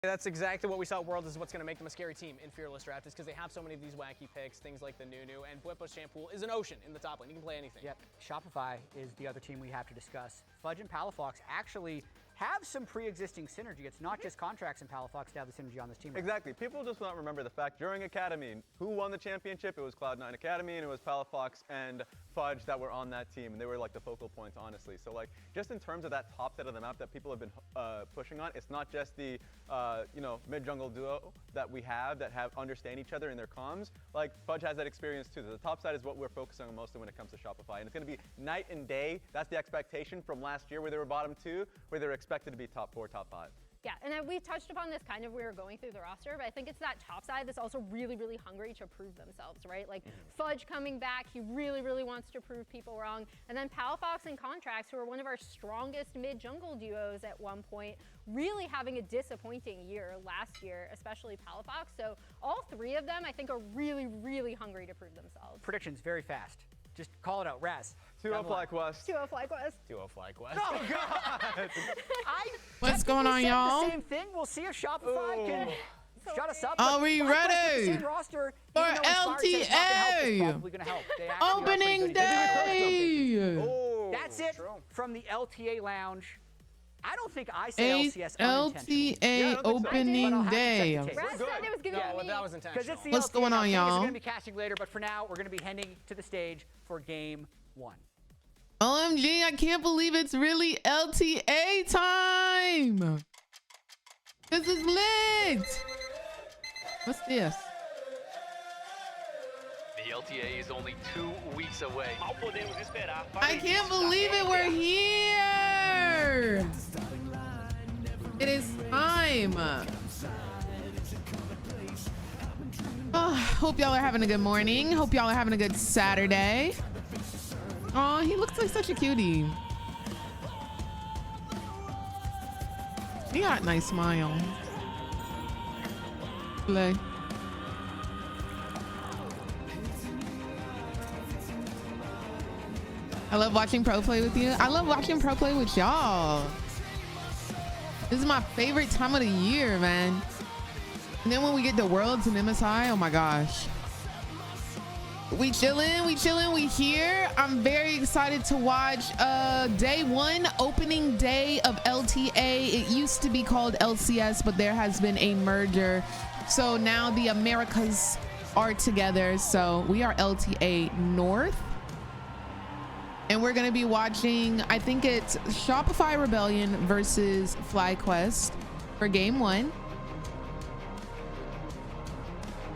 That's exactly what we saw at Worlds is what's going to make them a scary team in Fearless Draft is because they have so many of these wacky picks, things like the Nunu, and Bwipo's Shampoo is an ocean in the top lane. You can play anything. Yep. Shopify is the other team we have to discuss. Fudge and Palafox actually have some pre-existing synergy. It's not just Contracts and Palafox to have the synergy on this team. Exactly. People just not remember the fact during Academy, who won the championship? It was Cloud9 Academy, and it was Palafox and Fudge that were on that team, and they were like the focal points, honestly. So like, just in terms of that top set of the map that people have been pushing on, it's not just the mid-jungle duo that we have that understand each other in their comms. Like Fudge has that experience too. The top side is what we're focusing on mostly when it comes to Shopify, and it's going to be night and day. That's the expectation from last year where they were bottom 2, where they were expected to be top 4, top 5. Yeah, and we touched upon this kind of we were going through the roster, but I think it's that top side that's also really, really hungry to prove themselves, right? Like Fudge coming back, he really, really wants to prove people wrong. And then Palafox and Contracts, who are one of our strongest mid-jungle duos at one point, really having a disappointing year last year, especially Palafox. So all three of them, I think, are really, really hungry to prove themselves. Predictions very fast. Just call it out, Raz. 2-0 FlyQuest. 2-0 FlyQuest. 2-0 FlyQuest. Oh, God! What's going on, y'all? The same thing. We'll see if Shopify can shut us up. Are we ready Roster, for LTA? Opening day! Oh, that's it from the LTA lounge. I don't think I said LCS unintentionally. LTA opening day. Raz said it was going to be me. That was intentional. It's the What's LTA going on, thing. y'all? We're going to be casting later, but for now, we're going to be heading to the stage for game 1. OMG, I can't believe it's really LTA time. This is lit. What's this? The LTA is only 2 weeks away. I can't believe it. We're here. It is time. Oh, hope y'all are having a good morning. Hope y'all are having a good Saturday. Oh, he looks like such a cutie. He got a nice smile. Play. I love watching pro play with you. I love watching pro play with y'all. This is my favorite time of the year, man. And then when we get to Worlds and MSI, oh my gosh. We chillin', we here. I'm very excited to watch day 1, opening day of LTA. It used to be called LCS, but there has been a merger. So now the Americas are together. So we are LTA North. And we're gonna be watching, I think it's Shopify Rebellion versus FlyQuest for game 1.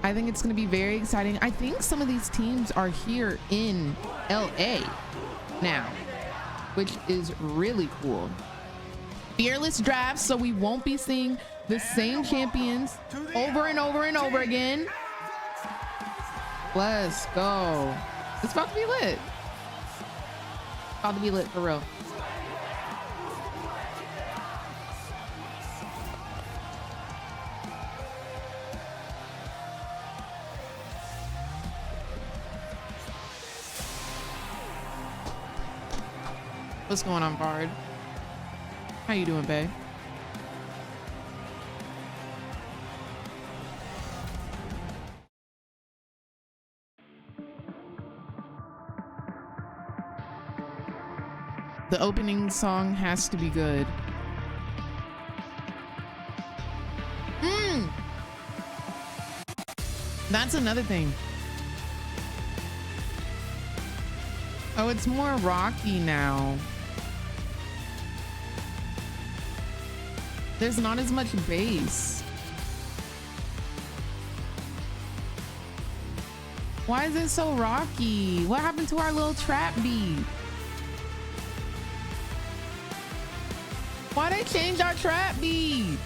I think it's gonna be very exciting. I think some of these teams are here in LA now, which is really cool. Fearless drafts, so we won't be seeing the same champions over and over and over again. Let's go. It's about to be lit. About to be lit for real. What's going on, Bard? How you doing, babe? The opening song has to be good. That's another thing. Oh, it's more rocky now. There's not as much bass. Why is it so rocky? What happened to our little trap beat? Why they change our trap beat?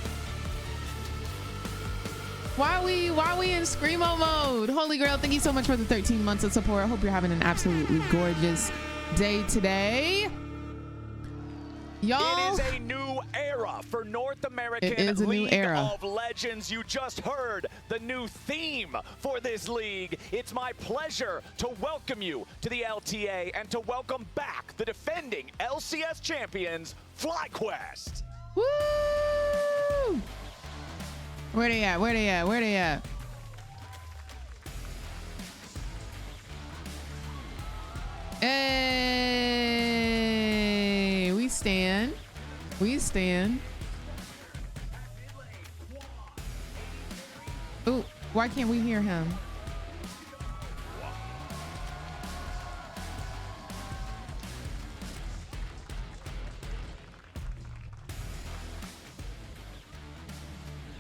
Why we in Screamo mode? Holy Grail, thank you so much for the 13 months of support. I hope you're having an absolutely gorgeous day today. Y'all, it is a new era for North American League of Legends. You just heard the new theme for this league. It's my pleasure to welcome you to the LTA and to welcome back the defending LCS champions, FlyQuest. Woo! Where they at? Where they at? Where they at? Hey, we stand. We stand. Oh, why can't we hear him?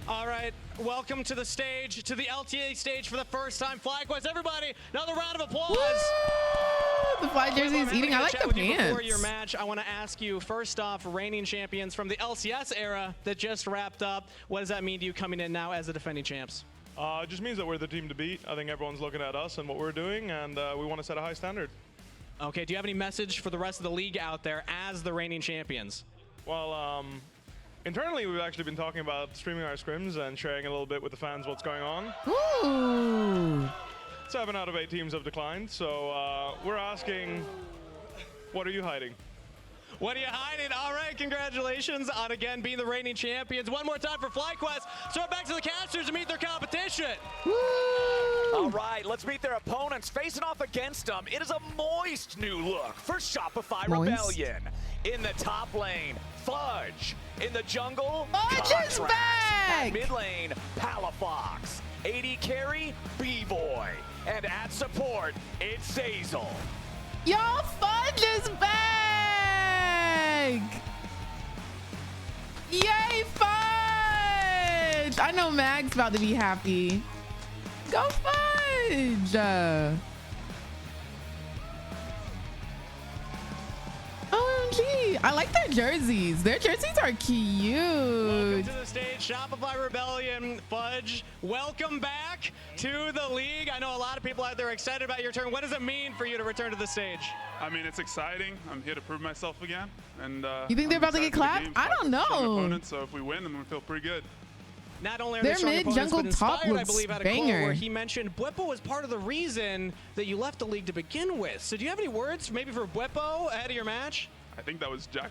All right, welcome to the stage, to the LTA stage for the first time. FlyQuest, everybody, another round of applause. Woo! The fly jersey is eating. I like the pants. Before your match, I want to ask you, first off, reigning champions from the LCS era that just wrapped up. What does that mean to you coming in now as the defending champs? It just means that we're the team to beat. I think everyone's looking at us and what we're doing, and we want to set a high standard. Okay, do you have any message for the rest of the league out there as the reigning champions? Well, internally, we've actually been talking about streaming our scrims and sharing a little bit with the fans what's going on. Ooh. 7 out of 8 teams have declined, so we're asking, what are you hiding? What are you hiding? All right, congratulations on again being the reigning champions. One more time for FlyQuest. So back to the casters to meet their competition. Woo! All right, let's meet their opponents. Facing off against them, it is a moist new look for Shopify Rebellion. In the top lane, Fudge. In the jungle, Fudge is back! At mid lane, Palafox. AD carry, B-Boy. And at support, it's Zazel. Y'all, Fudge is back! Yay, Fudge! I know Mag's about to be happy. Go Fudge! OMG, I like their jerseys. Their jerseys are cute. Welcome to the stage, Shopify Rebellion. Fudge, welcome back to the league. I know a lot of people out there are excited about your turn. What does it mean for you to return to the stage? I mean, it's exciting. I'm here to prove myself again. And you think they're about to get clapped? I don't know. Opponents, so if we win, then we feel pretty good. Not only are their they strong opponents, mid-jungle but top inspired, I looks believe, had a quote where he mentioned Bwipo was part of the reason that you left the league to begin with. So do you have any words maybe for Bwipo ahead of your match? I think that was Jack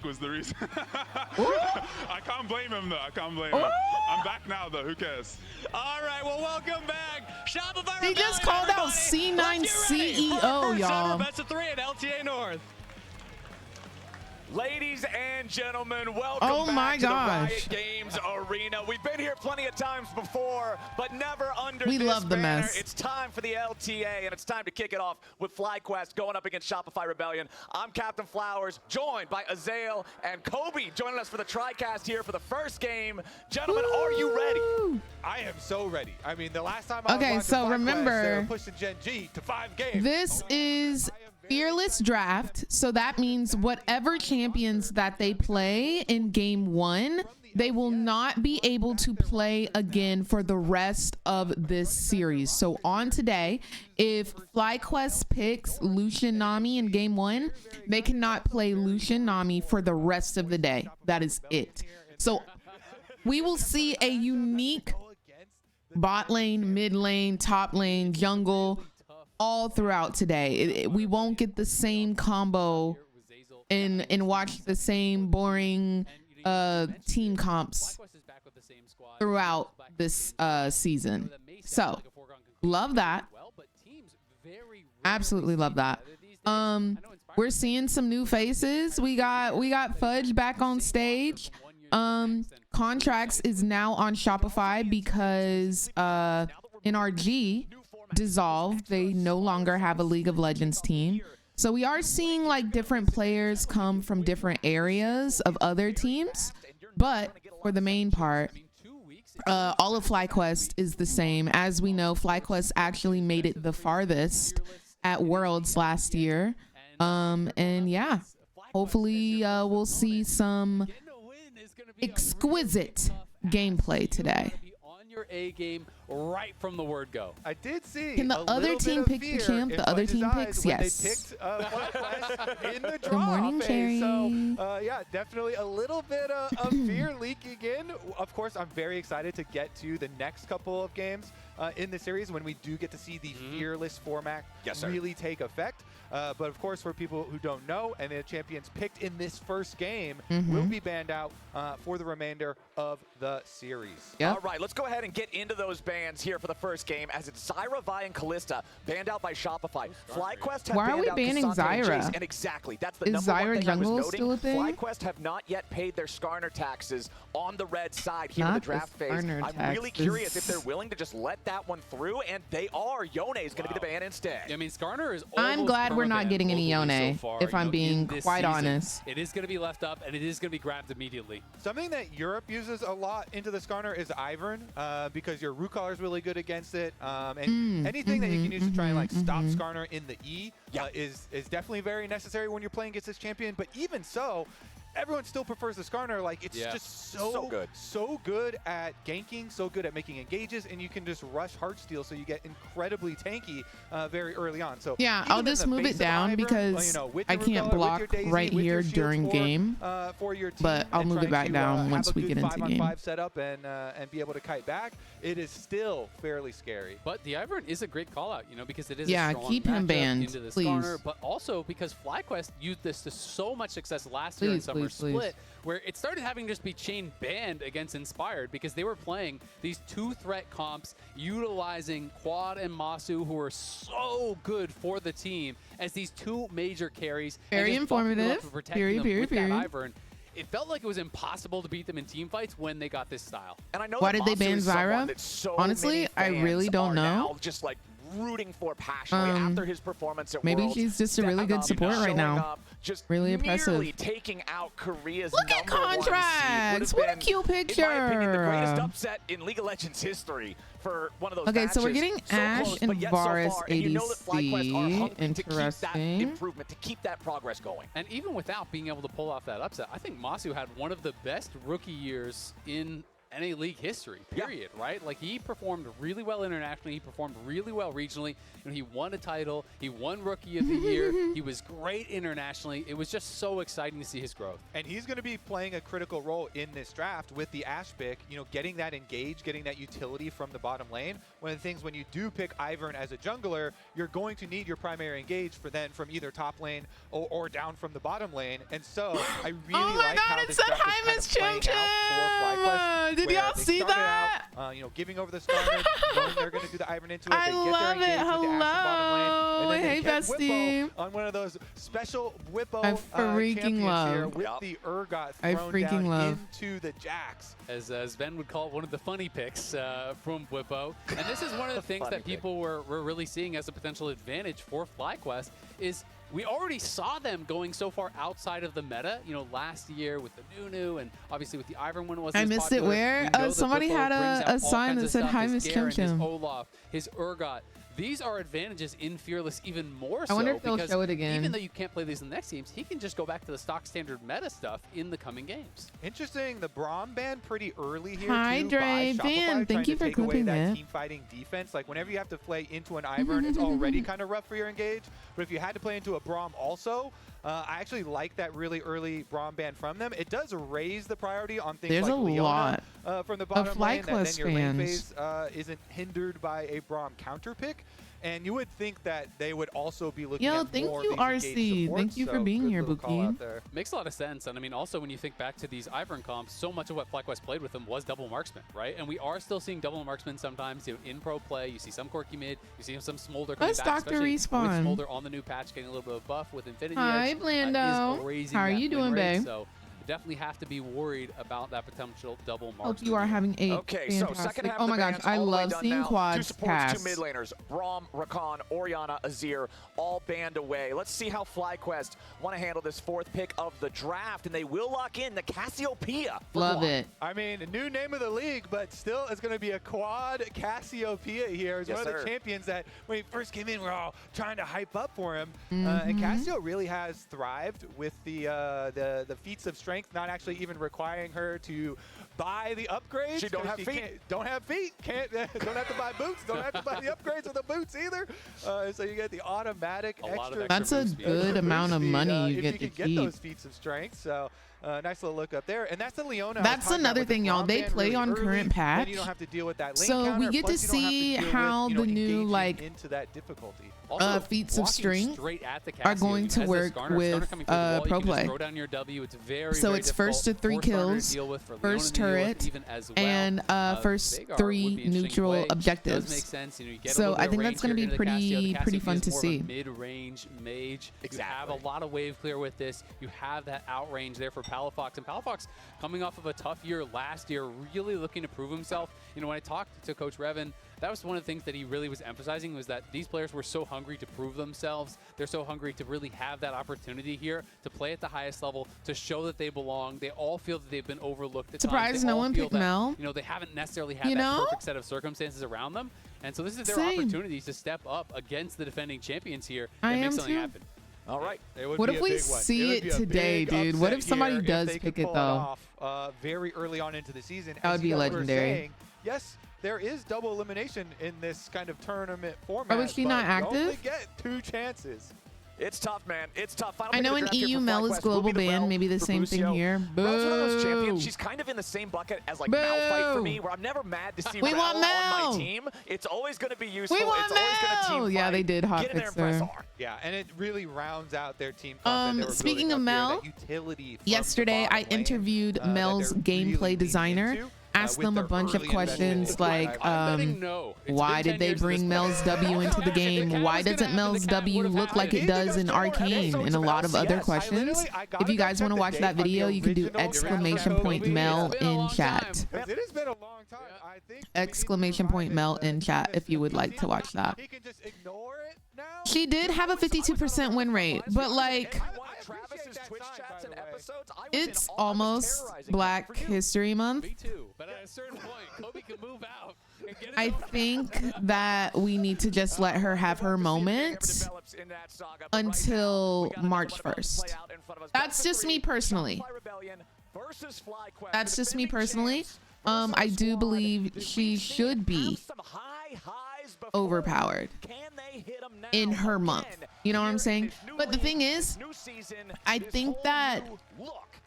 was the reason. I can't blame him, though. I can't blame him. I'm back now, though. Who cares? All right, well, welcome back. Shopify He just called out C9 CEO, y'all. Best of 3 at LTA North. Ladies and gentlemen, welcome back to the Riot Games Arena. We've been here plenty of times before, but never under this love the banner. mess. It's time for the LTA, and it's time to kick it off with FlyQuest going up against Shopify Rebellion. I'm Captain Flowers, joined by Azael and Kobe, joining us for the TriCast here for the first game. Gentlemen, are you ready? I am so ready. I mean, the last time I was Okay, so FlyQuest, remember, they were pushing Gen G to 5 games. This is Fearless Draft, so that means whatever champions that they play in game 1, they will not be able to play again for the rest of this series. So on today, if FlyQuest picks Lucian Nami in game 1, they cannot play Lucian Nami for the rest of the day. That is it. So we will see a unique bot lane, mid lane, top lane, jungle, all throughout today. We won't get the same combo and watch the same boring team comps throughout this season. So love that. Absolutely love that. We're seeing some new faces. We got Fudge back on stage. Contracts is now on Shopify because NRG dissolved. They no longer have a League of Legends team. So we are seeing like different players come from different areas of other teams, but for the main part, all of FlyQuest is the same. As we know, FlyQuest actually made it the farthest at Worlds last year. And yeah, hopefully we'll see some exquisite gameplay today. On your A game, right from the word go. I did see. Can the other team pick the champ? The other team picks? Yes. They picked FlyQuest in the draw Good morning, phase. Cherry. So, yeah, definitely a little bit of fear leaking in. Of course, I'm very excited to get to the next couple of games in the series when we do get to see the fearless format really take effect. But of course, for people who don't know, and the champions picked in this first game will be banned out for the remainder of the series. All right, let's go ahead and get into those bans here for the first game, as it's Zyra, Vi, and Kalista banned out by Shopify. FlyQuest have Why are we banned banning out Cassandra and Zyra? Jace, and exactly, that's the Is number one Zyra thing I was jungle noting. still a thing? FlyQuest have not yet paid their Skarner taxes on the red side here in the Not the draft phase. Skarner I'm really curious if taxes. they're willing to just let that one through, and they are. Yone is going to be the ban instead. I mean, Skarner is I'm almost glad we're not permabanned getting any globally Yone, so far, if I'm in being this quite season. honest. It is going to be left up, and it is going to be grabbed immediately. Something that Europe uses a lot into the Skarner is Ivern, because your root collar is really good against it. And anything that you can use to try and like stop Skarner in the E is definitely very necessary when you're playing against this champion. But even so, everyone still prefers the Skarner. Like, it's just so good at ganking, so good at making engages, and you can just rush Heartsteel, so you get incredibly tanky very early on. So Yeah, even I'll in just the move face it of down Ivern, because you know, with I your can't Root Collar, block with your Daisy, right with here your shields during game. for your team, But I'll and move it trying back to, down have once a we good get into game. 5-on-5 setup and be able to kite back. It is still fairly scary. But the Ivern is a great call out, you know, because it is Yeah, a strong keep him matchup banned, into the please. Skarner, but also because FlyQuest used this to so much success last year in Summer Split, where it started having to just be chain banned against Inspired because they were playing these two-threat comps utilizing Quad and Masu, who are so good for the team as these two major carries. Very and just buffing them up informative. and protecting Period, them period, with period. that Ivern. It felt like it was impossible to beat them in team fights when they got this style. And I know Why that did they Masu ban is someone Zyra? that so Honestly, many I really fans don't are know. now just like rooting for passionately after his performance at Maybe Worlds, she's just a really stepping good up, support right showing now. up, just Really nearly impressive. taking out Korea's Look at number one seed. contracts. Would What a have cute been, in my opinion, the greatest picture. upset in League of Legends history for one of those Okay, matches. so we're getting So Ashe close, and but yet so Varus far, and you know that FlyQuest are ADC. hungry to keep that Interesting. improvement, to keep that progress going. And even without being able to pull off that upset, I think Masu had one of the best rookie years in NA League history, period, right? Like, he performed really well internationally. He performed really well regionally. And he won a title. He won Rookie of the Year. He was great internationally. It was just so exciting to see his growth. And he's going to be playing a critical role in this draft with the Ashe pick, you know, getting that engage, getting that utility from the bottom lane. One of the things when you do pick Ivern as a jungler, you're going to need your primary engage from either top lane or down from the bottom lane. And so I really like how this draft is kind of playing out for FlyQuest. Did y'all see that? You know, giving over the Skarner, knowing they're going to do the Ivern into it. I They get love their it. engage with the Ashe bottom lane. And then Hey, they get bestie. Whippo on one of those special Whippo I freaking champions love. here with the Urgot I thrown freaking down love. into the Jax. As Ben would call it, one of the funny picks from Whippo. And this is one of the things that people were really seeing as a potential advantage for FlyQuest is we already saw them going so far outside of the meta, you know, last year with the Nunu and obviously with the Ivern when it wasn't I as missed it popular. where? We know that Somebody Whippo had brings out a all sign kinds that of said, stuff, "Hi, his Miss Chim Garen, his Chim." Olaf, his Urgot. These are advantages in Fearless even more so. I wonder if they'll because show it again. Even though you can't play these in the next games, he can just go back to the stock standard meta stuff in the coming games. Interesting, the Braum ban pretty early here. Hi, too, Dre. by Shopify, Dan, trying thank you to for take away clipping that it. team fighting defense. Like whenever you have to play into an Ivern, it's already kind of rough for your engage. But if you had to play into a Braum also, I actually like that really early Braum ban from them. It does raise the priority on things There's like a Leona lot from the bottom lane. That then FlyQuest your lane fans. phase isn't hindered by a Braum counter pick. And you would think that they would also be looking Yo, at thank more you, of these RC. engaged supports, Thank you for so being good here, little call Buki. out there. Makes a lot of sense. And I mean, also when you think back to these Ivern comps, so much of what FlyQuest played with them was double marksman, right? And we are still seeing double marksman sometimes, you know, in pro play. You see some Quirky mid, you see some Smolder coming Let's back, Dr. especially Respawn. with Smolder on the new patch getting a little bit of buff with Infinity Hi, Edge. Blando. Is raising How are that you win doing, rate. babe? So definitely have to be worried about that potential double marksman. Hope you are having a Okay, so fantastic. second half Oh of my the gosh, bans, I all the way love done seeing now. Two quads supports, pass. two mid laners, Braum, Rakan, Orianna, Azir, all banned away. Let's see how FlyQuest want to handle this fourth pick of the draft, and they will lock in the Cassiopeia. for Love Quad. it. I mean, a new name of the league, but still it's going to be a quad Cassiopeia here. He's Yes, one of sir. the champions that when he first came in, we're all trying to hype up for him. And Cassio really has thrived with the feats of strength, not actually even requiring her to buy the upgrades. She don't have feet. Don't have feet. Don't have to buy boots. Don't have to buy the upgrades of the boots either. So you get the automatic extra. That's a good amount of money you get to keep. If you can get those feats of strength. So nice little look up there. And that's the Leona. That's another thing, y'all. They play on current patch. You don't have to deal with that lane so counter, we get to see how the new like into that difficulty. feats of string are going to work with pro play. So it's first to 3 kills, first turret, and first 3 neutral objectives. So I think that's going to be pretty fun to see. Mid-range mage. You have a lot of wave clear with this. You have that outrange there for Palafox, and Palafox coming off of a tough year last year, really looking to prove himself. You know, when I talked to Coach Revan, that was one of the things that he really was emphasizing, was that these players were so hungry to prove themselves. They're so hungry to really have that opportunity here to play at the highest level, to show that they belong. They all feel that they've been overlooked at Surprised no one picked Mel. You know, they haven't necessarily had that perfect set of circumstances around them. And so this is their opportunity to step up against the defending champions here and make something happen. All right. What if we see it today, dude? What if somebody does pick it, though? Very early on into the season. That would be legendary. Yes, there is double elimination in this kind of tournament format. Oh, is she not active? You only get 2 chances. It's tough, man. It's tough. I know in EU Mel is global ban. Maybe the same thing here. Boo. She's kind of in the same bucket as like Malphite for me, where I'm never mad to see Rel on my team. It's always going to be useful. We want it's always going to team fight. Yeah, they did hotfix her. Yeah, and it really rounds out their team. Speaking of Mel, yesterday I interviewed Mel's gameplay designer. Asked them a bunch of questions like, why did they bring Mel's W into the game? Why doesn't Mel's W look like it does in Arcane? And a lot of other questions. If you guys want to watch that video, you can do !Mel in chat. It has been a long time. !Mel in chat if you would like to watch that. She did have a 52% win rate, but like, it's almost Black History Month. Me too, but at a certain point, Kobe can move out. I think that we need to just let her have her moment until March 1st. That's just me personally. That's just me personally. I do believe she should be overpowered in her month. You know what I'm saying? But the thing is, I think that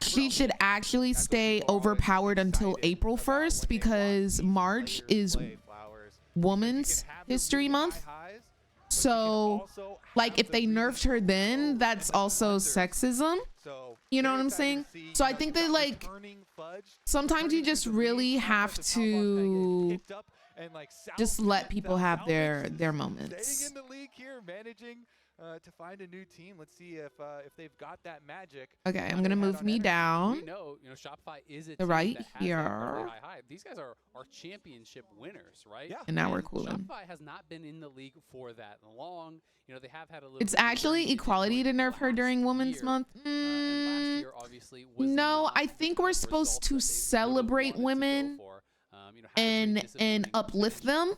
she should actually stay overpowered until April 1st, because March is Women's History Month. So, like, if they nerfed her then, that's also sexism. You know what I'm saying? So I think that, like, sometimes you just really have to just let people have their moments. Staying in the league here, managing to find a new team. Let's see if they've got that magic. Okay, I'm gonna move me down. You know, Shopify is a the team right that has here. high. These guys are championship winners, right? Yeah. And now we're cooling. Shopify has not been in the league for that long. You know, they have had a little. It's actually equality to nerf her during Women's Month. No, I think we're supposed to celebrate women and uplift them.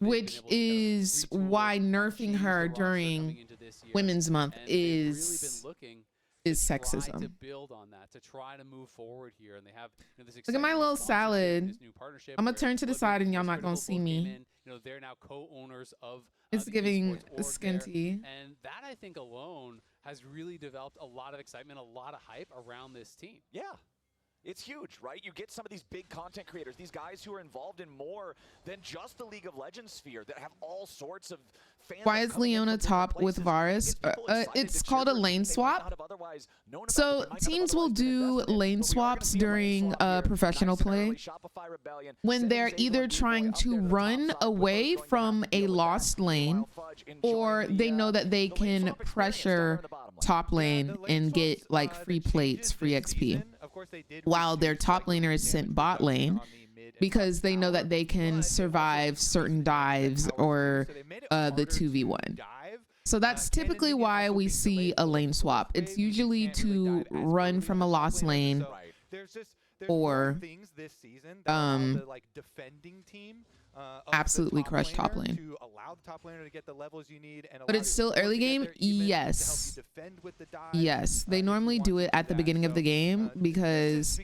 Which is why nerfing her during Women's Month is sexism. To build on that, to try to move forward here, and they have this. Look at my little salad. I'm gonna turn to the side, and y'all not gonna see me. You know, they're now co-owners of. It's giving skinty. And that, I think, alone has really developed a lot of excitement, a lot of hype around this team. Yeah. It's huge, right? You get some of these big content creators, these guys who are involved in more than just the League of Legends sphere, that have all sorts of fans. Why is Leona top with Varus? It's called a lane swap. So teams will do lane swaps during professional play when they're either trying to run away from a lost lane, or they know that they can pressure top lane and get like free plates, free XP, while their top laner is sent bot lane because they know that they can survive certain dives or the 2v1. So that's typically why we see a lane swap. It's usually to run from a lost lane or absolutely crush top lane. To allow the top laner to get the levels you need, and But it's still early game. Yes. Yes, they normally do it at the beginning of the game because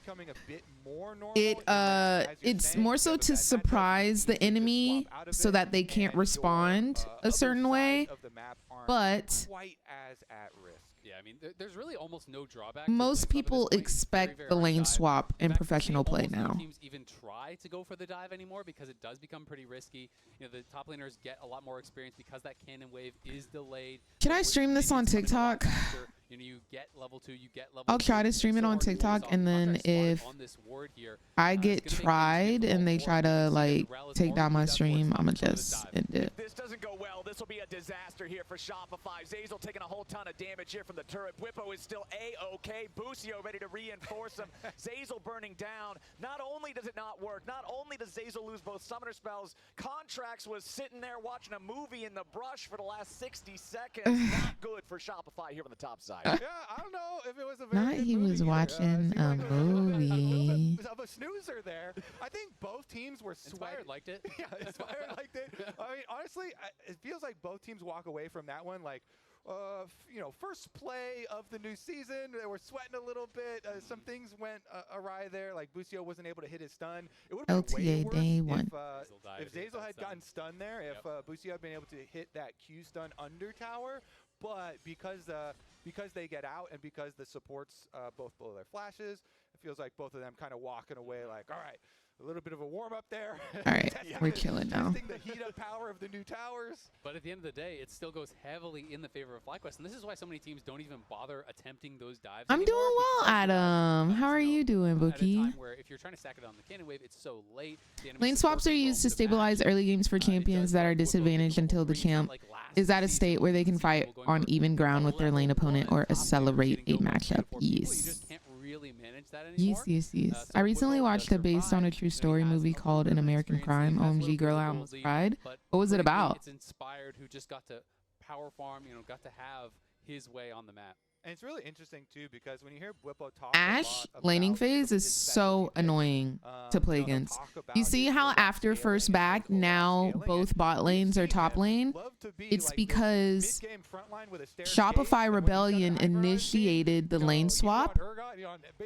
it's more so to surprise the enemy so that they can't respond a certain way. But quite as at risk. Yeah, I mean, there's really almost no drawback. most people expect the lane swap in professional play now. Teams even try to go for the dive anymore because it does become pretty risky. You know, the top laners get a lot more experience because that cannon wave is delayed. Can I stream this on TikTok? You know, you get level 2, you get level I'll try to stream it on TikTok, and then if I get tried and they try to like take down my stream, I'ma just end it. This doesn't go well. This will be a disaster here for Shopify. Zazel taking a whole ton of damage here from the turret. Whippo is still A-OK. Busio ready to reinforce him. Zazel burning down. Not only does it not work, not only does Zazel lose both summoner spells, Contracts was sitting there watching a movie in the brush for the last 60 seconds. Not good for Shopify here on the top side. Yeah, I don't know if it was a very Not good he movie was either. watching a movie. Of a snoozer there. I think both teams were sweating. Inspired liked it. Yeah, Inspired liked it. I mean, honestly, it feels like both teams walk away from that one like, you know, first play of the new season. They were sweating a little bit. Some things went awry there. Like Busio wasn't able to hit his stun. It would have been way LTA worse day one. if Zazel had gotten stunned there. If Busio had been able to hit that Q stun under tower. But because they get out and because the supports both blow their flashes, it feels like both of them kind of walking away like, all right, a little bit of a warm up there. All right, we're chilling now. Testing the heat up power of the new towers. But at the end of the day, it still goes heavily in the favor of FlyQuest, and this is why so many teams don't even bother attempting those dives. I'm doing well, Adam. How are you doing, At a Bookie? time where if you're trying to stack it on the cannon wave, it's so late. Lane swaps are used to stabilize early games for champions that are disadvantaged until the champ is at a state where they can fight on even ground with their lane opponent or accelerate a matchup. Yes. Really manage that anymore. Yes. I recently watched a based on a true story movie called An American Crime. OMG, girl, I almost cried. What was it about? It's Inspired, who just got to power farm, you know, got to have his way on the map. And it's really interesting too because when you hear Whippo talk Ash laning phase is so annoying to play against. You see how after first back now both bot lanes are top lane? It's because Shopify Rebellion initiated the lane swap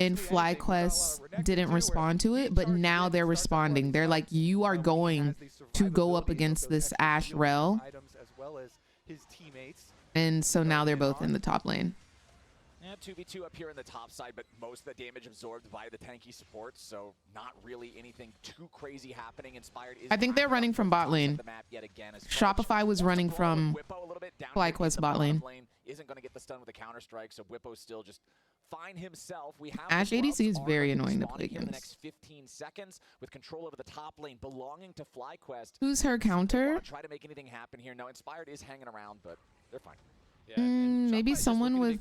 and FlyQuest didn't respond to it, but now they're responding. They're like, you are going to go up against this Ash Rel. And so now they're both in the top lane. Yeah, 2v2 up here in the top side, but most of the damage absorbed by the tanky supports, so not really anything too crazy happening. Inspired is I think they're running from bot lane. Shopify was running from FlyQuest bot lane. Isn't going to get the stun with a counter strike, so Whippo's still just fine himself. We have Ash ADC is very annoying to play in the against. next 15 seconds with control over the top lane belonging to FlyQuest. Who's her counter? Try to make anything happen here. Now Inspired is hanging around, but they're fine. Yeah, maybe someone with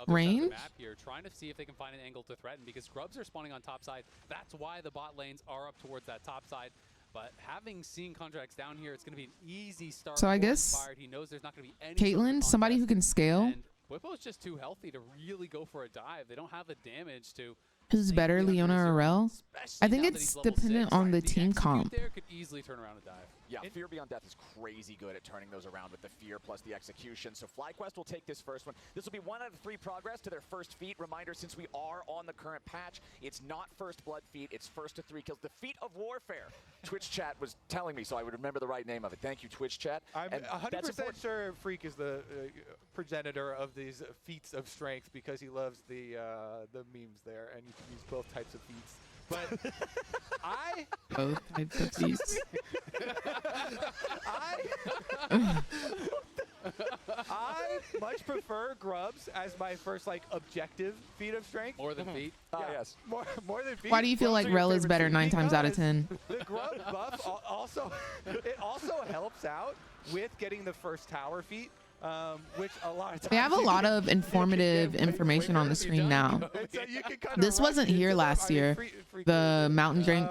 range? Here, trying to see if they can find an angle to threaten because Grubs are spawning on top side. That's why the bot lanes are up towards that top side. But having seen Contracts down here, it's going to be an easy start. So I guess Inspired. He knows there's not going to be any Caitlyn, somebody who can scale. And Whippo's just too healthy to really go for a dive. They don't have the damage to. Who's better, Leona or Rel? I think it's dependent on the team comp. There could easily turn around a dive. Yeah, Fear Beyond Death is crazy good at turning those around with the fear plus the execution. So FlyQuest will take this first one. This will be 1 out of 3 progress to their first feat. Reminder, since we are on the current patch, it's not first blood feat, it's first to 3 kills. The feat of warfare. Twitch chat was telling me, so I would remember the right name of it. Thank you, Twitch chat. I'm 100% sure Freak is the progenitor of these feats of strength because he loves the memes there, and you can use both types of feats. But both types of feats. I much prefer Grubs as my first like objective feat of strength. More than feat? Yes. More than feat. Why do you feel like Rel is better 9 times out of 10? The Grub buff also helps out with getting the first tower feat. Which a lot of times They have a lot of informative information on the screen now. This wasn't here last year. The Mountain Drink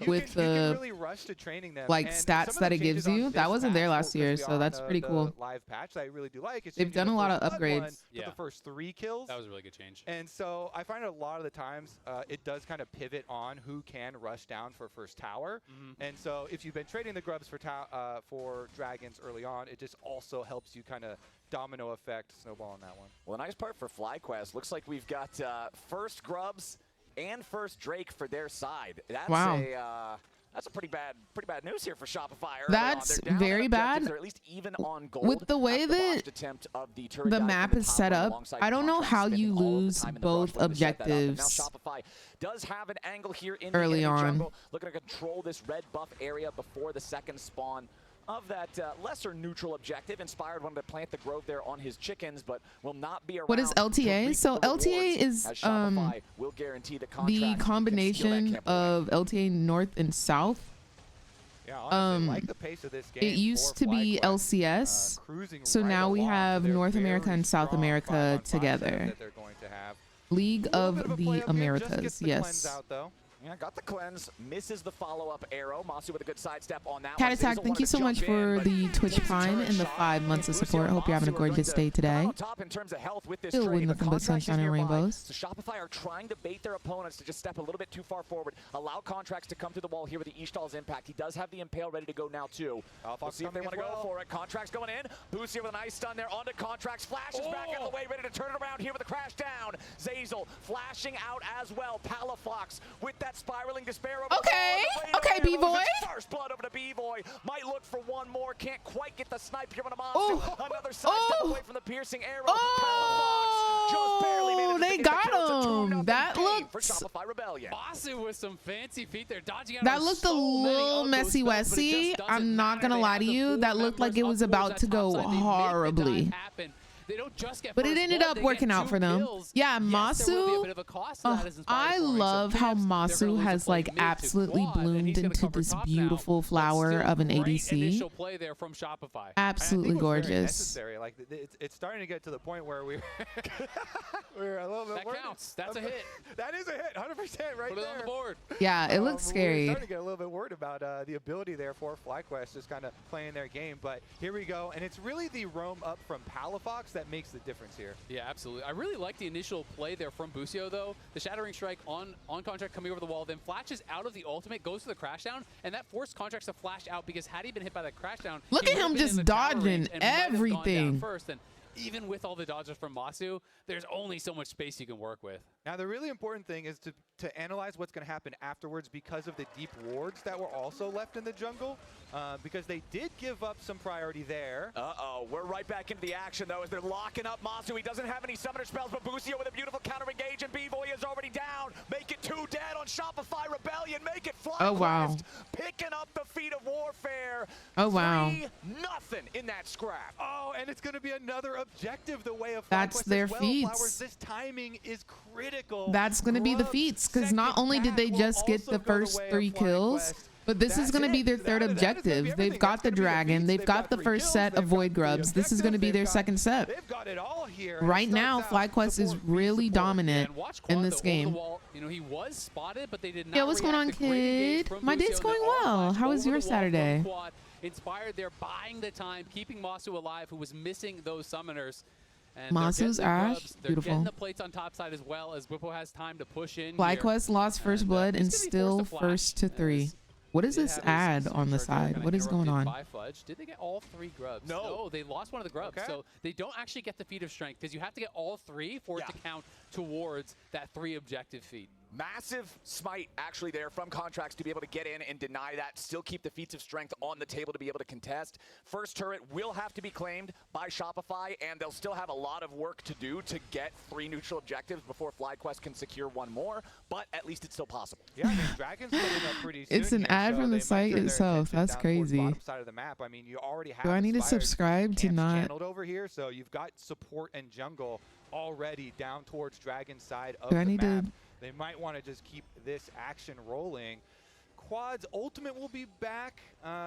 with you can the really rush to training them. like And stats some of that the it gives changes on you. this That wasn't there patch, last year, because we so are that's on pretty the cool. live patch that I really do like. It's They've changing done the a lot first of blood one upgrades. to the first 3 kills. That was a really good change. And so I find a lot of the times it does kind of pivot on who can rush down for first tower. And so if you've been trading the grubs for dragons early on, it just also helps you kind of domino effect snowball on that one. Well, the nice part for FlyQuest, looks like we've got first grubs and first Drake for their side. That's Wow. That's a pretty bad news here for Shopify. That's very bad. Or at least even on gold. With the way that the map is set up, I don't know how you lose both objectives Now Shopify does have an angle here in early the on. jungle, looking to control this red buff area before the second spawn of that lesser neutral objective. Inspired wanted to plant the grove there on his chickens, but will not be around. What is LTA? So LTA is will guarantee the combination of LTA North and South. Yeah, honestly, like the pace of this game. It used to be LCS, so now we have North America and South America together. League of the Americas, yes. Yeah, got the cleanse, misses the follow-up arrow. Masu with a good sidestep on that Cat one. Attack, thank you so much for the Twitch Prime and the 5 months of support. Hope you're having a gorgeous day today. Still with nothing but sunshine and rainbows. So Shopify are trying to bait their opponents to just step a little bit too far forward. Allow contracts to come to the wall here with the Ishtal's impact. He does have the Impale ready to go now too. We'll see if they want to go for it. Contracts going in. Boost here with a nice stun there. Onto Contracts. Flashes back out of the way. Ready to turn it around here with a crash down. Zazel flashing out as well. Palafox with that spiraling despair. Okay, B-Boy. First blood over to B-Boy. Might look for one more. Can't quite get the snipe here on Amasu. Another side step away from the piercing arrow. Palafox just barely managed to They get got the kill. him. That looked. For Shopify Rebellion. Masu with some fancy feet there, dodging out. That looked a little messy Westy. I'm not gonna lie to you. That looked like it was about to go horribly. They don't just get but it ended up working out for them. Yeah, Masu. I love how Masu has like absolutely bloomed into this beautiful flower of an ADC. Initial play there from Shopify. Absolutely gorgeous. Like it's starting to get to the point where we're a little bit. That counts. That's a hit. That is a hit. 100% right Put it on the board. Yeah, it looks scary. We're starting to get a little bit worried about the ability there for FlyQuest just kind of playing their game. But here we go, and it's really the roam up from Palafox that makes the difference here. Yeah, absolutely. I really like the initial play there from Busio, though. The Shattering Strike on Contract coming over the wall, then flashes out of the ultimate, goes to the crash down, and that forced Contracts to flash out because had he been hit by that crash down, look at him just dodging everything. First, and even with all the dodges from Masu, there's only so much space you can work with. Now, the really important thing is to analyze what's going to happen afterwards because of the deep wards that were also left in the jungle, because they did give up some priority there. Uh-oh, we're right back into the action, though, as they're locking up Masu. He doesn't have any summoner spells, but Busio with a beautiful counter-engage, and B-Boy is already down. Make it 2 dead on Shopify Rebellion. Make it FlyQuest. Oh, wow. Picking up the feat of warfare. Oh, wow. 3-0 in that scrap. Oh, and it's going to be another objective the way of FlyQuest. That's their as well. feats. Flowers, this timing is critical. That's going to be the feats, because not only did they just get the first 3 kills, but this is going to be their third objective. They've got the dragon. They've got the first set of void grubs. This is going to be their second set. They've got it all here. Right now, FlyQuest is really dominant in this game. You know, he was spotted, but they did not. Yeah, what's going on, kid? My day's going well. How was your Saturday? Inspired, they're buying the time, keeping Masu alive, who was missing those summoners. And Masu's Ash, they're beautiful. getting the plates on top side as well, as Whippo has time to push in. FlyQuest lost first blood and still first to 3. What is this ad on the side? What is going on? By Fudge. Did they get all 3 grubs? No, they lost one of the grubs. So they don't actually get the feat of strength because you have to get all 3 for it to count towards that 3 objective feat. Massive smite actually there from Contracts to be able to get in and deny that, still keep the feats of strength on the table to be able to contest. First turret will have to be claimed by Shopify, and they'll still have a lot of work to do to get 3 neutral objectives before FlyQuest can secure 1 more, but at least it's still possible. Yeah, I mean, Dragon's coming up pretty soon. It's an ad from the site itself. That's crazy. Bottom side of the map. I mean, you already have. Do I need to subscribe to not? Channeled over here, so you've got support and jungle already down towards Dragon's side of Do I the need map. to? They might want to just keep this action rolling. Quad's ultimate will be back.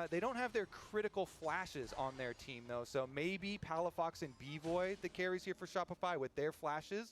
They don't have their critical flashes on their team, though, so maybe Palafox and B-Void the carries here for Shopify with their flashes.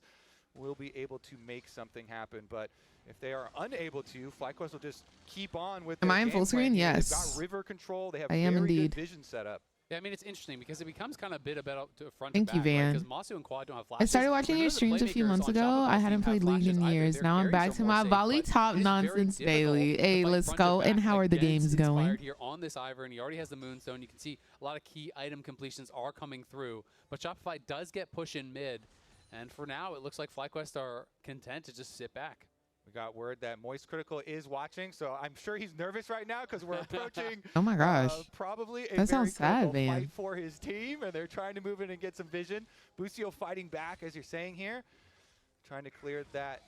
will be able to make something happen. But if they are unable to, FlyQuest will just keep on with Am their I in game full screen? plan here. Yes. They've got river control. They have I am very indeed. good vision set up. Yeah, I mean, it's interesting because it becomes kind of a bit about to front Thank to you, back, Van. Because Masu and Quad don't have I flashes. started watching None your of the streams a few playmakers months on ago. Shopify I team hadn't have played League flashes in either. years. Their Now I'm carries back are to more my safe, volley but top it is very nonsense difficult daily. to Hey, fight let's front to go. back And how are the against games going? Inspired here on this Ivern. He already has the Moonstone. You can see a lot of key item completions are coming through. But Shopify does get push in mid. And for now, it looks like FlyQuest are content to just sit back. We got word that Moist Critical is watching, so I'm sure he's nervous right now because we're approaching Oh my gosh. probably a That very sounds sad, critical man. fight for his team, and they're trying to move in and get some vision. Busio fighting back, as you're saying here, trying to clear that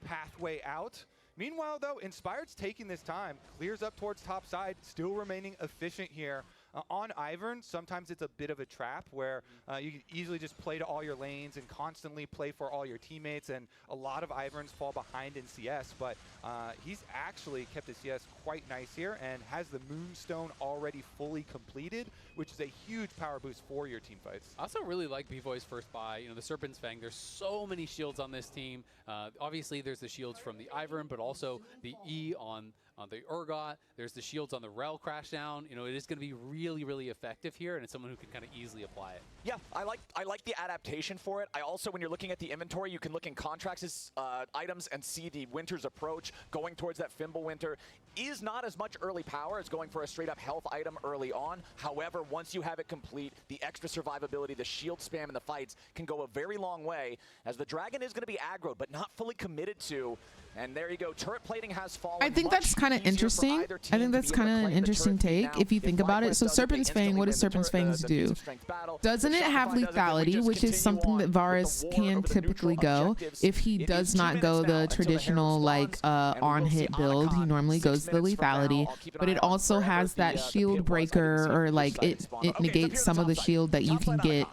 pathway out. Meanwhile, though, Inspired's taking this time, clears up towards top side, still remaining efficient here. On Ivern, sometimes it's a bit of a trap where you can easily just play to all your lanes and constantly play for all your teammates, and a lot of Iverns fall behind in CS, but he's actually kept his CS quite nice here and has the Moonstone already fully completed, which is a huge power boost for your team fights. I also really like B-Boy's first buy. You know, the Serpent's Fang, there's so many shields on this team. Obviously, there's the shields from the Ivern, but also the E on the Urgot. There's the shields on the Rel Crashdown. You know, it is going to be really, really effective here, and it's someone who can kind of easily apply it. Yeah, I like the adaptation for it. I also, when you're looking at the inventory, you can look in Contracts' items and see the Winter's approach going towards that Fimble Winter is not as much early power as going for a straight up health item early on. However, once you have it complete, the extra survivability, the shield spam in the fights can go a very long way, as the Dragon is going to be aggroed but not fully committed to. And there you go, turret plating has fallen. I think that's kind of interesting. I think that's kind of an interesting take if you think about it. So Serpent's Fang, what does Serpent's Fangs do? Doesn't it have lethality, which is something that Varus can typically go? If he does not go the traditional like on-hit build, he normally goes the lethality, but it also has that shield breaker, or like it negates some of the shield that you can get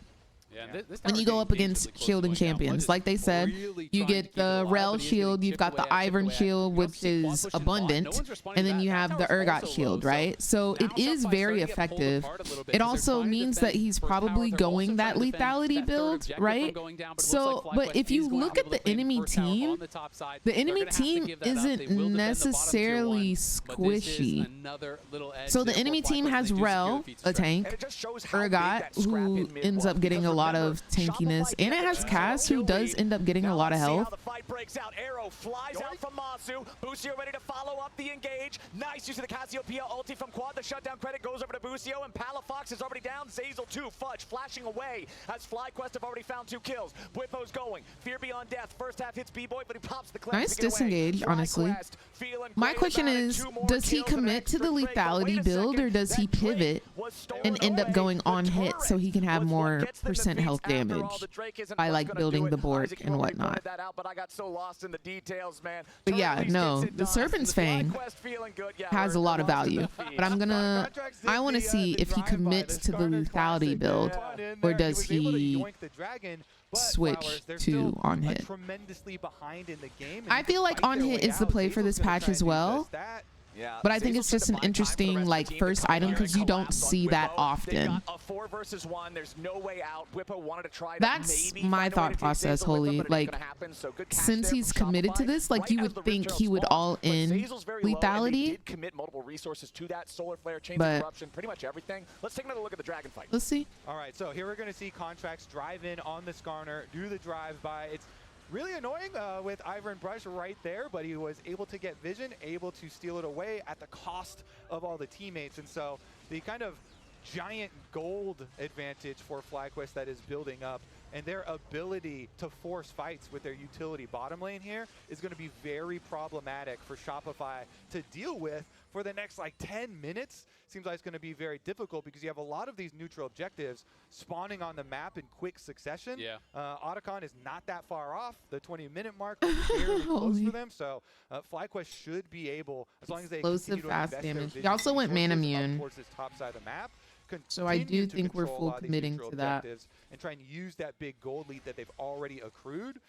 when you go up against shielding champions. Like they said, you get the Rel shield, you've got the Ivern shield, which is abundant, and then you have the Urgot shield, right? So it is very effective. It also means that he's probably going that lethality build, right? So, but if you look at the enemy team isn't necessarily squishy. So the enemy team has Rel, a tank, Urgot, who ends up getting a lot of tankiness, and it has Cass, who does end up getting a lot of health. The fight breaks out. Arrow flies out from Masu. Busio ready to follow up the engage. Nice use of the Cassiopeia ulti from Quad. The shutdown credit goes over to Busio, and Palafox is already down. Zazel too. Fudge flashing away as FlyQuest have already found 2 kills. Bwipo's going. Fear Beyond Death. First half hits B-Boy, but he pops the cleanse. Nice disengage, honestly. My question is, does he commit to the lethality build, or does he pivot and end up going on hit so he can have more % health damage by like building the board and whatnot? But yeah, no, the Serpent's Fang has a lot of value, but I want to see if he commits to the lethality build, or does he switch to on hit. I feel like on hit is the play for this patch as well. But I think it's just an interesting like first item because you don't see that often. A 4 versus 1, there's no way out. Bwipo wanted to try That's my thought process, Holy. Like, since he's committed to this, like you would think he would all in lethality. Commit multiple resources to that solar flare, chains of corruption, pretty much everything. Let's take another look at the dragon fight. Let's see. All right, so here we're going to see Contracts drive in on the Skarner, do the drive-by. It's really annoying with Ivor and Brush right there, but he was able to get vision, able to steal it away at the cost of all the teammates. And so the kind of giant gold advantage for FlyQuest that is building up, and their ability to force fights with their utility bottom lane here is going to be very problematic for Shopify to deal with for the next like 10 minutes. Seems like it's going to be very difficult because you have a lot of these neutral objectives spawning on the map in quick succession. Yeah. Otacon is not that far off. The 20-minute mark is fairly close for them. So FlyQuest should be able, as long as they explosive fast damage. He also went man immune. Towards this top side of the map. So I do think we're full committing to that. And try and use that big gold lead that they've already accrued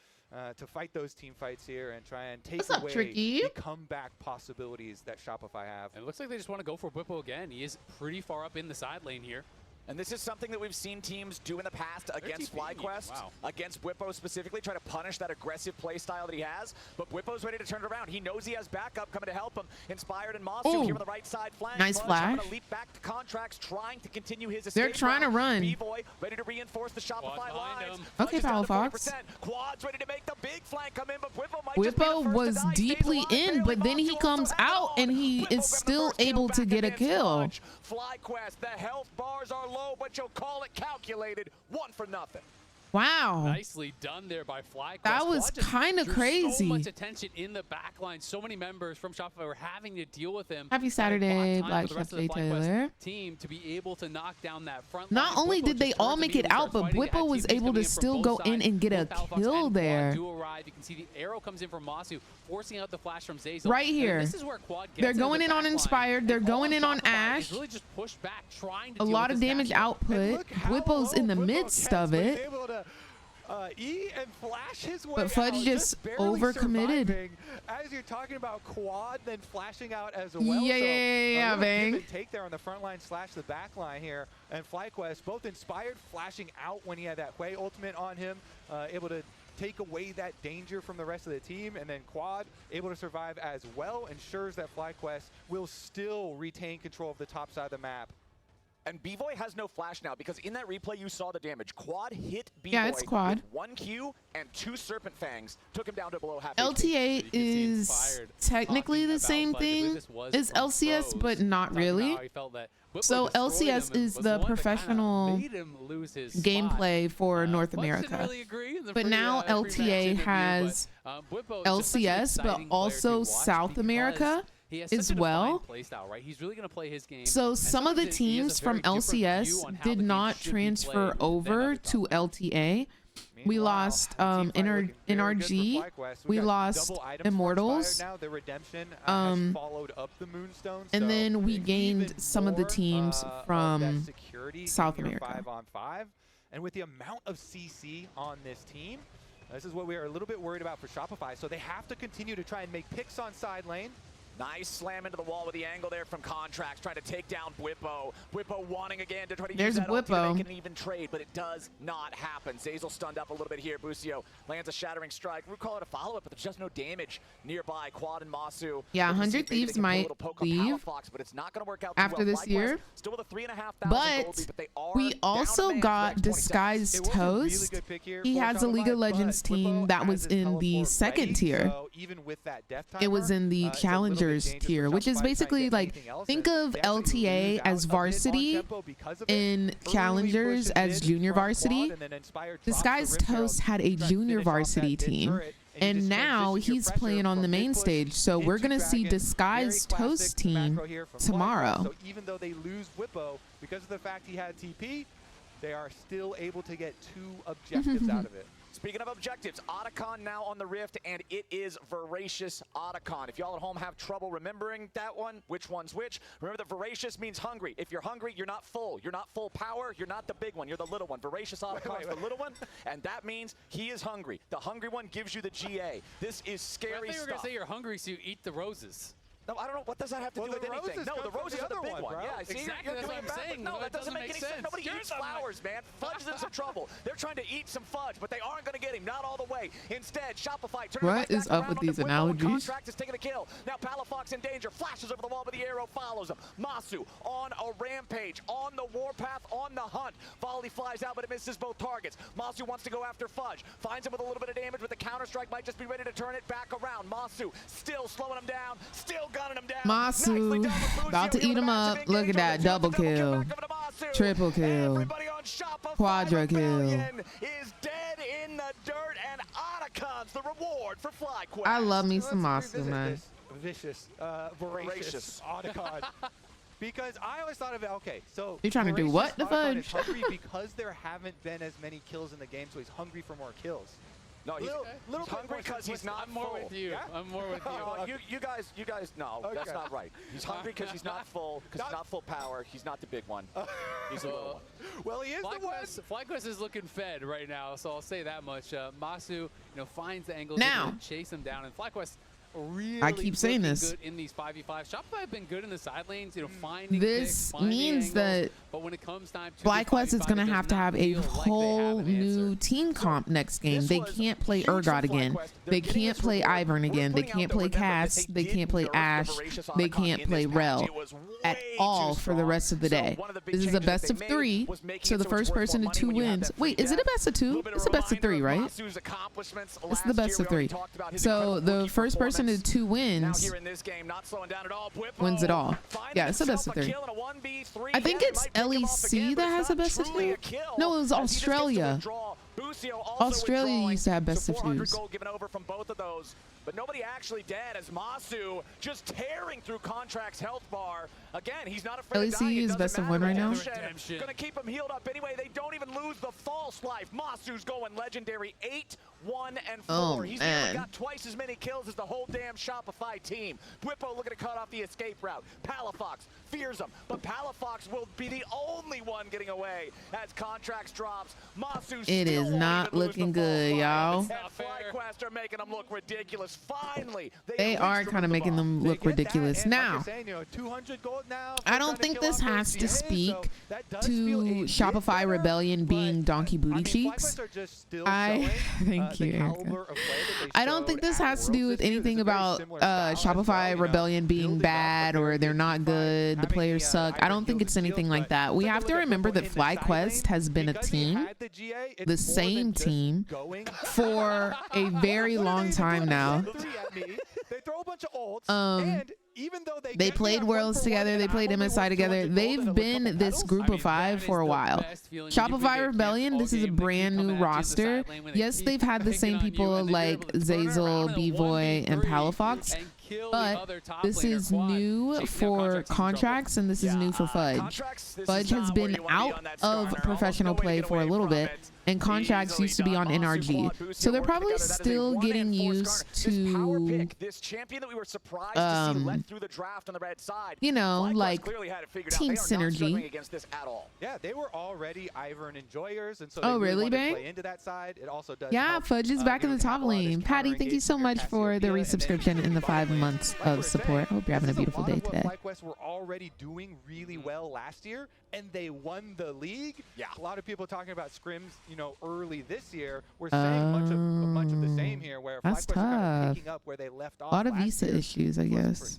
to fight those team fights here and try and take away the comeback possibilities that Shopify have. And it looks like they just want to go for Bwipo again. He is pretty far up in the side lane here. And this is something that we've seen teams do in the past against FlyQuest, against Bwipo specifically, try to punish that aggressive play style that he has. But Bwipo's ready to turn it around. He knows he has backup coming to help him. Inspired and Masu here on the right side flank. Nice flash. Gonna leap back to Contracts, trying to continue his escape. They're trying to run. B-Boy ready to reinforce the Shopify lines. Okay, Palafox. Quad's ready to make the big flank come in, but Bwipo might Bwipo was deeply in, but then he comes out and he is still able to get a kill. FlyQuest, the health bars are low, but you'll call it calculated. 1-0. Wow. Nicely done there by FlyQuest. That was kind of crazy. So much attention in the back line. So many members from Shopify were having to deal with him. Happy Saturday, Black Chef J. Taylor. Team to be able to knock down that front Not line. only did they all make it out, but Bwipo was able to still go in and get a kill there. Do arrive. You can see the arrow comes in from Masu, forcing out the flash from Zeyzal. Right here. This is where Quad gets They're going in on Inspired. They're going in on Ash. Really just pushed back, trying to a lot of damage output. Bwipo's in the midst of it. E and flash his way But Fudge out, just overcommitted. As you're talking about Quad, then flashing out as well. Yeah, Bang. Take there on the front line / the back line here. And FlyQuest, both Inspired, flashing out when he had that Hwei ultimate on him, able to take away that danger from the rest of the team. And then Quad, able to survive as well, ensures that FlyQuest will still retain control of the top side of the map. And B-Boy has no flash now because in that replay you saw the damage. Quad hit B-Boy it's Quad. with 1 Q and 2 Serpent Fangs. Took him down to below half LTA is technically the same thing as LCS, but not really. So LCS is the professional gameplay for North America. But now LTA has LCS, but also South America as well. He's really going to play his game. So some of the teams from LCS did not transfer over to LTA. We lost NRG. We lost Immortals. And then we gained some of the teams from South America. And with the amount of CC on this team, this is what we are a little bit worried about for Shopify. So they have to continue to try and make picks on side lane. Nice slam into the wall with the angle there from Contracts, trying to take down Bwipo. Bwipo wanting again to try to use that ulti to make an even trade, but it does not happen. Zeyzal stunned up a little bit here. Busio lands a shattering strike. We call it a follow-up, but there's just no damage nearby. Quad and Masu. Yeah, 100 Thieves might leave but it's not going to work out after this year. Still with a 3,500 but we also got Disguised Toast. He has a League of Legends team that was in the 2nd tier. It was in the Challengers tier, which is basically like, think of LTA as varsity and Challengers as junior varsity. Disguised Toast had a junior varsity team, and now he's playing on the main stage. So we're going to see Disguised Toast team tomorrow. So even though they lose Bwipo, because of the fact he had TP, they are still able to get 2 objectives out of it. Speaking of objectives, Otacon now on the Rift, and it is Voracious Otacon. If y'all at home have trouble remembering that one, which one's which, remember that Voracious means hungry. If you're hungry, you're not full. You're not full power. You're not the big one. You're the little one. Voracious Otacon is the little one, and that means he is hungry. The hungry one gives you the GA. This is scary stuff. I think you were going to say you're hungry, so you eat the roses. No, I don't know. What does that have to do with anything? No, the roses are the big one. Yeah, see, exactly. That's what I'm saying. No, that doesn't make any sense. Nobody eats flowers, man. Fudge is in some trouble. They're trying to eat some fudge, but they aren't going to get him. Not all the way. Instead, Shopify turns what is up with these analogies? Contract is taking a kill. Now Palafox in danger. Flashes over the wall, but the arrow follows him. Masu on a rampage, on the warpath, on the hunt. Volley flies out, but it misses both targets. Masu wants to go after Fudge. Finds him with a little bit of damage, but the counter-strike might just be ready to turn it back around. Masu still slowing him down, still gunning him down. Masu about to eat him up. Look at that double kill, triple kill, quadra kill. Is dead in the dirt, and Otacon's the reward for FlyQuest. I love me some Masu, man. Vicious, voracious Otacon. Because I always thought of it, okay, so you're trying to do what? The Fudge? Is hungry because there haven't been as many kills in the game, so he's hungry for more kills. No, he's hungry because he's not I'm more with you. I'm more with you. You guys, no, that's not right. He's hungry because he's not full, because he's not full power. He's not the big one. He's the little one. Well, he is the one. FlyQuest is looking fed right now, so I'll say that much. Masu, finds the angle now to chase him down, and FlyQuest really I keep saying looking this. good in these 5v5. Shopify have been good in the side lanes, you know, finding This picks, finding means angles, that but when it comes time to FlyQuest is going to it have does to not have a feel like they whole have an new answer. team comp next game. They can't play Urgot again. They can't play Ivern again. They can't play Cass. They can't play Ash. They can't play Rel at all for the rest of the day. This is a best of 3, so the first person to 2 wins. Wait, is it a best of 2? It's a best of 3, right? It's the best of 3. So the first person to 2 wins wins it all. Yeah, it's a best of 3. I think it's LEC that has a best of 2. No, it was Australia. Australia used to have best of 2s. But nobody actually dead as Masu just tearing through Contract's health bar. Again, he's not afraid to die. LEC is best of 1 right now. Gonna keep him healed up anyway. They don't even lose the false life. Masu's going legendary 8, 1, and 4. Oh, He's nearly got twice as many kills as the whole damn Shopify team. Bwipo looking to cut off the escape route. Palafox fears him, but Palafox will be the only one getting away as Contracts drops. Masu It is not looking good, y'all. FlyQuest are making them look ridiculous. Finally, They are kind of making them look ridiculous. Now, I don't think this has to speak to Shopify Rebellion being donkey booty cheeks. Thank you, Erica. I don't think this has to do with anything about Shopify Rebellion being bad or they're not good, the players suck. I don't think it's anything like that. We have to remember that FlyQuest has been a team, the same team, for a very long time now. They played Worlds together. They played MSI together. They've been this group of 5 for a while. Shopify Rebellion, this is a brand new roster. Yes, they've had the same people like Zazel, B-Boy, and Palafox, but this is new for Contracts and this is new for Fudge. Fudge has been out of professional play for a little bit, and Contracts used to be on NRG. So they're probably still getting used to, you know, like team synergy. Yeah, they were already Ivern enjoyers, and so oh, really, play Bang? into that side. It also does Yeah, help, Fudge is back in the top lane. Patty, thank you so much for the resubscription and the 5 months of support. Hope you're having a beautiful day today. FlyQuest were already doing really well last year, and they won the league. Yeah, a lot of people talking about scrims, you know, early this year. We're saying much of the same here, where That's FlyQuest are kind of tough. picking up where they left off. A lot of last visa year. issues, I guess.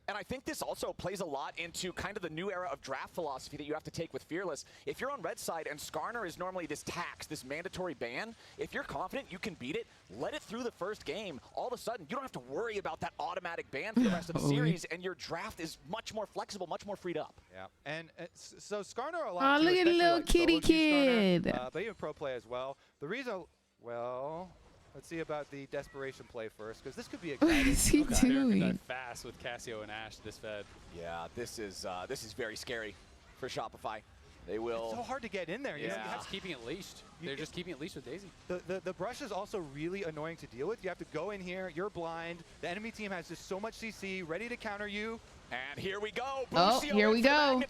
And I think this also plays a lot into kind of the new era of draft philosophy that you have to take with Fearless. If you're on red side and Skarner is normally this tax, this mandatory ban, if you're confident you can beat it, let it through the first game. All of a sudden, you don't have to worry about that automatic ban for the rest of the series, and your draft is much more flexible, much more freed up. Yeah, and so Skarner a lot. Oh, look at the little kitty kid. But even pro play as well. The reason, well, let's see about the desperation play first, because this could be exciting. What is he doing? Fast with Cassio and Ash this fed. Yeah, this is very scary for Shopify. They will. It's so hard to get in there. Yeah, You know, you have just keeping it leashed. They're just keeping it leashed with Daisy. The brush is also really annoying to deal with. You have to go in here. You're blind. The enemy team has just so much CC ready to counter you. And here we go. Oh, here we go.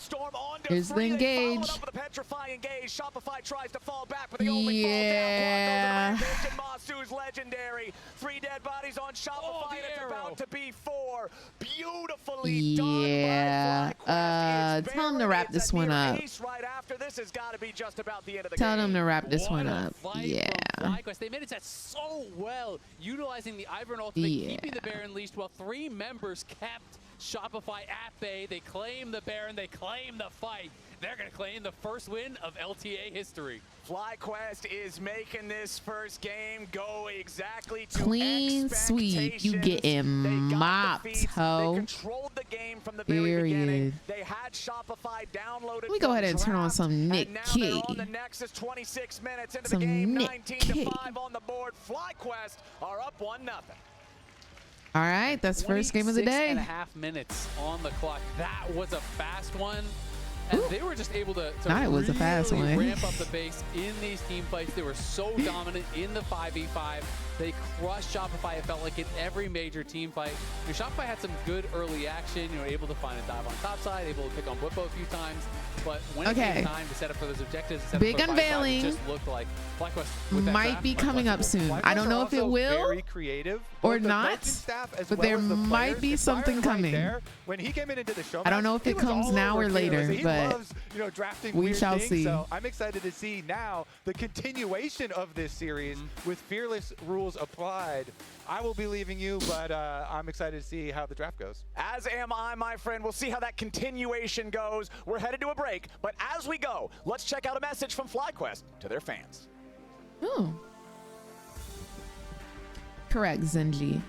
Here's the engage. Shopify tries to fall back, but they only fall down. Masu's legendary. 3 dead bodies on Shopify, and it's about to be 4. Beautifully done by FlyQuest. Tell him to wrap this one up. Right after this has got to be just about the end of the Tell game. them to wrap this one up. Yeah. FlyQuest, they managed that so well, utilizing the Ivern ultimate, keeping the Baron leashed, while 3 members kept Shopify at bay. They claim the Baron, they claim the fight. They're going to claim the first win of LTA history. FlyQuest is making this first game go exactly to clean sweep. You getting mopped, ho. They controlled the game from the very beginning. They had Shopify downloaded. Let me go ahead and turn on some Nick Key. On the Nexus, 26 minutes into the game, 19-5 on the board. FlyQuest are up 1-0. All right, that's first game of the day. 26.5 minutes on the clock. That was a fast one. And they were just able to it was a fast one. ramp up the base in these team fights. They were so dominant in the 5v5. They crushed Shopify. It felt like in every major team fight. You know, Shopify had some good early action, you know, able to find a dive on top side, able to pick on Bwipo a few times. But when it came time to set up for those objectives, to set Big up for unveiling. it just looked like FlyQuest with that Might draft, be coming up soon. I don't know if it will very creative, or both the not, coaching staff as but well there as the might players. be It's something Byron coming. there. When he came into the show, I don't know if it comes now or later, he but loves, you know, drafting we weird shall things, see. So I'm excited to see now the continuation of this series with fearless rules applied. I will be leaving you, but I'm excited to see how the draft goes. As am I, my friend. We'll see how that continuation goes. We're headed to a break, but as we go, let's check out a message from FlyQuest to their fans. Oh. Correct, Zenji.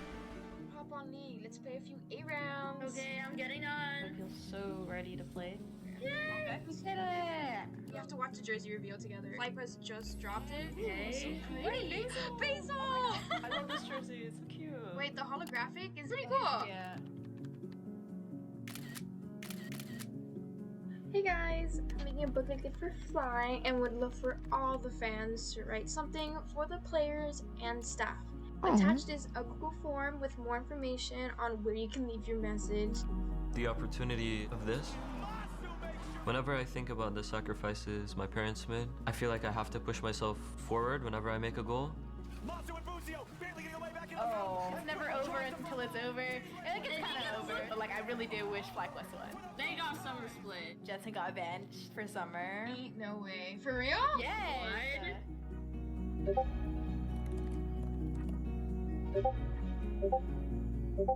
Hop on League. Let's play a few 8 rounds. Okay, I'm getting on. I feel so ready to play. Yeah, okay. We did it. We have to watch the jersey reveal together. FlyQuest just dropped it. Okay. So pretty. Basil! I love this jersey. It's so cute. Wait, the holographic is pretty cool. Yeah. Hey guys, I'm making a booklet kit for Fly and would love for all the fans to write something for the players and staff. Attached is a Google form with more information on where you can leave your message. The opportunity of this. Whenever I think about the sacrifices my parents made, I feel like I have to push myself forward whenever I make a goal. Oh, it's never over until it's over. I think it's kind of over, but like I really do wish FlyQuest won. They got summer split. Jensen got benched for summer. No way. For real? Yes.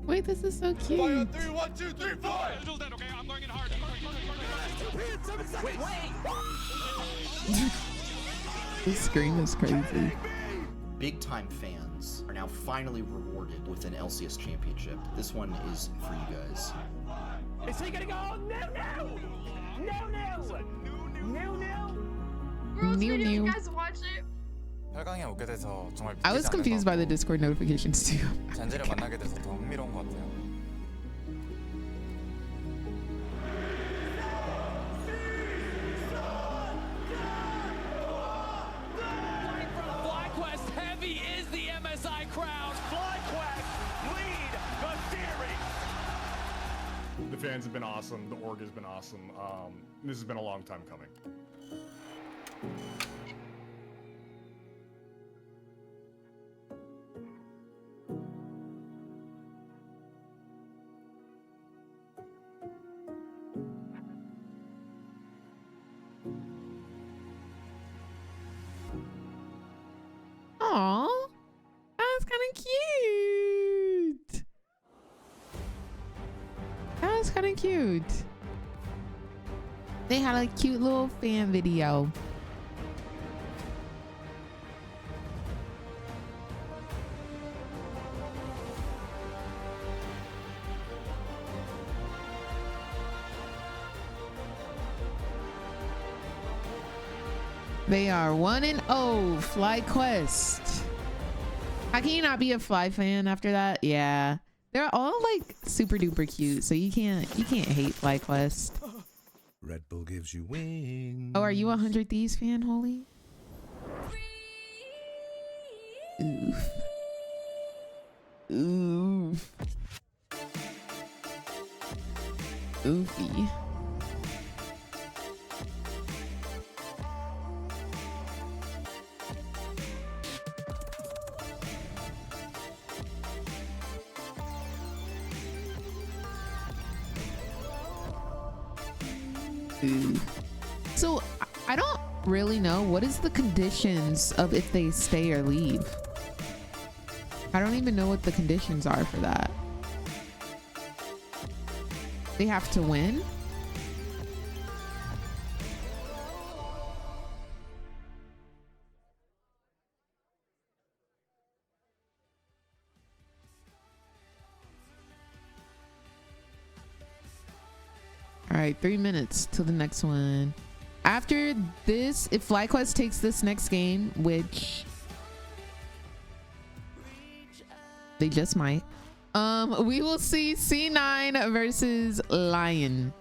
Wait, this is so cute. 3, 1, 2, 3, 4. Angel's dead. Okay, I'm going in hard. This scream is crazy. Big-time fans are now finally rewarded with an LCS championship. This one is for you guys. Is he gonna go? No! Girls New, video, new. you guys watch it? 활강에 오게 돼서 정말 I was confused by the Discord notifications too. 잔재를 만나게 돼서 더 흥미로운 것 같아요. FlyQuest heavy is the MSI crowd. FlyQuest lead the series. The fans have been awesome. The org has been awesome. This has been a long time coming. Aw, that was kind of cute. That was kind of cute. They had a cute little fan video. They are 1-0, FlyQuest. How can you not be a Fly fan after that? Yeah, they're all like super duper cute, so you can't hate FlyQuest. Red Bull gives you wings. Oh, are you a 100 Thieves fan, Holy? Oof. Oof. Oofy. So I don't really know what is the conditions of if they stay or leave. I don't even know what the conditions are for that. They have to win. All right, 3 minutes till the next one. After this, if FlyQuest takes this next game, which they just might, we will see C9 versus Lion.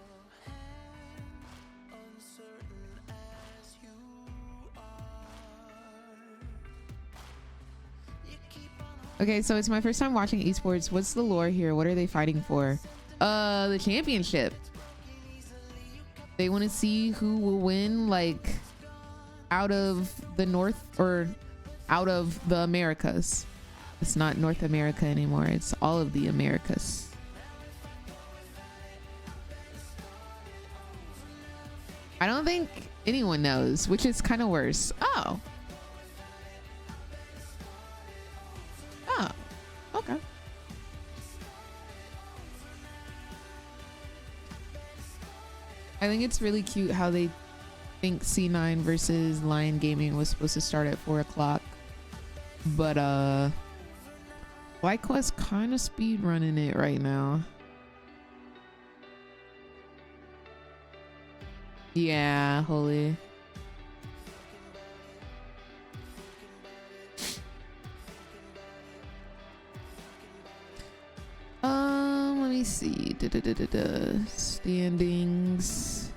Okay, so it's my first time watching esports. What's the lore here? What are they fighting for? The championship. They want to see who will win, like, out of the North or out of the Americas. It's not North America anymore. It's all of the Americas. I don't think anyone knows, which is kind of worse. Oh. Oh, okay. I think it's really cute how they think C9 versus Lion Gaming was supposed to start at 4 o'clock. But FlyQuest kind of speed running it right now. Yeah, holy. Let me see. Standings.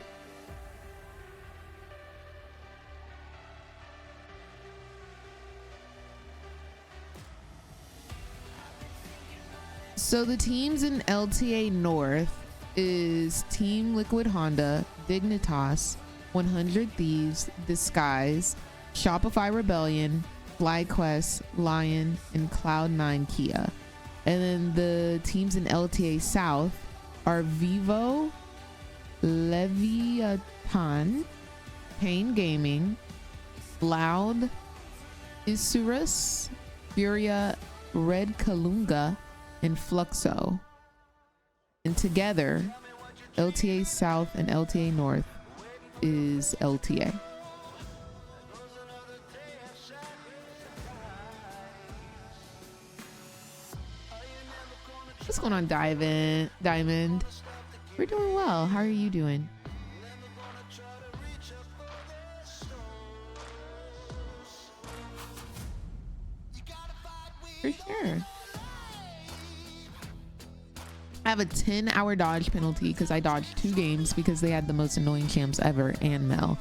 So the teams in LTA North is Team Liquid Honda, Dignitas, 100 Thieves, Disguise, Shopify Rebellion, FlyQuest, Lion, and Cloud9 Kia. And then the teams in LTA South are Vivo, Leviathan, Pain Gaming, Loud, Isurus, Furia, Red Kalunga, and Fluxo. And together, LTA South and LTA North is LTA. What's going on, Diamond? We're doing well. How are you doing? For sure. I have a 10-hour dodge penalty because I dodged 2 games because they had the most annoying champs ever and Mel.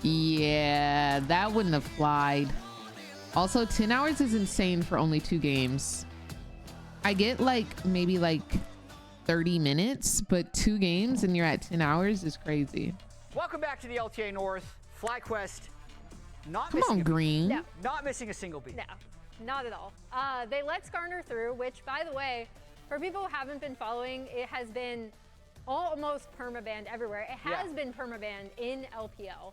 Yeah, that wouldn't have flied. Also, 10 hours is insane for only 2 games. I get like maybe like 30 minutes, but 2 games and you're at 10 hours is crazy. Welcome back to the LTA North. FlyQuest not Come missing on, Green. No. Not missing a single beat. No, not at all. They let Skarner through, which, by the way, for people who haven't been following, it has been almost permabanned everywhere. It has been permabanned in LPL.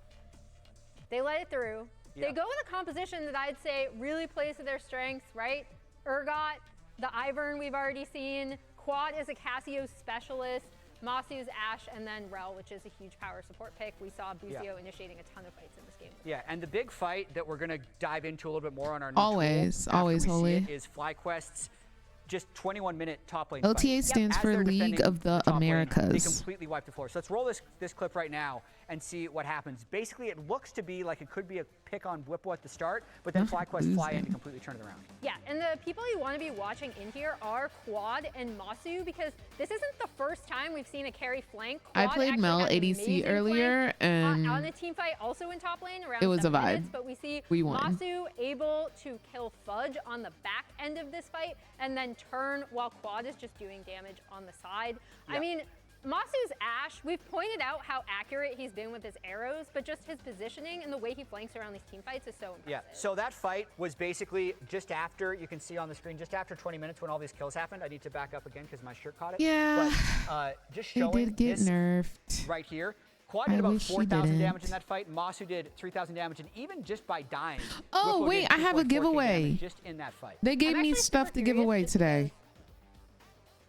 They let it through. They go with a composition that I'd say really plays to their strengths, right? Urgot, the Ivern we've already seen. Quad is a Cassio specialist. Masu's Ashe, and then Rel, which is a huge power support pick. We saw Buzio initiating a ton of fights in this game. Yeah, and the big fight that we're going to dive into a little bit more on our new always holy is FlyQuest's just 21-minute top lane LTA fight. stands for League of the Americas. They completely wiped the floor. So let's roll this clip right now and see what happens. Basically, it looks to be like it could be a pick on Whippo at the start, but then FlyQuest fly in and completely turn it around. Yeah, and the people you want to be watching in here are Quad and Masu, because this isn't the first time we've seen a carry flank. Quad I played Mel ADC earlier, and on a team fight also in top lane around it was a vibe. Minutes, but we see Masu able to kill Fudge on the back end of this fight and then turn while Quad is just doing damage on the side. I mean, Masu's Ashe, we've pointed out how accurate he's been with his arrows, but just his positioning and the way he flanks around these team fights is so impressive. Yeah, so that fight was basically just after, you can see on the screen, just after 20 minutes when all these kills happened. I need to back up again because my shirt caught it. Yeah, but just showing it did get this nerfed right here. Quad did about 4,000 damage in that fight. Masu did 3,000 damage, and even just by dying. Oh, wait, I have a giveaway. Just in that fight. They gave me stuff to give away today.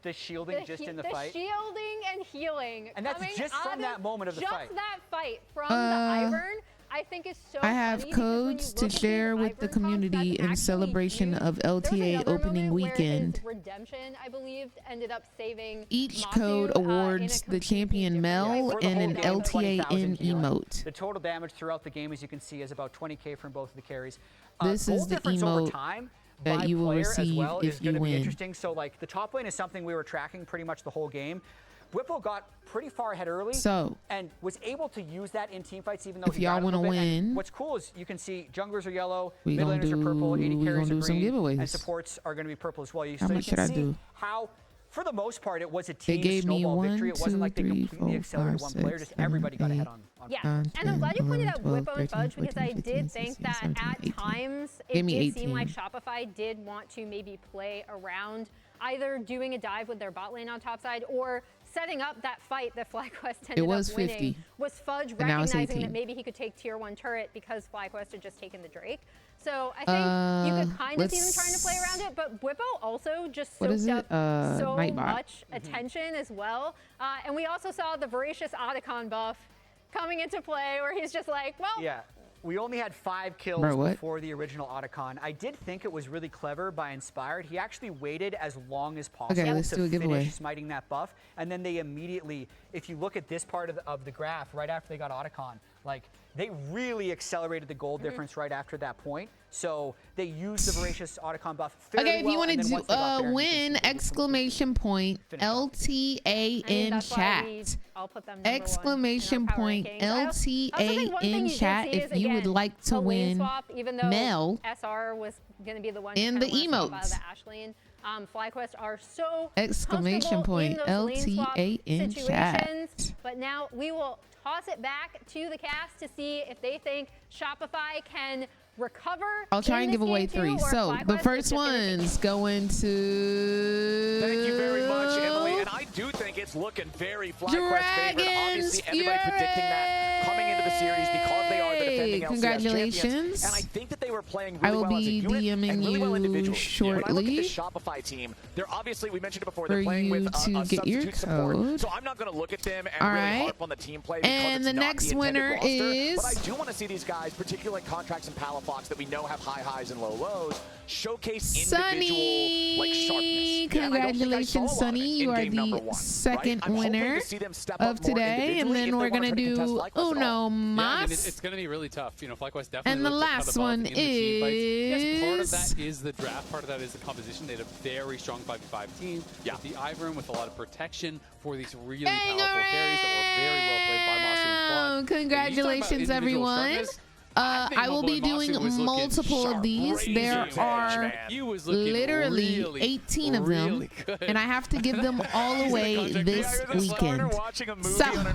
The shielding just in the fight. The shielding and healing. And that's just from that moment of the fight. Just that fight from the Ivern, I think is so I have codes to share with the community in celebration of LTA opening weekend. Redemption, I believe, ended up saving Each Masu, code awards the champion Mel and an LTA in emote. The total damage throughout the game, as you can see, is about 20k from both of the carries. This is the emote that you will receive if you win. Interesting. So like the top lane is something we were tracking pretty much the whole game, Bwipo got pretty far ahead early and was able to use that in team fights, even though if y'all want to win, and what's cool is you can see junglers are yellow, mid laners are purple, AD carries are green, and supports are going to be purple as well. How much should I do? How, for the most part, it was a team snowball victory. It wasn't like they completely accelerated one player. Just everybody got ahead on. Yeah, and I'm glad you pointed out Bwipo and Fudge because I did think that at times it did seem like Shopify did want to maybe play around either doing a dive with their bot lane on top side or setting up that fight that FlyQuest ended up winning. 50. Was Fudge recognizing that maybe he could take tier 1 turret because FlyQuest had just taken the Drake. So I think you could kind of see them trying to play around it, but Bwipo also just soaked up so much attention as well. And we also saw the voracious Otacon buff coming into play where he's just like, well, yeah. We only had 5 kills before the original Otacon. I did think it was really clever by Inspired. He actually waited as long as possible to finish smiting that buff. And then they immediately, if you look at this part of the graph, right after they got Otacon, like they really accelerated the gold difference right after that point. So they used the voracious Otacon buff fairly well. Okay, if you want to do win, exclamation point, LTA in chat. I'll put them exclamation point, LTA in chat if you would like to win swap, even though Mel SR was going to be the one in the emotes. The Ash lane. FlyQuest are so exclamation point, LTA in chat. But now we will toss it back to the cast to see if they think Shopify can recover. I'll try and give away 3. So the first one's going to. Thank you very much, Emily. And I do think it's looking very FlyQuest favorite. Obviously, everybody predicting that coming into the series because they are the defending LCS Congratulations. champions. And I think that they were playing really well as a unit DMing and really well individually. shortly. When I look at the Shopify team, they're obviously, we mentioned it before, they're playing with a substitute support. So I'm not going to look at them and really harp on the team play because and it's the not next the winner roster. is. But I do want to see these guys, particularly like Contracts and Palafox that we know have high highs and low lows, showcase individual like sharpness. Congratulations, Sunny. You are the second winner of today. And then we're going to do Uno Mas. It's going to be really tough. You know, FlyQuest definitely. And the last one is. Part of that is the draft. Part of that is the composition. They had a very strong 5v5 team. Yeah. With the Ivern with a lot of protection for these really powerful carries that were very well played by Masu and Quan. Congratulations, everyone. I will be doing multiple of these. There are literally 18 of them, and I have to give them all away this weekend. Watching a movie on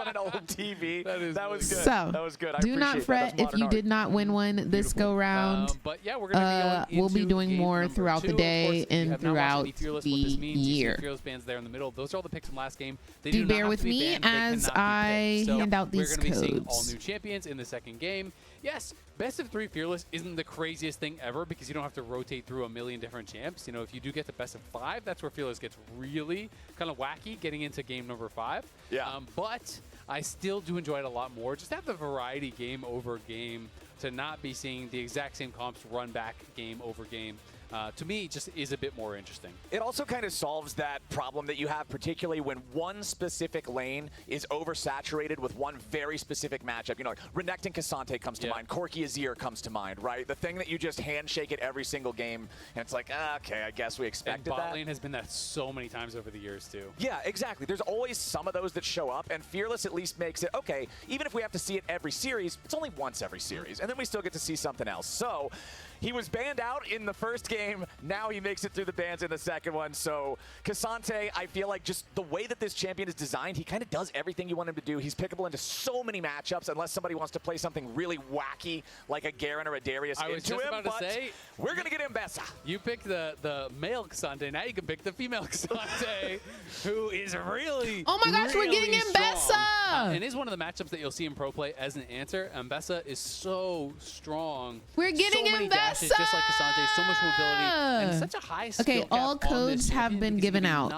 an old TV. That was good. So, that was good. do not fret if you did not win one this go round. But yeah, we're gonna be we'll be doing more throughout the day and throughout the year. Fearless bands there in the middle. Those are all the picks from last game. They do bear with me as I hand out these codes. We're going to be seeing all new champions in the second game. Yes, best of 3 Fearless isn't the craziest thing ever because you don't have to rotate through a million different champs. You know, if you do get the best of 5, that's where Fearless gets really kind of wacky getting into game number 5. Yeah. But I still do enjoy it a lot more. Just have the variety game over game to not be seeing the exact same comps run back game over game. To me, just is a bit more interesting. It also kind of solves that problem that you have, particularly when one specific lane is oversaturated with one very specific matchup. You know, like Renekton Cassante comes to mind, Corki Azir comes to mind, right? The thing that you just handshake at every single game, and it's like, okay, I guess we expected and that. Bot lane has been that so many times over the years, too. Yeah, exactly. There's always some of those that show up, and Fearless at least makes it, okay, even if we have to see it every series, it's only once every series, and then we still get to see something else. So he was banned out in the first game. Now he makes it through the bans in the second one. So Cassante, I feel like just the way that this champion is designed, he kind of does everything you want him to do. He's pickable into so many matchups unless somebody wants to play something really wacky like a Garen or a Darius I was into just him. about to say, we're going to get Mbessa. You picked the male Cassante. Now you can pick the female Cassante, who is really, oh my gosh, we're getting Mbessa! And is one of the matchups that you'll see in pro play as an answer. Mbessa is so strong. We're getting so many dashes, just like Cassante, so much mobility, and such a high skill Okay, all codes have been given out.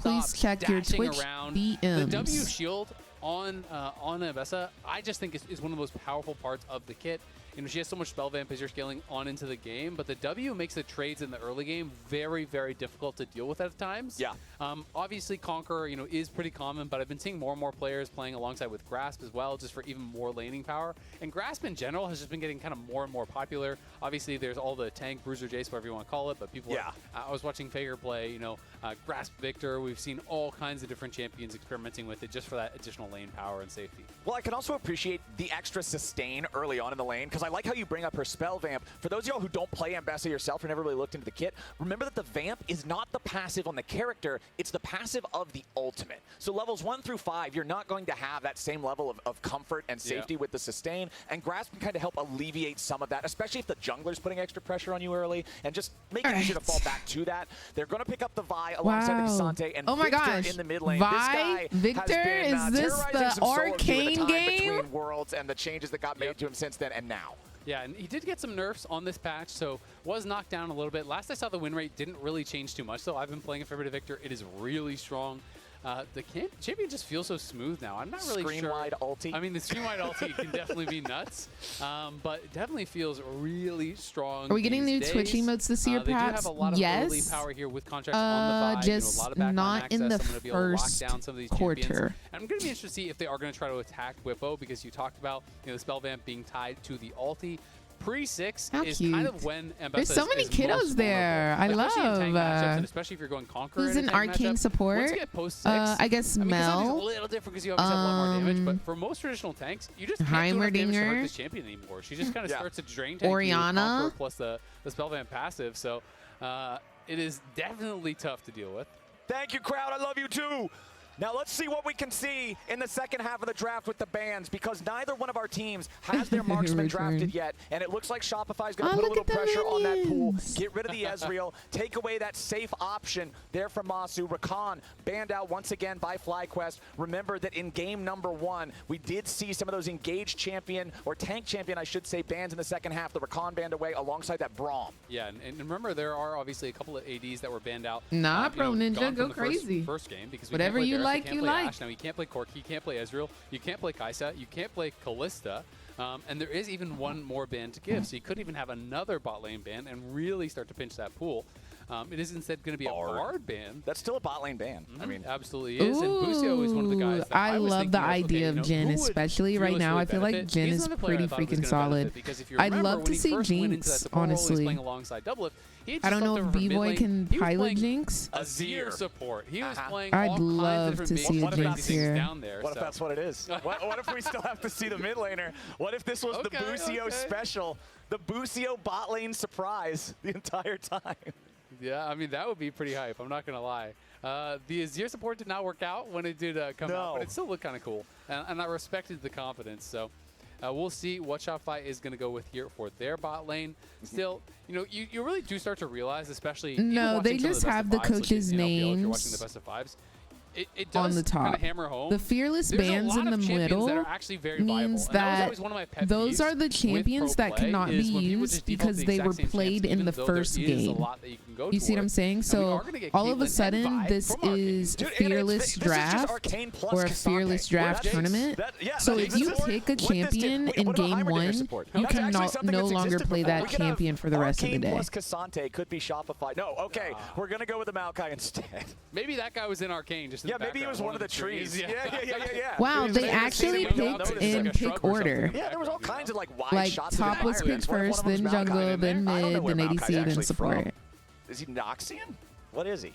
Please check your Twitch around. DMs. The W shield, on Ambessa, I just think is one of the most powerful parts of the kit. You know, she has so much spell vamp as you're scaling on into the game, but the W makes the trades in the early game very, very difficult to deal with at times. Yeah. Obviously, Conqueror, you know, is pretty common, but I've been seeing more and more players playing alongside with Grasp as well, just for even more laning power. And Grasp in general has just been getting kind of more and more popular. Obviously, there's all the tank, Bruiser, Jace, whatever you want to call it, but people I was watching Faker play, you know, Grasp Victor. We've seen all kinds of different champions experimenting with it just for that additional lane power and safety. Well, I can also appreciate the extra sustain early on in the lane, because I like how you bring up her spell vamp. For those of y'all who don't play Ambessa yourself or never really looked into the kit, remember that the vamp is not the passive on the character, it's the passive of the ultimate. So levels 1 through 5, you're not going to have that same level of comfort and safety with the sustain, and Grasp can kind of help alleviate some of that, especially if the jungler's putting extra pressure on you early, and just make it easier to fall back to that. They're going to pick up the Vi alongside the K'Sante, and Victor in the mid lane. Vi? Victor, is this the arcane game? Between Worlds and the changes that got made to him since then and now. Yeah, and he did get some nerfs on this patch, so was knocked down a little bit. Last I saw, the win rate didn't really change too much, so I've been playing a fair bit of Victor. It is really strong. The champion just feels so smooth now. I'm not really sure. Screen-wide ulti. I mean, the screen-wide ulti can definitely be nuts, but it definitely feels really strong. Are we getting new Twitch emotes this year, perhaps? They do have a lot of early power here with contracts on the Vi. Just you know, a lot of backline not access. in the I'm gonna be able to lock first down some of these quarter. champions. And I'm going to be interested to see if they are going to try to attack Whippo, because you talked about, you know, the spell vamp being tied to the ulti. Pre-6 is kind of when Ambessa There's so many kiddos there. I love. And especially if you're going Conqueror. Who's an arcane support? Once you get post-6, I guess Mel. It's a little different because you obviously have a lot more damage, but for most traditional tanks, you just can't do enough damage to hurt this champion anymore. She just kind of starts to drain tank Orianna. Plus the spell vamp passive, so it is definitely tough to deal with. Thank you, crowd. I love you too. Now let's see what we can see in the second half of the draft with the bans, because neither one of our teams has their marksman drafted yet, and it looks like Shopify is going to put a little pressure on that pool, get rid of the Ezreal, take away that safe option there from Masu. Rakan banned out once again by FlyQuest. Remember that in game number 1, we did see some of those engaged champion, or tank champion, I should say, bans in the second half. The Rakan banned away alongside that Braum. Yeah, and remember, there are obviously a couple of ADs that were banned out. Nah, Pro Ninja, go crazy. First game, because whatever you like, you like. Ashe. Now, you can't play Corki, you can't play Ezreal, you can't play Kai'Sa, you can't play Kalista, and there is even one more ban to give, so you could even have another bot lane ban and really start to pinch that pool. It is instead going to be a Bard ban. That's still a bot lane ban. I mean, absolutely is. And Busio is one of the guys that I love the idea of Jhin, especially right now. I feel like Jhin is pretty freaking solid. I'd love to see Jinx, honestly. I don't know if B-Boy can pilot Jinx. Azir support. He was playing I'd love to see a Jinx here. What if that's what it is? What if we still have to see the mid laner? What if this was the Busio special? The Busio bot lane surprise the entire time. Yeah, I mean, that would be pretty hype. I'm not going to lie. The Azir support did not work out when it did come out, but it still looked kind of cool. And I respected the confidence. So we'll see what Shopify is going to go with here for their bot lane. Still, you know, you really do start to realize, especially they just have the coaches' names. If you're watching the best of fives. It does on the top. kind of hammer home. The fearless bands in the middle means that those are the champions that cannot be used because they were played in the first game. You see what I'm saying? So all of a sudden, this is a fearless draft or a fearless draft tournament. So if you pick a champion in game 1, you can no longer play that champion for the rest of the day. Plus K'Sante could be Shopify. No, okay, we're gonna go with the Maokai instead. Maybe that guy was in Arcane. Just yeah, maybe he was one of the trees. Yeah. Wow, they actually picked in pick order. Yeah, there was all kinds of like wide shots. Top was picked first, then jungle, then mid, then ADC, then support. Is he Noxian? What is he?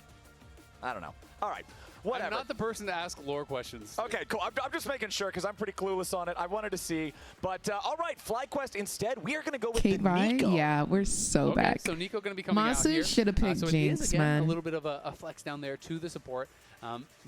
I don't know. All right. Whatever. I'm not the person to ask lore questions. Okay, cool. I'm just making sure because I'm pretty clueless on it. I wanted to see. But all right, FlyQuest instead, we are going to go with the Nico. Yeah, we're so back. So Nico going to be coming out here. Masu should have picked Jinx, man. A little bit of a flex down there to the support.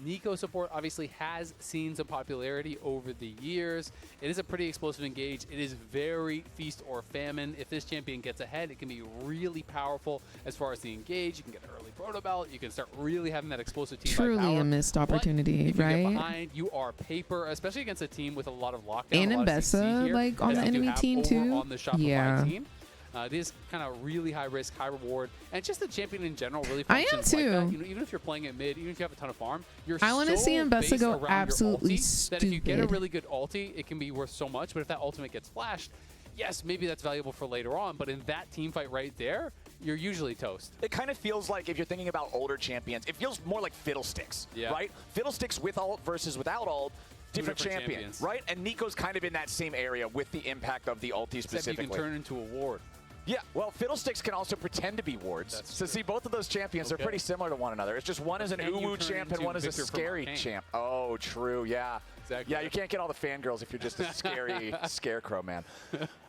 Nico support obviously has seen some popularity over the years. It is a pretty explosive engage. It is very feast or famine. If this champion gets ahead, it can be really powerful as far as the engage. You can get an early proto belt. You can start really having that explosive team Truly power. A missed opportunity, if you right? get behind, you are paper, especially against a team with a lot of lockdown. And Ambessa, like on the enemy team too. On the Shopify team. It is kind of really high risk, high reward, and just the champion in general really I functions am like too. that. You know, even if you're playing at mid, even if you have a ton of farm, you're I want to see Mbessa go based around absolutely your ulti that if you get a stupid. really good ulti, it can be worth so much. But if that ultimate gets flashed, yes, maybe that's valuable for later on. But in that team fight right there, you're usually toast. It kind of feels like, if you're thinking about older champions, it feels more like Fiddlesticks, right? Fiddlesticks with ult versus without ult. Different champions, right? And Nico's kind of in that same area with the impact of the ulti specifically. You can turn into a ward. Yeah, well, Fiddlesticks can also pretend to be wards. So see, both of those champions, they're pretty similar to one another. It's just one is an uwu champ and one is a scary champ. Oh, true, yeah. Exactly. Yeah, you can't get all the fangirls if you're just a scary scarecrow, man.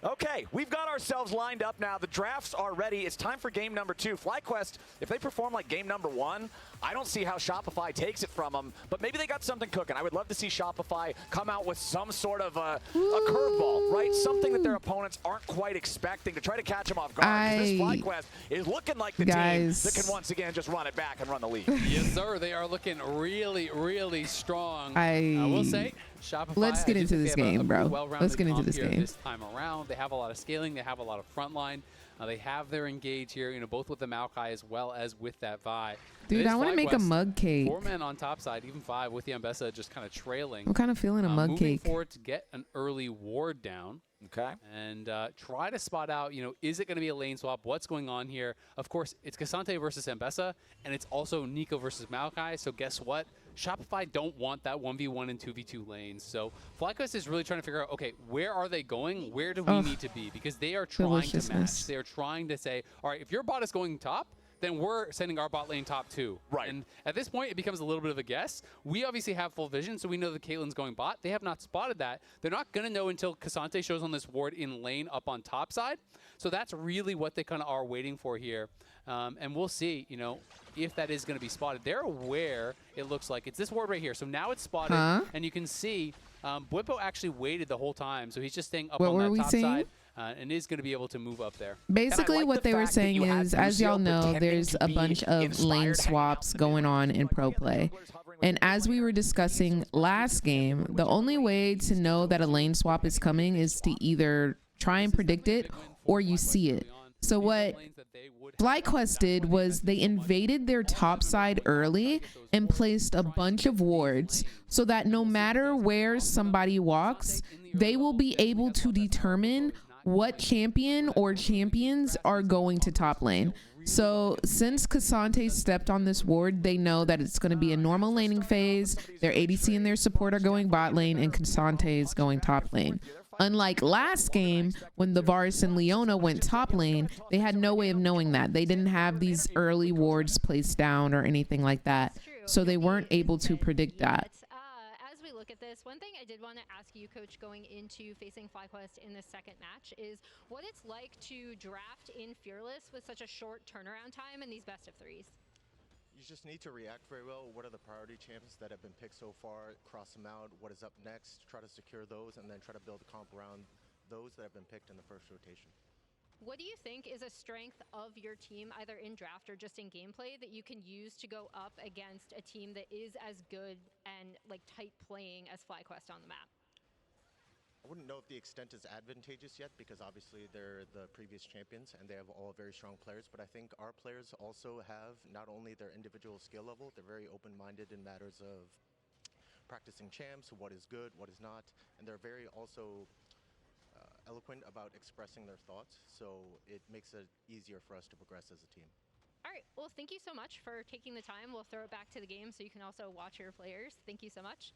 Okay, we've got ourselves lined up now. The drafts are ready. It's time for game number 2. FlyQuest, if they perform like game number 1, I don't see how Shopify takes it from them, but maybe they got something cooking. I would love to see Shopify come out with some sort of a curveball, right? Something that their opponents aren't quite expecting to try to catch them off guard. This FlyQuest is looking like the team that can once again just run it back and run the league. Yes, sir. They are looking really, really strong. I will say, Shopify. Let's get into this game, bro. Let's get into this game. This time around, they have a lot of scaling. They have a lot of frontline. They have their engage here, you know, both with the Maokai as well as with that Vi. Dude, I want to make a mug cake. 4 men on top side, even 5 with the Mbessa just kind of trailing. I'm kind of feeling a mug moving cake. forward to get an early ward down. Okay. And try to spot out, you know, is it going to be a lane swap? What's going on here? Of course, it's K'Sante versus Mbessa, and it's also Nico versus Maokai. So guess what? Shopify don't want that 1v1 and 2v2 lanes. So FlyQuest is really trying to figure out, okay, where are they going? Where do we need to be? Because they are trying to match. They are trying to say, all right, if your bot is going top, then we're sending our bot lane top too. Right. And at this point, it becomes a little bit of a guess. We obviously have full vision, so we know that Caitlyn's going bot. They have not spotted that. They're not going to know until K'Sante shows on this ward in lane up on top side. So that's really what they kind of are waiting for here. And we'll see, you know, if that is going to be spotted. They're aware, it looks like. It's this ward right here. So now it's spotted, and you can see Bwipo actually waited the whole time. So he's just staying up on that top side. And is going to be able to move up there. Basically, what they were saying is, as y'all know, there's a bunch of lane swaps going on in pro play. And as we were discussing last game, the only way to know that a lane swap is coming is to either try and predict it or you see it. So what FlyQuest did was they invaded their top side early and placed a bunch of wards so that no matter where somebody walks, they will be able to determine what champion or champions are going to top lane. So since K'Sante stepped on this ward, they know that it's going to be a normal laning phase. Their ADC and their support are going bot lane, and K'Sante is going top lane. Unlike last game, when the Varus and Leona went top lane, they had no way of knowing that. They didn't have these early wards placed down or anything like that. So they weren't able to predict that. Look at this. One thing I did want to ask you, Coach, going into facing FlyQuest in this second match is what it's like to draft in Fearless with such a short turnaround time in these best of threes. You just need to react very well. What are the priority champions that have been picked so far? Cross them out. What is up next? Try to secure those and then try to build a comp around those that have been picked in the first rotation. What do you think is a strength of your team, either in draft or just in gameplay, that you can use to go up against a team that is as good and like tight playing as FlyQuest on the map? I wouldn't know if the extent is advantageous yet because obviously they're the previous champions and they have all very strong players, but I think our players also have not only their individual skill level, they're very open-minded in matters of practicing champs, what is good, what is not, and they're very also eloquent about expressing their thoughts, so it makes it easier for us to progress as a team. All right, well, thank you so much for taking the time. We'll throw it back to the game so you can also watch your players. Thank you so much.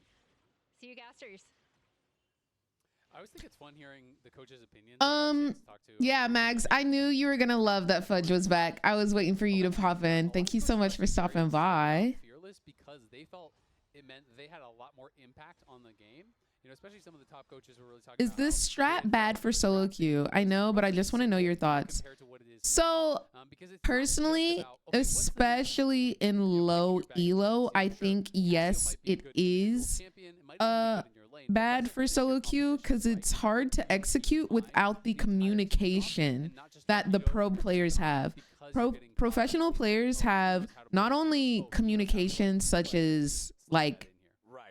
See you, Gasters. I always think it's fun hearing the coach's opinions. Yeah, Mags, I knew you were gonna love that Fudge was back. I was waiting for you to pop in. Thank you so much for stopping by. Fearless because they felt it meant they had a lot more impact on the game. You know, especially some of the top coaches were really talking Is this strat bad for solo queue? I know, but I just want to know your thoughts. So personally, especially in low elo, I think yes, it is bad for solo queue because it's hard to execute without the communication that the pro players have. Professional players have not only communication such as like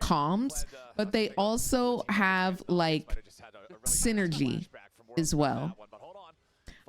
comms, but they also have like synergy as well.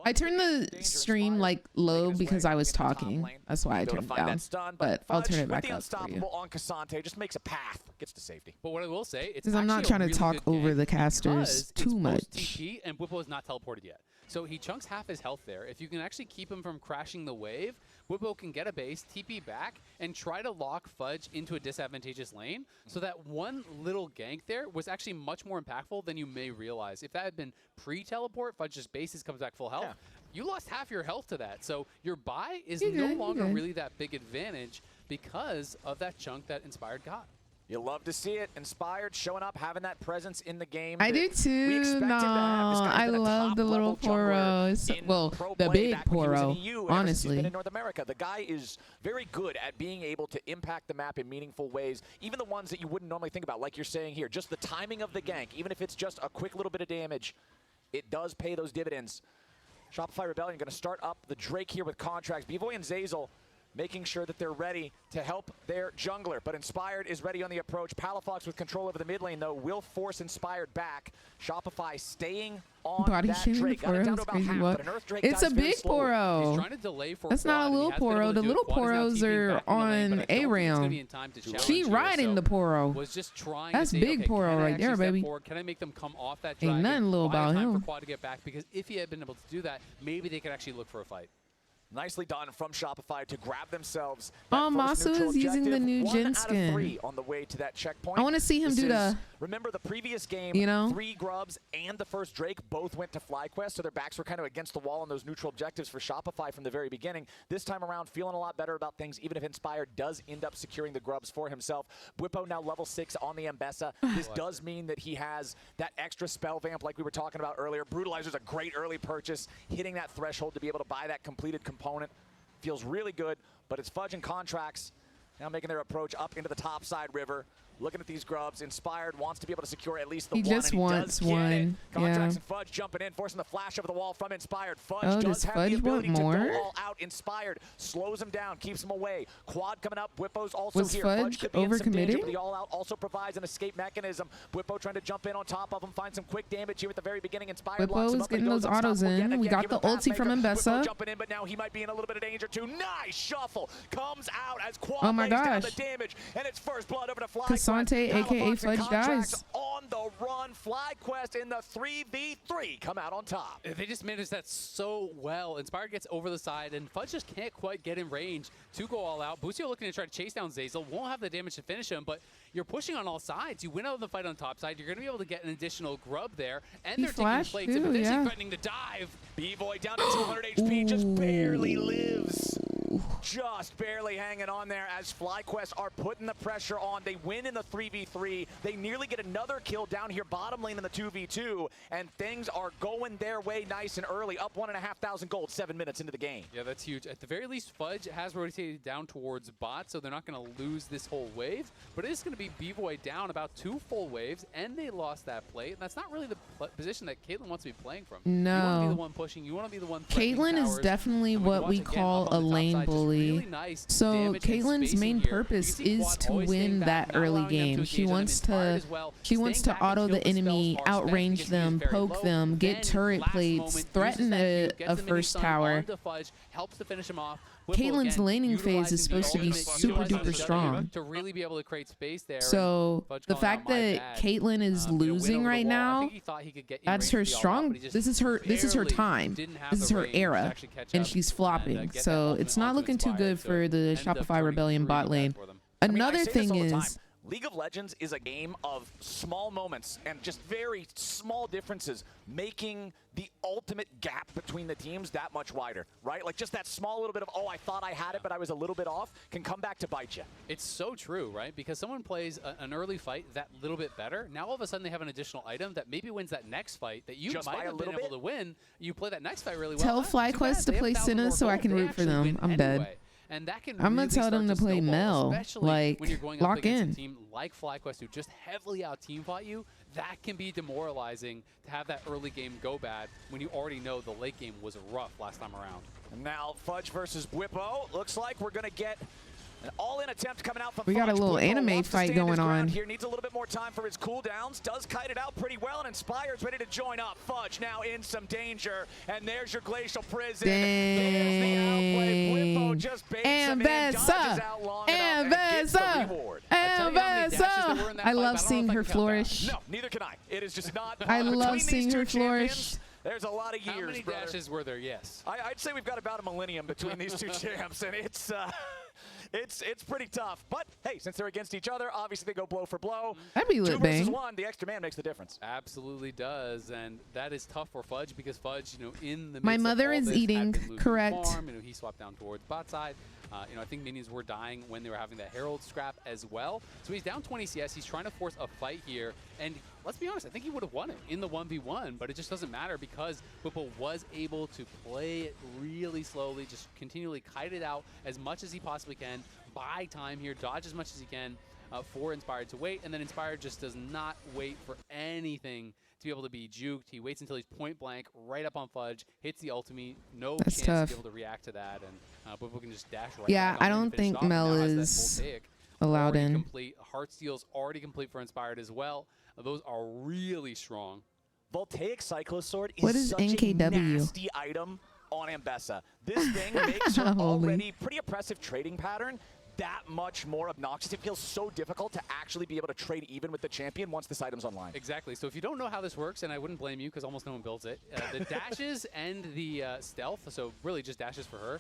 I turned the stream like low because I was talking. That's why I turned it down. But I'll turn it back up for you. On Cassante just makes a path, gets to safety. But what I will say, it's because I'm not trying to talk over the casters too much. TP and Whippo is not teleported yet. So he chunks half his health there. If you can actually keep him from crashing the wave, Whippo can get a base, TP back, and try to lock Fudge into a disadvantageous lane. So that one little gank there was actually much more impactful than you may realize. If that had been pre-teleport, Fudge's bases comes back full health. You lost half your health to that. So your buy is no longer really that big advantage because of that chunk that Inspired got. You love to see it. Inspired showing up, having that presence in the game. I do too. No, I love the little Poro. Well, the big Poro, honestly. He's been in North America. The guy is very good at being able to impact the map in meaningful ways, even the ones that you wouldn't normally think about, like you're saying here. Just the timing of the gank, even if it's just a quick little bit of damage, it does pay those dividends. Shopify Rebellion going to start up the Drake here with contracts. B-Boy and Zazel making sure that they're ready to help their jungler. But Inspired is ready on the approach. Palafox with control over the mid lane, though, will force Inspired back. Shopify staying on Body that Drake. Got it down to about half, but an Earth Drake it's a big Poro. He's trying to delay for That's not a little Poro. The little Poros are on A-Ram. She riding the Poro. Was just trying That's to say, big okay, Poro right there, baby. Can I make them come off that dragon? Ain't nothing little about time him. for Quad to get back, because if he had been able to do that, maybe they could actually look for a fight. Nicely done from Shopify to grab themselves. Masu is using the new Jin skin. 1 out of 3 on the way to that checkpoint. I want to see him do the. Remember the previous game, 3 grubs and the first Drake both went to FlyQuest, so their backs were kind of against the wall on those neutral objectives for Shopify from the very beginning. This time around, feeling a lot better about things, even if Inspired does end up securing the grubs for himself. Whippo now level 6 on the Mbessa. This does mean that he has that extra spell vamp like we were talking about earlier. Brutalizer's a great early purchase, hitting that threshold to be able to buy that completed component. Feels really good, but it's Fudge and Contracts now making their approach up into the top side river. Looking at these grubs, Inspired wants to be able to secure at least the one. He just wants one. Contracts and Fudge jumping in, forcing the flash over the wall from Inspired. Fudge does have Fudge the ability want more? to go all out. Inspired slows him down, keeps him away. Quad coming up. Whippo's also Was here. Fudge could be in some danger, overcommitting? but the all out also provides an escape mechanism. Whippo trying to jump in on top of him, find some quick damage here at the very beginning. Inspired locks him Whippo is up, but he getting goes those autos unstoppable in. yet We again, got the given ulti from Pathmaker. Mbessa. Whippo jumping in, but now he might be in a little bit of danger too. Nice shuffle comes out as Quad Oh my lays down gosh. the damage, and it's first blood over to FlyQuest. Cassante, aka Fudge, dies. On the run, FlyQuest in the 3v3 come out on top. They just managed that so well. Inspired gets over the side, and Fudge just can't quite get in range to go all out. Busio looking to try to chase down Zazel. Won't have the damage to finish him, but you're pushing on all sides. You win out of the fight on top side. You're going to be able to get an additional grub there, and He they're taking flashed plates too, and potentially yeah. threatening to dive. B-Boy down to 200 HP, just barely lives. Just barely hanging on there as FlyQuest are putting the pressure on. They win in the 3v3. They nearly get another kill down here bottom lane in the 2v2, and things are going their way nice and early. Up 1,500 gold, 7 minutes into the game. Yeah, that's huge. At the very least, Fudge has rotated down towards bot, so they're not going to lose this whole wave. But it is going to be B-Boy down about 2 full waves, and they lost that plate. And that's not really the position that Caitlyn wants to be playing from. No. You want to be the one pushing. You want to be the one threatening Caitlyn is towers. definitely And when you what we watch again call up a on the top lane side, just bully. really nice So damage and Caitlyn's spacing main here. purpose You can see is Quad to always win staying that back, not early allowing them to game. engage She them. wants Inspired to as well. she wants Staying to back and auto kill the enemy, spells are outrange spent them, because he is very poke low. them, get Then turret last plates, moment, threaten uses that a view, gets the mini first stun tower. onto Fudge, helps to finish him off. Whippo Caitlyn's again, laning phase is utilizing supposed to be the super ultimate, duper utilizing strong. to really be able to create space there. So and Fudge the calling fact out, "My that bad." Caitlyn is You know, win losing over the right wall. I now, think he thought he could get in that's range her of the all-out, strong. but he just This is her barely time. didn't have This the is her range to era, actually catch and up she's flopping. get that So ultimate it's not onto looking too Inspired good to for the end up Shopify turning Rebellion 3 bot to lane. that for them. I mean, I Another say this thing all the time. is, League of Legends is a game of small moments and just very small differences, making the ultimate gap between the teams that much wider, right? Like just that small little bit of, oh, I thought I had it, but I was a little bit off, can come back to bite you. It's so true, right? Because someone plays an early fight that little bit better. Now all of a sudden they have an additional item that maybe wins that next fight that you Just might by a have been little able to win. You play that next fight really well. tell That's not too bad. FlyQuest to They have play 1,000 more Senna so I gold. can They root for actually them. win I'm dead. anyway. And that can I'm really gonna tell start them to play snowball, Mel, especially like, when you're going lock up against in. a team like FlyQuest who just heavily out team fought you. That can be demoralizing to have that early game go bad when you already know the late game was rough last time around. And now Fudge versus Whippo. Looks like we're going to get An all-in attempt coming out from We got a little anime fight going on here. Needs a little bit more time for his cooldowns. Does kite it out pretty well, and Inspired's ready to join up. Fudge now in some danger, and there's your Glacial Prison. There's the outplay. Blippo just baits him in, dodges out long enough, and gets the reward. I love seeing her flourish. No, neither can I. It is just not. I love seeing her flourish. There's a lot of years, How many brother. dashes were there? Yes. I'd say we've got about a millennium between these two champs, and it's pretty tough. But hey, since they're against each other, obviously they go blow for blow. That'd be lit, 2 versus bang. 1, the extra man makes the difference. Absolutely does, and that is tough for Fudge because Fudge, in the midst My of mother all is this, eating, had been losing correct. farm. He swapped down towards bot side. I think minions were dying when they were having that Herald scrap as well. So he's down 20 CS. He's trying to force a fight here. And let's be honest, I think he would have won it in the 1v1, but it just doesn't matter because Whipple was able to play it really slowly, just continually kite it out as much as he possibly can, buy time here, dodge as much as he can for Inspired to wait. And then Inspired just does not wait for anything to be able to be juked. He waits until he's point blank, right up on Fudge, hits the ultimate, no That's chance tough. to be able to react to that, and Whipple can just dash right Yeah, back on I him don't and finish think it off, and Mel now has that is voltaic allowed already in. complete. Heartsteel's already complete for Inspired as well. Those are really strong. Voltaic Cyclist Sword is What is such NKW? a nasty item on Ambessa. This thing makes her already pretty oppressive trading pattern that much more obnoxious. It feels so difficult to actually be able to trade even with the champion once this item's online. Exactly. So if you don't know how this works, and I wouldn't blame you because almost no one builds it, the dashes and the stealth, so really just dashes for her,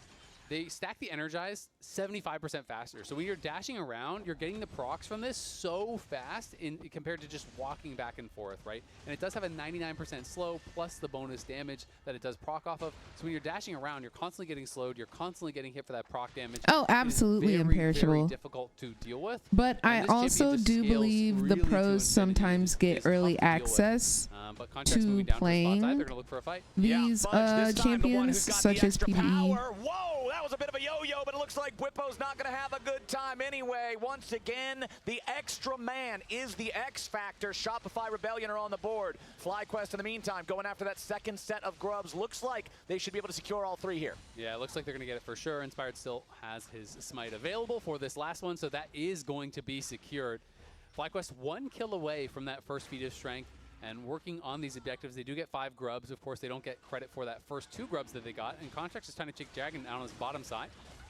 they stack the Energize 75% faster. So when you're dashing around, you're getting the procs from this so fast compared to just walking back and forth, right? And it does have a 99% slow plus the bonus damage that it does proc off of. So when you're dashing around, you're constantly getting slowed. You're constantly getting hit for that proc damage. Oh, absolutely It is imperishable. very difficult to deal with. But And I this also champion just do scales believe the really to pros infinity. sometimes get early access But Contract's moving to down to the spot side. They're playing going to look for a fight. these champions such as PvE. Whoa, that was a bit of a yo-yo, but it looks like Whippo's not going to have a good time anyway. Once again, the extra man is the X factor. Shopify Rebellion are on the board. FlyQuest in the meantime going after that second set of grubs. Looks like they should be able to secure all 3 here. Yeah, it looks like they're going to get it for sure. Inspired still has his smite available for this last one, so that is going to be secured. FlyQuest 1 kill away from that first feat of strength. And working on these objectives, they do get 5 grubs. Of course, they don't get credit for that first 2 grubs that they got. And Contract's just trying to take Dragon down on his bottom side.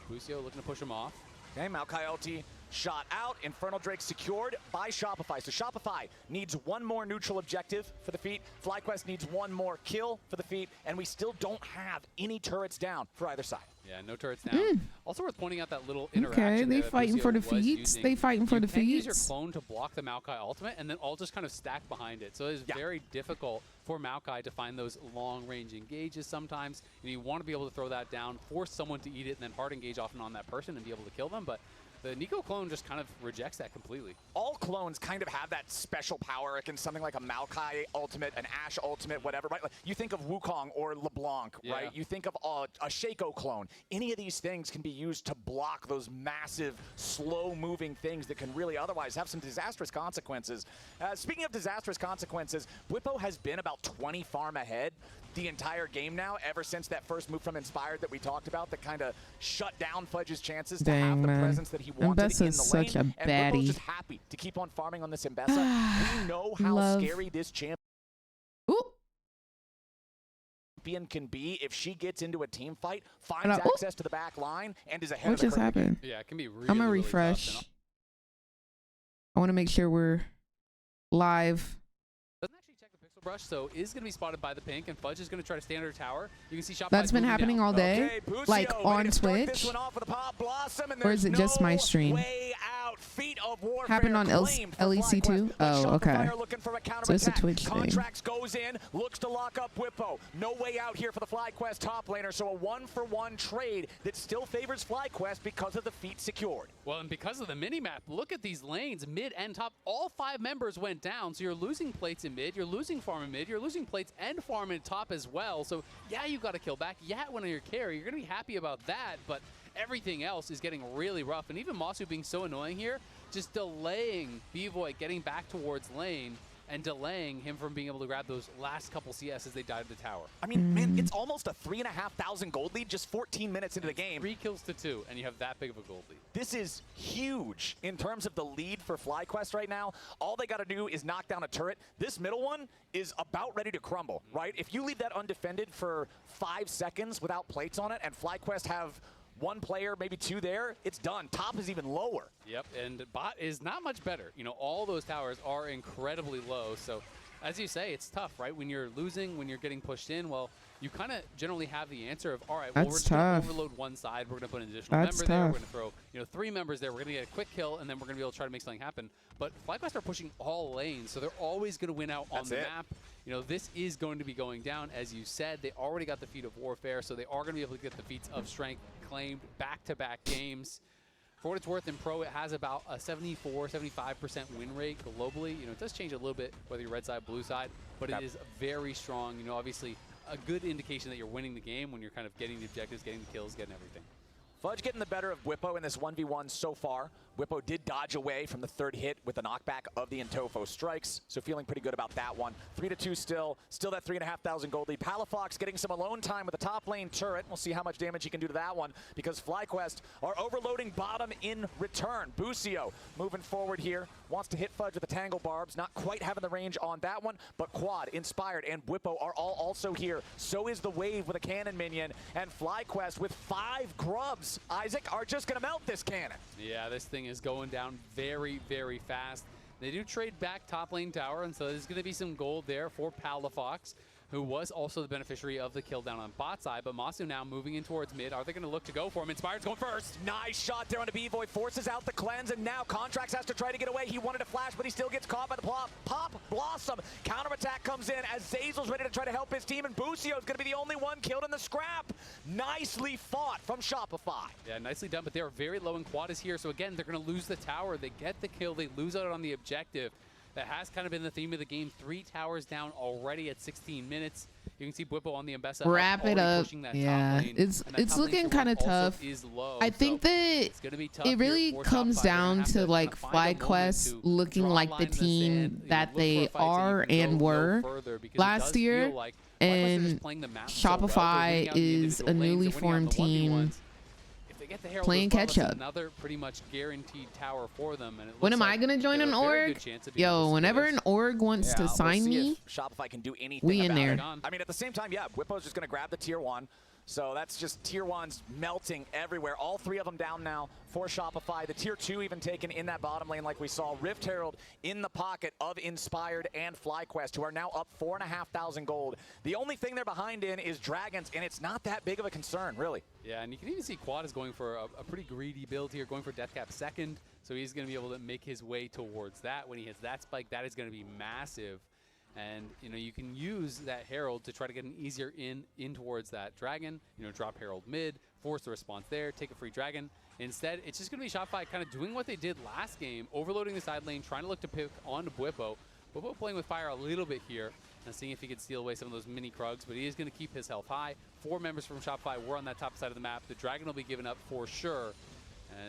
Lucio looking to push him off. Okay, Maokai LT shot out. Infernal Drake secured by Shopify. So Shopify needs 1 more neutral objective for the feat. FlyQuest needs 1 more kill for the feat. And we still don't have any turrets down for either side. Yeah, no turrets down. Also worth pointing out that little interaction. Okay, they there that fighting Lucio for the was feats. using. They fighting for the You can use your feats. clone to block the Maokai ultimate, and then all just kind of stack behind it. So it's very difficult for Maokai to find those long-range engages sometimes. And you want to be able to throw that down, force someone to eat it, and then hard engage off and on that person and be able to kill them. But the Nico clone just kind of rejects that completely. All clones kind of have that special power against something like a Maokai ultimate, an Ashe ultimate, whatever, right? Like you think of Wukong or LeBlanc, right? You think of a Shaco clone. Any of these things can be used to block those massive, slow-moving things that can really otherwise have some disastrous consequences. Speaking of disastrous consequences, Whippo has been about 20 farm ahead the entire game now, ever since that first move from Inspired that we talked about that kind of shut down Fudge's chances to have the presence that he wanted in the lane. Such a And baddie. Whippo's just happy to keep on farming on this Ambessa. We know how scary this champion can be if she gets into a team fight, finds access to the back line, and is ahead What of the just curve. happened? Yeah, it can be really, I'm gonna really refresh. tough. I want to make sure we're live. Brush, so is going to be spotted by the pink, and Fudge is going to try to stay under tower. You can see Shopify. That's been happening all day, Okay, Busio like ready on to start this Twitch. one off with a pop blossom, and Or is it there's just my no stream? way out. Feet of warfare Happened on claimed for LEC too? FlyQuest, but Oh, okay. Shopify are looking for a So it's a counterattack. Twitch thing. Contracts goes in, looks to lock up Whippo. No way out here for the FlyQuest top laner, so a 1-for-1 trade that still favors FlyQuest because of the feet secured. Well, and because of the mini-map, look at these lanes, mid and top. All 5 members went down, so you're losing plates in mid, you're losing farm in mid, you're losing plates and farm in top as well. So, yeah, you got to kill back. Yeah, when you're carry, you're going to be happy about that, but everything else is getting really rough. And even Masu being so annoying here, just delaying B-Void getting back towards lane and delaying him from being able to grab those last couple CS as they dive to the tower. I mean, man, it's almost a 3,500 gold lead just 14 minutes into the game. 3 kills to 2, and you have that big of a gold lead. This is huge in terms of the lead for FlyQuest right now. All they got to do is knock down a turret. This middle one is about ready to crumble, right? If you leave that undefended for 5 seconds without plates on it, and FlyQuest have 1 player, maybe 2 there, it's done. Top is even lower. Yep, and bot is not much better. You know, all those towers are incredibly low, so as you say, it's tough, right? When you're losing, when you're getting pushed in, well, you kind of generally have the answer of, all right, well, we're just going to overload one side. We're going to put an additional member there. We're going to throw, 3 members there. We're going to get a quick kill, and then we're going to be able to try to make something happen. But FlyQuest are pushing all lanes, so they're always going to win out on the map. You know, this is going to be going down. As you said, they already got the feat of warfare, so they are going to be able to get the feats of strength claimed back-to-back games. For what it's worth, in Pro, it has about a 74-75% win rate globally. You know, it does change a little bit whether you're red side, blue side, but it is very strong. You know, obviously, a good indication that you're winning the game when you're kind of getting the objectives, getting the kills, getting everything. Fudge getting the better of Whippo in this 1v1 so far. Whippo did dodge away from the 3rd hit with the knockback of the Intofo strikes, so feeling pretty good about that one. 3-2 still that 3,500 gold lead. Palafox getting some alone time with the top lane turret. We'll see how much damage he can do to that one, because FlyQuest are overloading bottom in return. Busio moving forward here, wants to hit Fudge with the Tangle Barbs, not quite having the range on that one, but Quad, Inspired, and Whippo are all also here. So is the Wave with a cannon minion, and FlyQuest with 5 grubs, Isaac, are just gonna melt this cannon. Yeah, this thing is going down very, very fast. They do trade back top lane tower, and so there's going to be some gold there for Palafox, who was also the beneficiary of the kill down on bot side. But Masu now moving in towards mid. Are they going to look to go for him? Inspired's going first. Nice shot there on the B-Void. Forces out the cleanse, and now Contracts has to try to get away. He wanted to flash, but he still gets caught by the pop Blossom. Counterattack comes in as Zazel's ready to try to help his team, and Busio's going to be the only one killed in the scrap. Nicely fought from Shopify. Yeah, nicely done, but they are very low, and Quad is here. So again, they're going to lose the tower. They get the kill. They lose out on the objective. That has kind of been the theme of the game. 3 towers down already at 16 minutes. You can see Bwipo on the Mbessa. Wrap it up. Yeah, it's looking kind of tough. I think that it really comes down to like FlyQuest looking like the team that they are and were last year, and Shopify is a newly formed team playing catch up. Another pretty much guaranteed tower for them. And when am I gonna join an org? Yo, whenever an org wants to sign me, Shopify can do anything. We in there. I mean, at the same time, yeah, Whippo's just gonna grab the tier 1. So that's just tier 1s melting everywhere. All 3 of them down now for Shopify. The tier 2 even taken in that bottom lane like we saw. Rift Herald in the pocket of Inspired and FlyQuest, who are now up 4,500 gold. The only thing they're behind in is Dragons, and it's not that big of a concern, really. Yeah, and you can even see Quad is going for a pretty greedy build here, going for Deathcap second. So he's going to be able to make his way towards that. When he hits that spike, that is going to be massive. And, you know, you can use that Herald to try to get an easier in towards that Dragon. You know, drop Herald mid, force the response there, take a free Dragon. Instead, it's just going to be Shopify kind of doing what they did last game, overloading the side lane, trying to look to pick onto Bwipo. Bwipo playing with fire a little bit here and seeing if he can steal away some of those mini Krugs, but he is going to keep his health high. 4 members from Shopify were on that top side of the map. The Dragon will be given up for sure,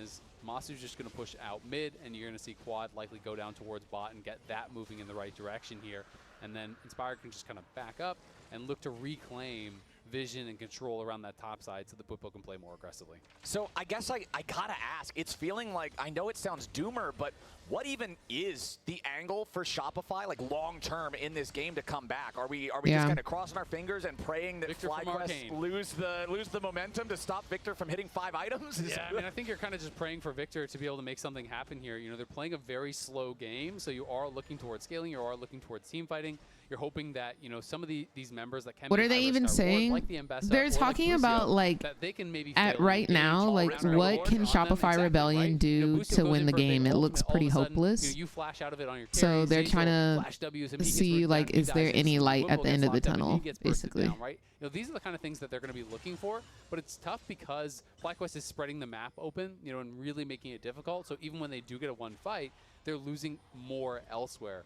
as Masu's just going to push out mid, and you're going to see Quad likely go down towards bot and get that moving in the right direction here. And then Inspired can just kind of back up and look to reclaim vision and control around that top side so the Bwipo can play more aggressively. So I guess I gotta ask, it's feeling like, I know it sounds doomer, but what even is the angle for Shopify, like long-term in this game to come back? Are we just kind of crossing our fingers and praying that FlyQuest lose the momentum to stop Victor from hitting 5 items? Yeah, I mean, I think you're kind of just praying for Victor to be able to make something happen here. You know, they're playing a very slow game, so you are looking towards scaling, you are looking towards team fighting. You're hoping that, you know, some of these members that can. What are they even saying? Like the Mbessa, they're talking about like they can maybe at right now, like what can Shopify Rebellion do to win the game? It looks pretty hopeless. You flash out of it on your carry, so they're trying to see like, is there any light at the end of the tunnel, basically. Down, right? You know, these are the kind of things that they're going to be looking for, but it's tough because FlyQuest is spreading the map open, you know, and really making it difficult. So even when they do get a 1 fight, they're losing more elsewhere.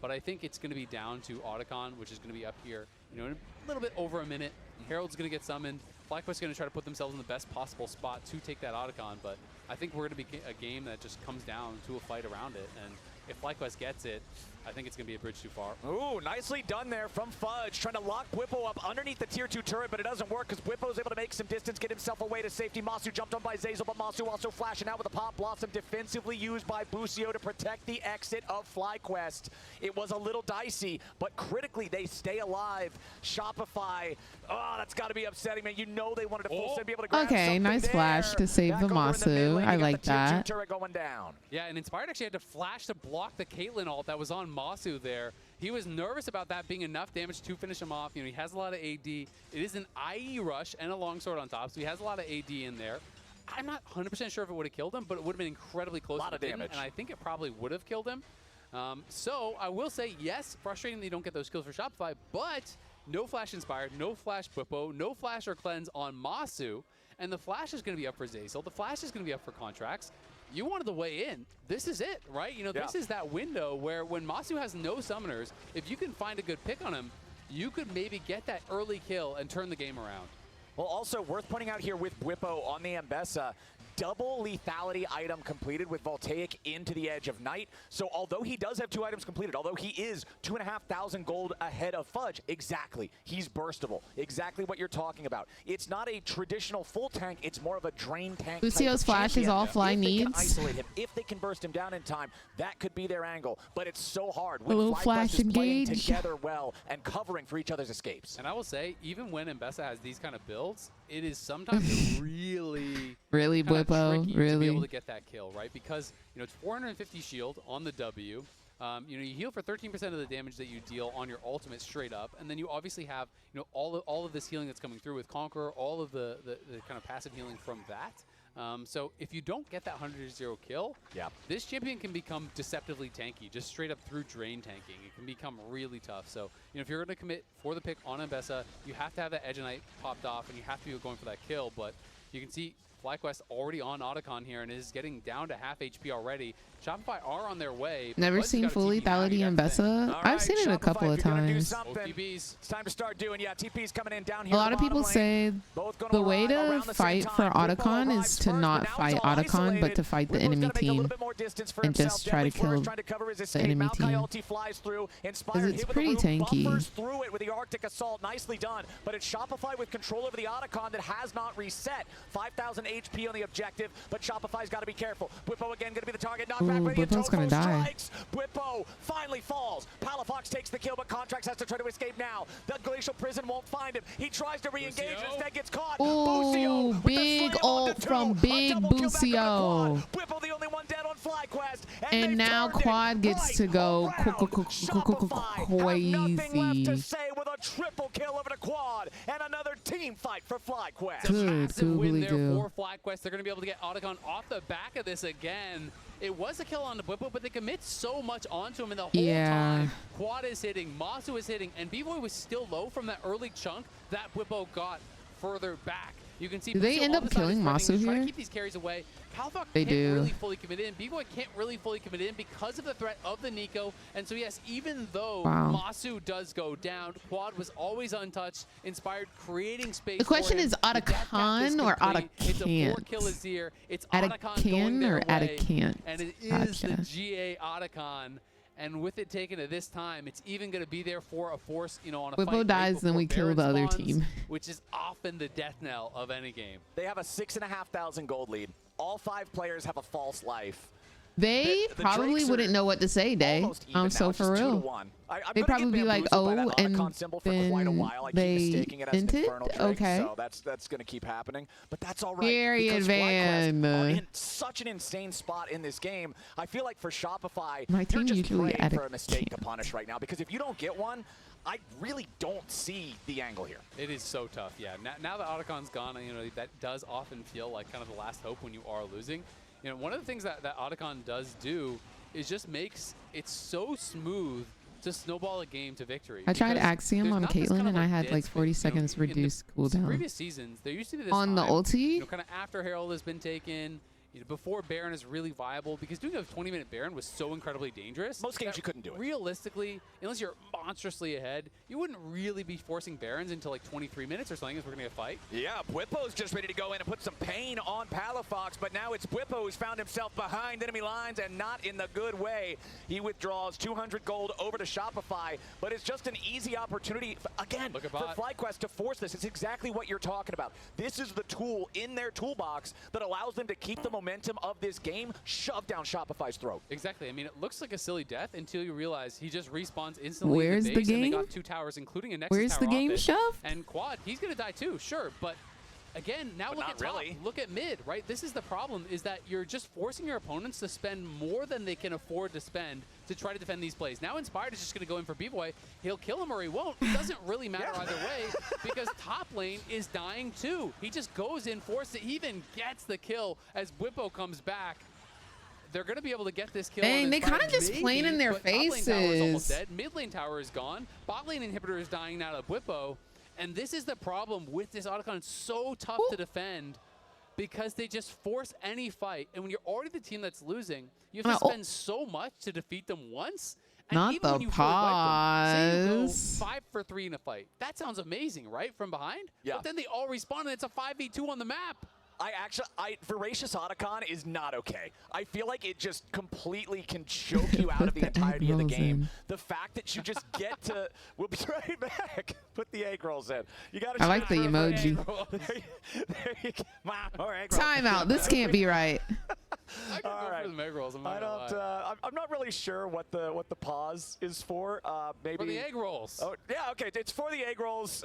But I think it's going to be down to Otacon, which is going to be up here, you know, in a little bit over a minute. Herald's going to get summoned. FlyQuest is going to try to put themselves in the best possible spot to take that Otacon, but I think we're going to be a game that just comes down to a fight around it. And if FlyQuest gets it, I think it's going to be a bridge too far. Ooh, nicely done there from Fudge, trying to lock Bwipo up underneath the tier 2 turret, but it doesn't work because Bwipo's able to make some distance, get himself away to safety. Masu jumped on by Zazel, but Masu also flashing out with a Pop Blossom, defensively used by Busio to protect the exit of FlyQuest. It was a little dicey, but critically they stay alive. Shopify, oh, that's got to be upsetting, man. You know they wanted to full send, be able to grab Okay, nice flash to save the Masu. I like that. Turret going down. Yeah, and Inspired actually had to flash to block the Caitlyn ult that was on Masu there. He was nervous about that being enough damage to finish him off. You know, he has a lot of AD. It is an IE rush and a longsword on top, so he has a lot of AD in there. I'm not 100% sure if it would have killed him, but it would have been incredibly close. A lot of damage. And I think it probably would have killed him. So I will say, yes, frustrating that you don't get those kills for Shopify, but no flash Inspired, no flash Bwipo, no flash or cleanse on Masu, and the flash is going to be up for Zazel. The flash is going to be up for Contracts. You wanted the way in. This is it, right? You know, this is that window where when Masu has no summoners, if you can find a good pick on him, you could maybe get that early kill and turn the game around. Well, also worth pointing out here with Bwipo on the Mbessa, double lethality item completed with Voltaic into the Edge of Night. So although he does have 2 items completed, although he is 2,500 gold ahead of Fudge, exactly, he's burstable. Exactly what you're talking about. It's not a traditional full tank, it's more of a drain tank. Lucio's flash is all Fly needs. If they can isolate him, if they can burst him down in time, that could be their angle. But it's so hard when little FlyQuest flash is playing engage together well and covering for each other's escapes. And I will say, even when Mbessa has these kind of builds, it is sometimes really Bwipo, to be able to get that kill, right? Because, you know, it's 450 shield on the W. You know, you heal for 13% of the damage that you deal on your ultimate straight up, and then you obviously have, you know, all of this healing that's coming through with Conqueror, all of the kind of passive healing from that. So if you don't get that 100-0 kill, this champion can become deceptively tanky, just straight up through drain tanking. It can become really tough. So, you know, if you're going to commit for the pick on Mbessa, you have to have that Edge of Night popped off, and you have to be going for that kill. But you can see FlyQuest already on Otacon here and is getting down to half HP already. Shopify are on their way. Never seen full lethality in Mbessa. I've seen it a couple of times. It's time to start doing, TP's coming in down here. A lot of people say the way to fight for Otacon is to not fight Otacon, but to fight the enemy team and just try to kill the enemy team. Because it's pretty tanky. Through it with the Arctic Assault, nicely done. But it's Shopify with control over the Otacon that has not reset. 5,000 HP on the objective, but Shopify's got to be careful. Bwipo again going to be the target. Bwipo's gonna die. Bwipo finally falls. Palafox takes the kill, but Contracts has to try to escape now. The Glacial Prison won't find him. He tries to re-engage, instead gets caught. Ooh, big ult from Big Busio. Bwipo the only one dead on FlyQuest. And now Quad gets to go crazy. Nothing left to say with a triple kill over to Quad and another team fight for FlyQuest. Good googly goo. For FlyQuest, they're going to be able to get Otacon off the back of this again. It was a kill on the Bwipo, but they commit so much onto him in the whole time. Quad is hitting, Masu is hitting, and B-Boy was still low from that early chunk that Bwipo got further back. You can see. Do they end up killing Masu here? Trying to keep these carries away. Palafox They can't do. really fully commit in. B-Boy can't really fully commit in because of the threat of the Nico. And so yes, even though Masu does go down, Quad was always untouched. Inspired creating space. The question for him. is Otacon or Otacant? It's a 4-kill Azir. It's Otacon or Otacant? And it is the GA Otacon. And with it taken to this time, it's even going to be there for a force, you know, on a Bwipo dies, then we kill the other team. Which is often the death knell of any game. They have a 6,500 gold lead. All 5 players have a false life. They probably wouldn't know what to say, Day. I'm so for real. They'd probably be like, oh, and then they sent it? Okay. So that's going to keep happening. But that's all right. Period, Van. In such an insane spot in this game. I feel like for Shopify, My team you're just usually praying for a mistake to punish right now. Because if you don't get one, I really don't see the angle here. It is so tough, yeah. Now that Otacon's gone, you know, that does often feel like kind of the last hope when you are losing. You know, one of the things that Otacon does do is just makes it so smooth to snowball a game to victory. I tried Axiom on Caitlyn and I had like 40 seconds reduced cooldown. Previous seasons, there used to be this on the ulti. You know, kind of after Herald has been taken, before Baron is really viable, because doing a 20-minute Baron was so incredibly dangerous. Most games you couldn't do it. Realistically, unless you're monstrously ahead, you wouldn't really be forcing Barons until like 23 minutes or something if we're going to get a fight. Yeah, Bwipo's just ready to go in and put some pain on Palafox, but now it's Bwipo who's found himself behind enemy lines and not in the good way. He withdraws 200 gold over to Shopify, but it's just an easy opportunity, again, for FlyQuest to force this. It's exactly what you're talking about. This is the tool in their toolbox that allows them to keep the momentum of this game shoved down Shopify's throat. Exactly. I mean, it looks like a silly death until you realize he just respawns instantly. Where's in the base, the game? And they got 2 towers, including a Nexus Where's tower the game off it. shoved? And Quad, he's going to die too, sure, but again, now look at top, look at mid, right? This is the problem, is that you're just forcing your opponents to spend more than they can afford to spend to try to defend these plays. Now Inspired is just going to go in for B-Boy. He'll kill him or he won't. It doesn't really matter either way, because top lane is dying too. He just goes in, forces it. He even gets the kill as Bwipo comes back. They're going to be able to get this kill. Dang, they kind of just playing in their faces. Top lane tower is almost dead. Mid lane tower is gone. Bot lane inhibitor is dying now to Bwipo. And this is the problem with this Otacon. It's so tough to defend because they just force any fight. And when you're already the team that's losing, you have to spend so much to defeat them once. And Not even the when you fully wipe them, say you go pause. 5 for 3 in a fight. That sounds amazing, right? From behind? Yeah. But then they all respawn and it's a 5v2 on the map. Voracious Otacon is not okay. I feel like it just completely can choke you out of the entirety of the game. The fact that you just get to, we'll be right back. Put the egg rolls in. You got to. I like the emoji. There you go. More egg rolls. Time out. This can't be right. I can go for the egg rolls. I'm not really sure what the pause is for. Maybe for the egg rolls. Oh yeah, okay. It's for the egg rolls.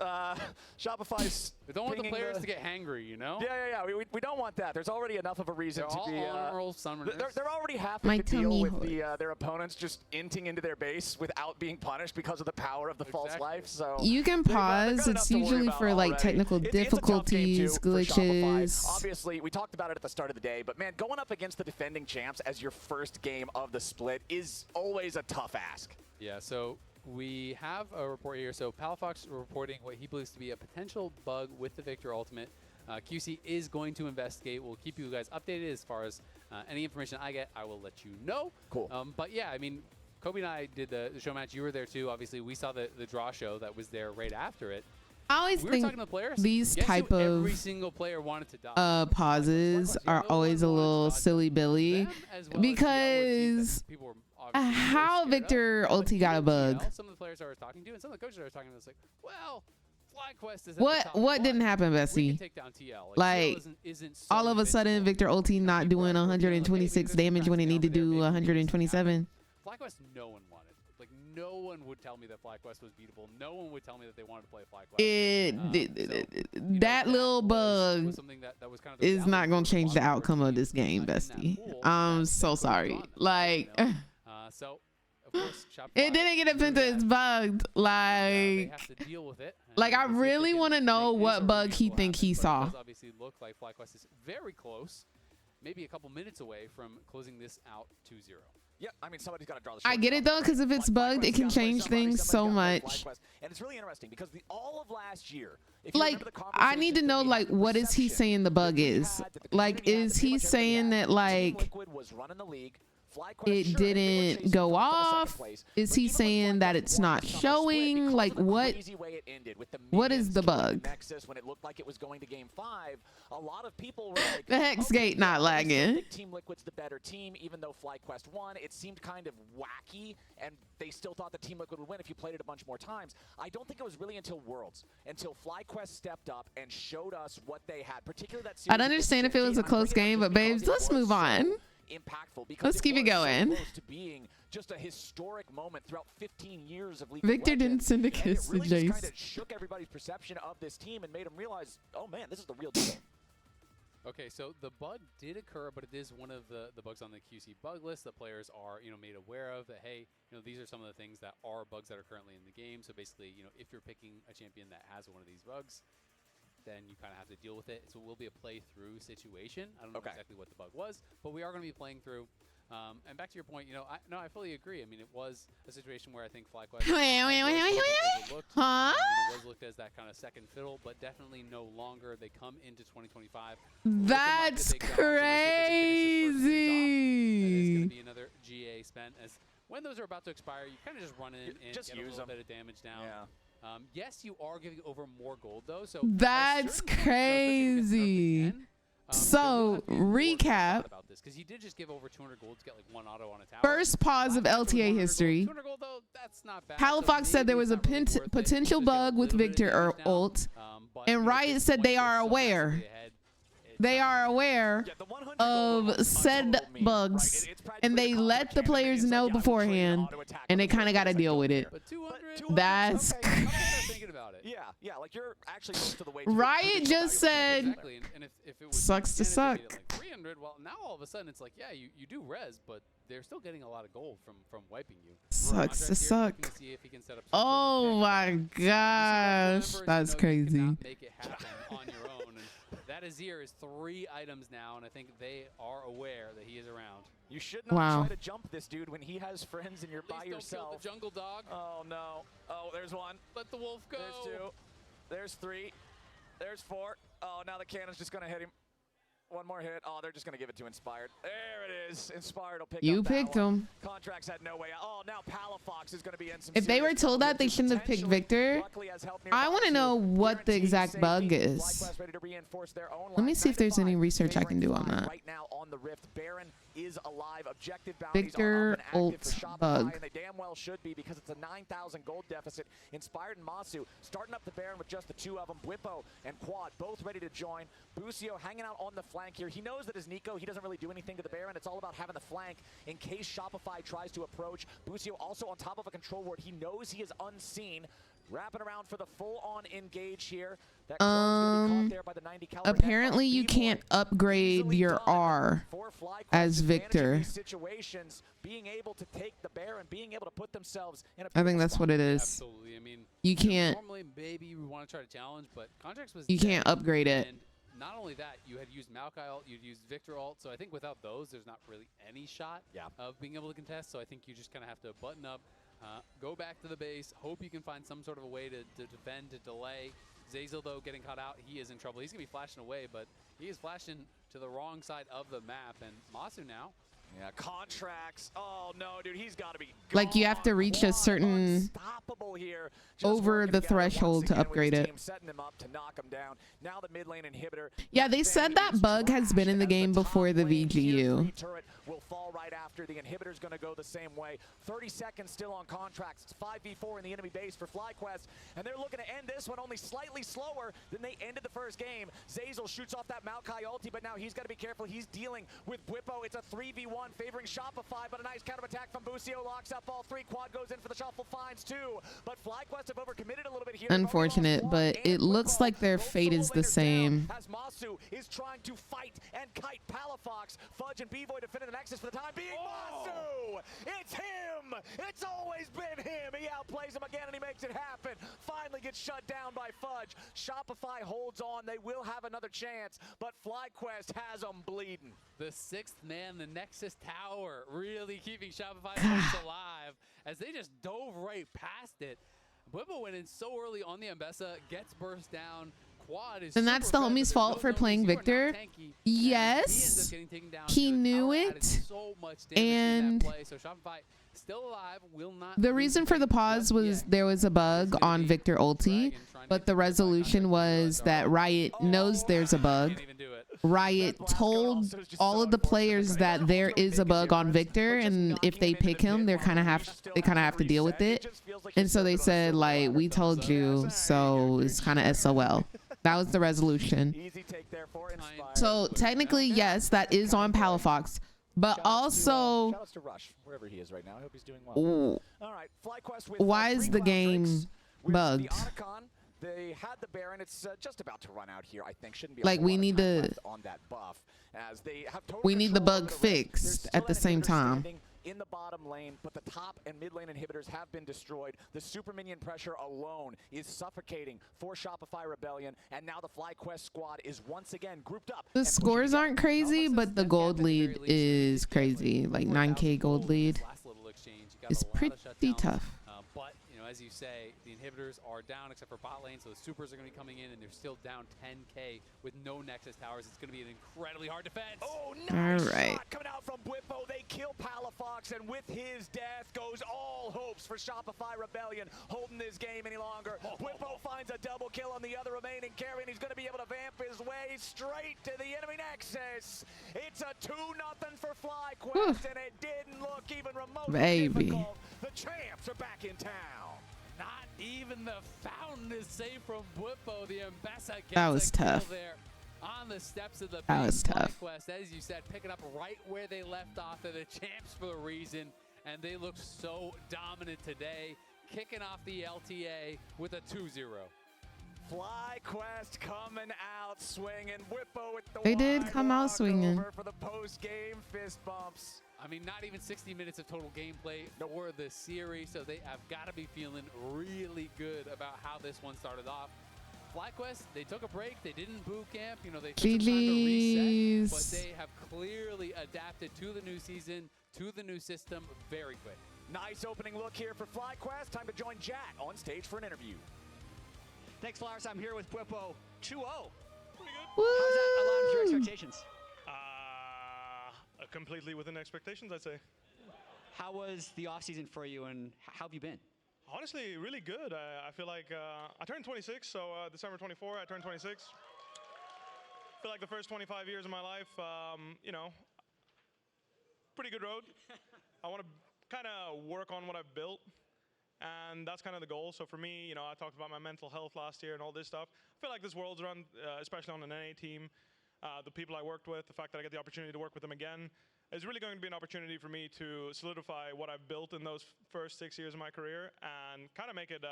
Shopify's. We don't want the players to get hangry, you know. Yeah. We don't want that. There's already enough of a reason to be. They're already having to deal with their opponents just inting into their base without being punished because of the power of the false life. So You can pause. It's usually for like technical difficulties, glitches. Obviously, we talked about it at the start of the day, but man, going up against the defending champs as your first game of the split is always a tough ask. Yeah, so we have a report here. So Palafox reporting what he believes to be a potential bug with the Victor Ultimate. QC is going to investigate. We'll keep you guys updated as far as any information I get. I will let you know. Cool. But yeah, I mean, Kobe and I did the show match. You were there too. Obviously, we saw the draw show that was there right after it. I always we were think talking to the players. these type of every single player wanted to die. pauses are always a little silly billy because how Victor Ulti got a bug. Some of the players I was talking to and some of the coaches I was talking to was like, well, FlyQuest is what didn't happen, Bessie? Like all of a sudden Victor Ulti not doing 126 damage when it need to do 127. FlyQuest no one wanted. Like no one would tell me that FlyQuest was beatable. No one would tell me that they wanted to play FlyQuest. That little bug is not going to change the outcome of this game, Bestie. I'm so sorry. Like so of course, it didn't get offended. It's bugged. Like, I really want to know what bug he think he saw. It does obviously look like FlyQuest is very close, maybe a couple minutes away from closing this out 2-0. Yeah, I mean, somebody's got to draw the I get it though, because if it's bugged, it can change things so much. And it's really interesting because all of last year, like, I need to know, like, what is he saying the bug is? Like, is he saying that, like, it didn't go off? Is he saying that it's not showing? Like, what is the bug? When it looked like it was going to game 5, a lot of people were like, the Hex Gate not lagging. Team Liquid's the better team, even though FlyQuest won. It seemed kind of wacky, and they still thought that Team Liquid would win if you played it a bunch more times. I don't think it was really until Worlds, until FlyQuest stepped up and showed us what they had, particularly that series. I'd understand if it was a close game, but babes, let's move on. Impactful because let's keep it going. To being just a historic moment throughout 15 years of League Victor of didn't send a kiss to Jace. Just kind of shook everybody's perception of this team and made them realize, oh man, this is the real deal. Okay, so the bug did occur, but it is one of the bugs on the QC bug list that players are, made aware of. That hey, these are some of the things that are bugs that are currently in the game. So basically, if you're picking a champion that has one of these bugs, then you kind of have to deal with it. So it will be a play-through situation. I don't know exactly what the bug was, but we are going to be playing through. And back to your point, you know, I fully agree. I mean, it was a situation where I think FlyQuest was looked as that kind of second fiddle, but definitely no longer. They come into 2025. That's crazy. It's going to be another GA spent. As when those are about to expire, you kind of just run in and just get a little bit of damage down. Yeah. Yes, you are giving over more gold though. So that's crazy. So recap. Because he did just give over 200 gold to get like one auto on a tower. First pause of LTA history. 200 gold though, that's not bad. Palafox said there was a potential bug with Victor ult, and Riot said they are aware. They are aware of said bugs, and they let the players know beforehand, and they kind of got to deal with it. That's yeah, like you're actually most of the way. Riot just said, exactly. And if it was sucks to suck. Like 300, well, now all of a sudden it's like, yeah, you do res, but they're still getting a lot of gold from wiping you. Sucks to suck. Oh my gosh, that's crazy. Make it happen on your own. And that Azir is 3 items now, and I think they are aware that he is around. You should not try to jump this dude when he has friends and you're by yourself. Don't kill the jungle dog. Oh no. Oh, there's one. Let the wolf go. There's 2. There's 3. There's 4. Oh, now the cannon's just gonna hit him. One more hit. Oh, they're just gonna give it to Inspired. There it is. Inspired will pick you up picked him. Contracts had no way out. Oh, now Palafox is gonna be in some. If they were told that, they shouldn't have picked Victor. I want to know what the exact bug is. Let me see if there's any research I can do on that. Right now on the Rift, Baron is alive. Objective Victor ult bug. And they damn well should be because it's a 9,000 gold deficit. Inspired and Masu starting up the Baron with just the 2 of them. Bwipo and Quad both ready to join. Busio hanging out on the flank here. He knows that as Nico, he doesn't really do anything to the Baron. It's all about having the flank in case Shopify tries to approach. Busio also on top of a control ward. He knows he is unseen. Wrapping around for the full-on engage here. That apparently you can't upgrade your R as Victor. Situations, being able to take the Baron, being able to put themselves in a I think that's what it is. Absolutely. I mean, you can't. Normally, maybe we want to try to challenge, but Contracts was. You can't upgrade it. And not only that, you had used Maokai ult, you'd used Victor ult, so I think without those, there's not really any shot of being able to contest. So I think you just kind of have to button up. Go back to the base, hope you can find some sort of a way to defend, to delay. Zeyzal, though, getting caught out, he is in trouble. He's going to be flashing away, but he is flashing to the wrong side of the map. And Masu now. Yeah, Contracts. Oh, no, dude, he's got to be gone. Like, you have to reach a certain here. over the threshold to upgrade it. Setting him up to knock him down. Now the mid lane inhibitor. Yeah, they said that bug has been in the game before the VGU. Turret will fall right after. The inhibitor's going to go the same way. 30 seconds still on Contracts. It's 5v4 in the enemy base for FlyQuest, and they're looking to end this one only slightly slower than they ended the first game. Zeyzal shoots off that Maokai ulti, but now he's got to be careful. He's dealing with Bwipo. It's a 3v1 favoring Shopify, but a nice counter attack from Busio locks up all 3. Quad goes in for the shuffle, finds 2, but FlyQuest have overcommitted a little bit here. Unfortunate, but it looks like their fate is the same. As Masu is trying to fight and kite Palafox. Fudge and B-Boy defending the Nexus for the time being. Masu! It's him! It's always been him! He outplays him again and he makes it happen. Finally gets shut down by Fudge. Shopify holds on. They will have another chance, but FlyQuest has them bleeding. The 6th man, the Nexus Tower, really keeping Shopify points alive as they just dove right past it. Bwipo went in so early on the Ambessa, gets burst down. Quad is and that's the homie's fault for playing Victor. Yes, he knew it. And so Shopify still alive, will not. The reason for the pause was there was a bug on Victor ulti, but the resolution was that Riot knows there's a bug. Riot told all of the players that there is a bug on Victor, and if they pick him, they kind of have to deal with it. And so they said, like, we told you, so it's kind of SOL. That was the resolution. So technically, yes, that is on Palafox, but also, shout outs to Rush, wherever he is right now. I hope he's doing well. All right, FlyQuest with why is the game bugged? They had the Baron. It's just about to run out here, I think. Shouldn't be like we need to on that buff as they have total we need the bug fixed at the same time. in the bottom lane, but the top and mid lane inhibitors have been destroyed. The super minion pressure alone is suffocating for Shopify Rebellion, and now the FlyQuest squad is once again grouped up. The scores aren't crazy, but the gold lead is crazy. Like 9K gold lead is pretty tough. But, you know, as you say, the inhibitors are down except for bot lane, so the supers are going to be coming in, and they're still down 10K with no Nexus towers. It's going to be an incredibly hard defense. Oh, nice all right. shot coming out from Bwippo. They kill Palafox, and with his death goes all hopes for Shopify Rebellion holding this game any longer. Bwippo finds a double kill on the other remaining carry, and he's going to be able to vamp his way straight to the enemy Nexus. It's a 2-0 for FlyQuest, and it didn't look even remotely difficult. The champs are back in town. Not even the fountain is safe from Bwippo. The Ambessa gets That was a kill tough. there on the steps of the That was base. tough. FlyQuest, as you said, picking up right where they left off. They're the champs for a reason, and they look so dominant today, kicking off the LTA with a 2-0. FlyQuest coming out swinging. Bwippo with the They did come out swinging. for the post-game fist bumps. I mean, not even 60 minutes of total gameplay for the series, so they have got to be feeling really good about how this one started off. FlyQuest, they took a break. They didn't boot camp. You know, they took some time to reset, but they have clearly adapted to the new season, to the new system very quick. Nice opening look here for FlyQuest. Time to join Jack on stage for an interview. Thanks, Flowers. I'm here with Bwippo. 2-0. Pretty good. Woo! How's that aligned with your expectations? Completely within expectations, I'd say. How was the offseason for you, and how have you been? Honestly, really good. I feel like I turned 26, so December 24, I turned 26. I feel like the first 25 years of my life, you know, pretty good road. I want to kind of work on what I've built, and that's kind of the goal. So for me, you know, I talked about my mental health last year and all this stuff. I feel like this world's run, especially on an NA team, the people I worked with, the fact that I get the opportunity to work with them again, is really going to be an opportunity for me to solidify what I've built in those first 6 years of my career and kind of make it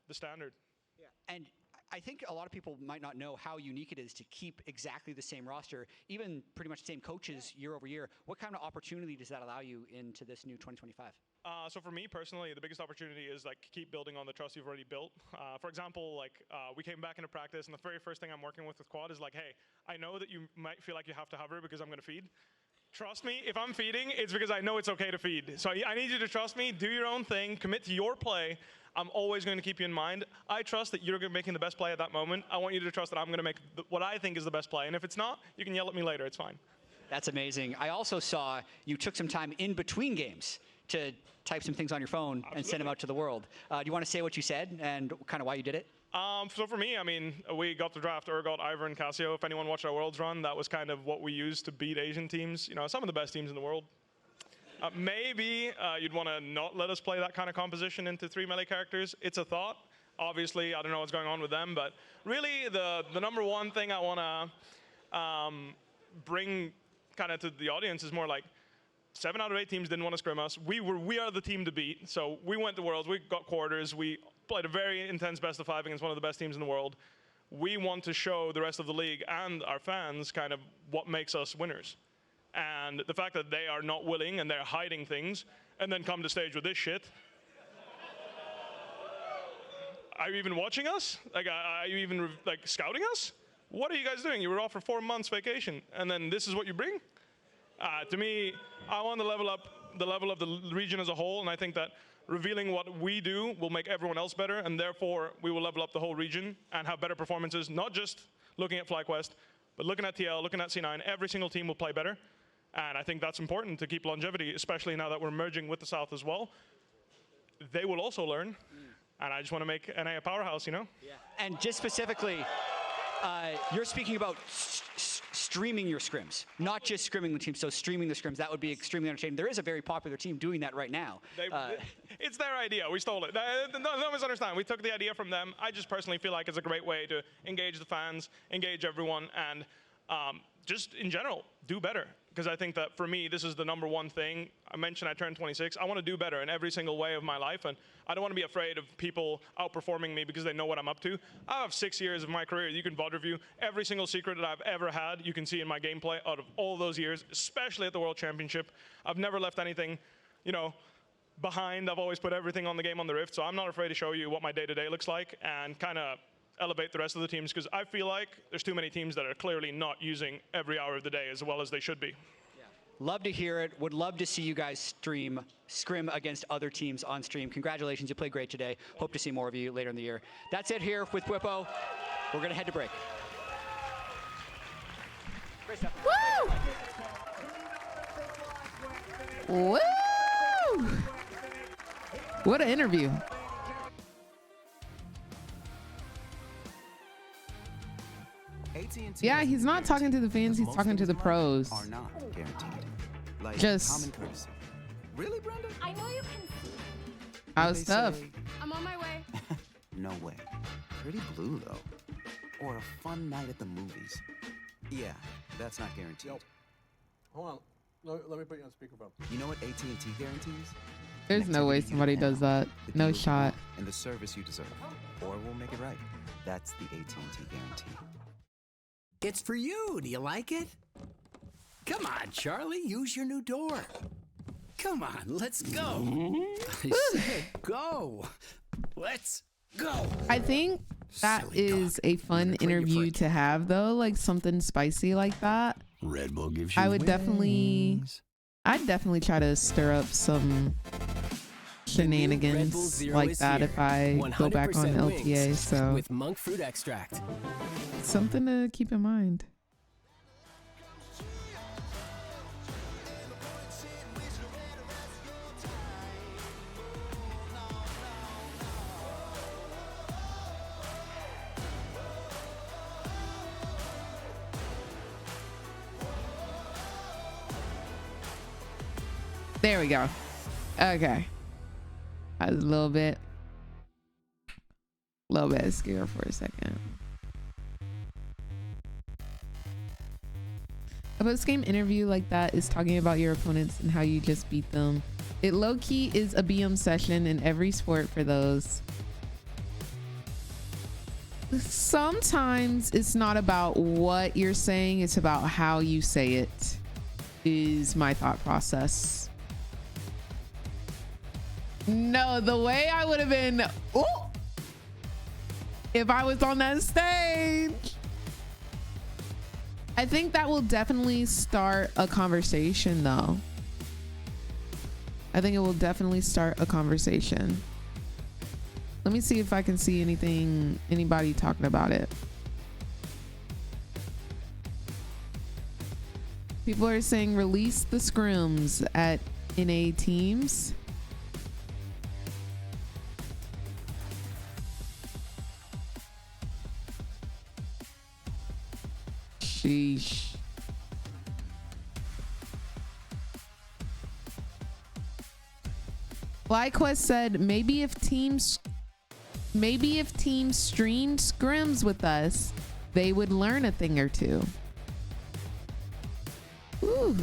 the standard. Yeah. And I think a lot of people might not know how unique it is to keep exactly the same roster, even pretty much the same coaches year over year. What kind of opportunity does that allow you into this new 2025? So for me personally, the biggest opportunity is like keep building on the trust you've already built. For example, like we came back into practice, and the very first thing I'm working with Quad is like, hey, I know that you might feel like you have to hover because I'm going to feed. Trust me, if I'm feeding, it's because I know it's okay to feed. So I need you to trust me, do your own thing, commit to your play. I'm always going to keep you in mind. I trust that you're making the best play at that moment. I want you to trust that I'm going to make what I think is the best play. And if it's not, you can yell at me later. It's fine. That's amazing. I also saw you took some time in between games to type some things on your phone and send them out to the world. Do you want to say what you said and kind of why you did it? So for me, I mean, we got to draft Urgot, Ivor, and Casio. If anyone watched our Worlds run, that was kind of what we used to beat Asian teams. You know, some of the best teams in the world. Maybe you'd want to not let us play that kind of composition into 3 melee characters. It's a thought. Obviously, I don't know what's going on with them, but really the number one thing I want to bring kind of to the audience is more like 7 out of 8 teams didn't want to scrim us. We are the team to beat. So we went to Worlds. We got quarters. We played a very intense best of 5 against one of the best teams in the world. We want to show the rest of the league and our fans kind of what makes us winners. And the fact that they are not willing and they're hiding things and then come to stage with this shit. Are you even watching us? Like, are you even like scouting us? What are you guys doing? You were off for 4 months vacation and then this is what you bring? To me, I want to level up the level of the region as a whole, and I think that revealing what we do will make everyone else better, and therefore we will level up the whole region and have better performances, not just looking at FlyQuest, but looking at TL, looking at C9. Every single team will play better, and I think that's important to keep longevity, especially now that we're merging with the South as well. They will also learn, and I just want to make NA a powerhouse, you know? Yeah. And just specifically, you're speaking about streaming your scrims, not just scrimming the team. So streaming the scrims, that would be extremely entertaining. There is a very popular team doing that right now. It's their idea. We stole it. Don't misunderstand. We took the idea from them. I just personally feel like it's a great way to engage the fans, engage everyone, and just in general, do better. Because I think that for me, this is the number one thing. I mentioned I turned 26. I want to do better in every single way of my life. And I don't want to be afraid of people outperforming me because they know what I'm up to. I have 6 years of my career. You can VOD review every single secret that I've ever had. You can see in my gameplay out of all those years, especially at the World Championship. I've never left anything you know, behind. I've always put everything on the game on the Rift, so I'm not afraid to show you what my day-to-day looks like and kind of elevate the rest of the teams, because I feel like there's too many teams that are clearly not using every hour of the day as well as they should be. Love to hear it. Would love to see you guys scrim against other teams on stream. Congratulations, you played great today. Hope to see more of you later in the year. That's it here with Whippo. We're gonna head to break. Great stuff. Woo! Woo! What an interview. Yeah, he's not talking to the fans, he's talking to the pros. Are not guaranteed. Like Just common courtesy. Really, Brenda? I know you can. That was tough. I'm on my way. No way. Pretty blue though. Or a fun night at the movies. Yeah, that's not guaranteed. Hold on. Let me put you on speakerphone. You know what AT&T guarantees? There's no way somebody does that. No shot. And the service you deserve. Or we'll make it right. That's the AT&T guarantee. It's for you. Do you like it? Come on, Charlie. Use your new door. Come on, let's go. I said go. Let's go. I think that is a fun interview to have, though, like something spicy like that. Red Bull gives you I'd definitely try to stir up some shenanigans like that if I go back on LTA. So with monk fruit extract. Something to keep in mind. There we go. Okay. I was a little bit scared for a second. A post-game interview like that is talking about your opponents and how you just beat them. It low-key is a BM session in every sport for those. Sometimes it's not about what you're saying, it's about how you say it, is my thought process. No, the way I would have been, ooh, if I was on that stage. I think that will definitely start a conversation, though. I think it will definitely start a conversation. Let me see if I can see anybody talking about it. People are saying release the scrims at NA teams. Sheesh. FlyQuest said maybe if teams streamed scrims with us, they would learn a thing or two. Ooh.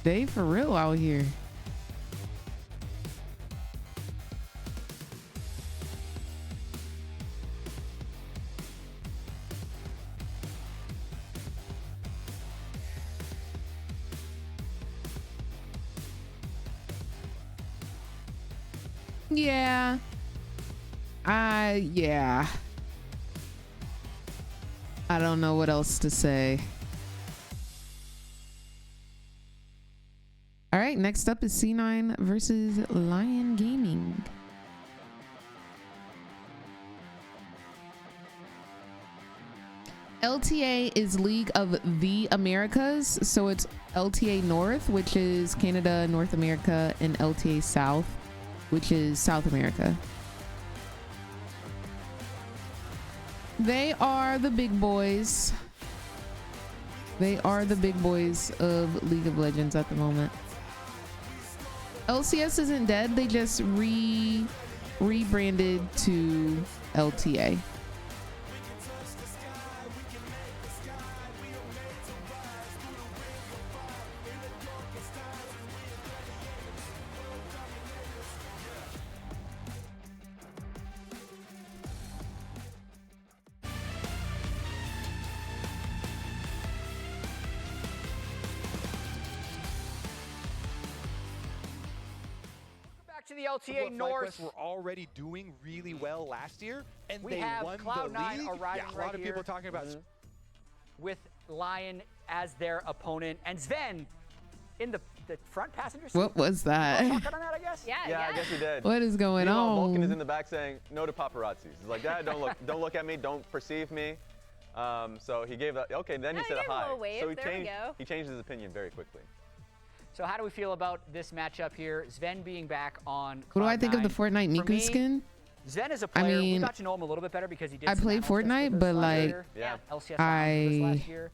They for real out here. Yeah. Yeah. I don't know what else to say. All right, next up is C9 versus Lion Gaming. LTA is League of the Americas, so it's LTA North, which is Canada, North America, and LTA South, which is South America. They are the big boys. They are the big boys of League of Legends at the moment. LCS isn't dead. They just rebranded to LTA. to the LTA North. FlyQuest were already doing really well last year, and We they have won the Cloud9 league. arriving A right lot of here. people talking about with Lion as their opponent, and Sven in the front passenger seat. What was that? Shortcut on that, I guess. Yeah, I guess he did. What is going Meanwhile, on? Vulcan is in the back saying no to paparazzis. He's like, Dad, don't look at me, don't perceive me. So he gave that. Okay, then he said a hi. So he changed his opinion very quickly. So how do we feel about this matchup here? Sven being back on What do I think of the Cloud9. Fortnite For Miku me, skin? Sven is a player. I mean, we got to know him a little bit better because he did. I some played analysis with Fortnite, us but last like, year. LCS last year.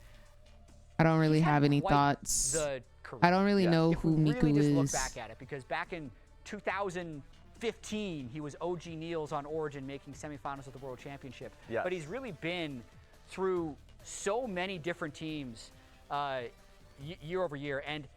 I don't really have any Quite thoughts. the career. I don't really know If who we really Miku just look is. back at it, because back in 2015, he was OG Niels on Origin, making semifinals of the World Championship. Yes. But he's really been through so many different teams year over year, and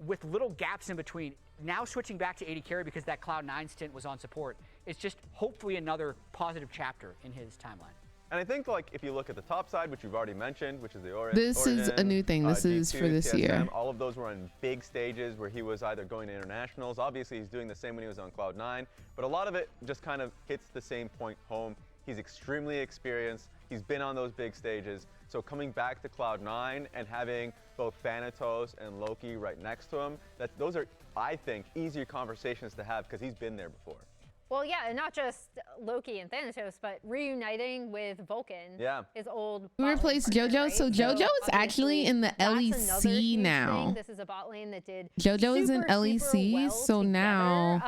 with little gaps in between. Now switching back to AD carry because that Cloud9 stint was on support. It's just hopefully another positive chapter in his timeline. And I think, like, if you look at the top side, which you've already mentioned, which is the This is a new thing. This is for this year. All of those were on big stages where he was either going to internationals. Obviously, he's doing the same when he was on Cloud9, but a lot of it just kind of hits the same point home. He's extremely experienced. He's been on those big stages. So coming back to Cloud9 and having both Thanatos and Loki right next to him, those are, I think, easier conversations to have because he's been there before. Well, yeah, and not just Loki and Thanatos, but reuniting with Vulcan, his old We replaced JoJo, right? so JoJo is actually in the LEC now. This is a bot lane that did JoJo is in LEC, well so now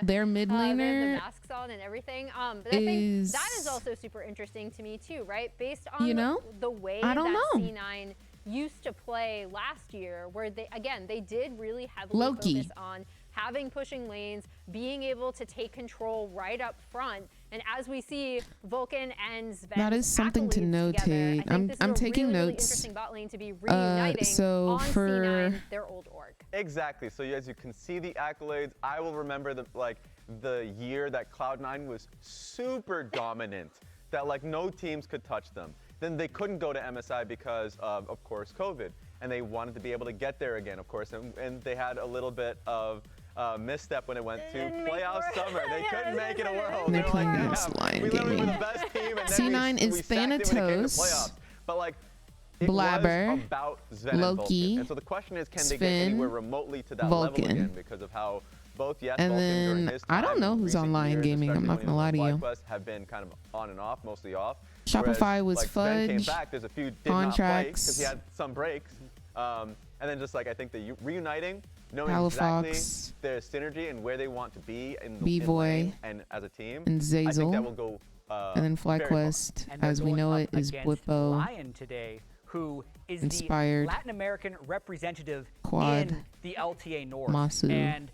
their mid the laner masks on and everything. But I think that is also super interesting to me too, right? Based on the way that C9 used to play last year, where they did really heavily focus on having pushing lanes, being able to take control right up front. And as we see Vulcan and Sven, that is something to notate. I'm taking really notes. Interesting bot lane to be reuniting so on for C9, their old org. Exactly. So as you can see the accolades, I will remember the year that Cloud9 was super dominant, that like no teams could touch them. Then they couldn't go to MSI because of course, COVID, and they wanted to be able to get there again, of course, and they had a little bit of misstep when it went to playoff summer. They couldn't make it a world. They're They were playing like, against Lion we literally were the Gaming. best team, and C9 then is we sacked it when it came to Thanatos, playoffs. But like, it Blabber, was about Sven Loki, and Vulcan. And so the question is, can they get Sven, anywhere remotely to that Vulcan. level again because of how both and Vulcan during then his I don't time know in who's on recent Lion years, Gaming. I'm not especially gonna lie to when he you. was on FlyQuest, have been kind of on and off, mostly off. Shopify Whereas, was like, Sven came fudge, back, there's a few did not play because contracts. he had some breaks. And then just like I think the reuniting, knowing Halifax, exactly their synergy and where they want to be in the B-Boy, lane and as a team, and I think that Zazel, will go and then very far. FlyQuest, And they're as we going know up it, is against Blippo. Lion today, who is Inspired, the Latin American representative Quad, in the LTA North. Masu, And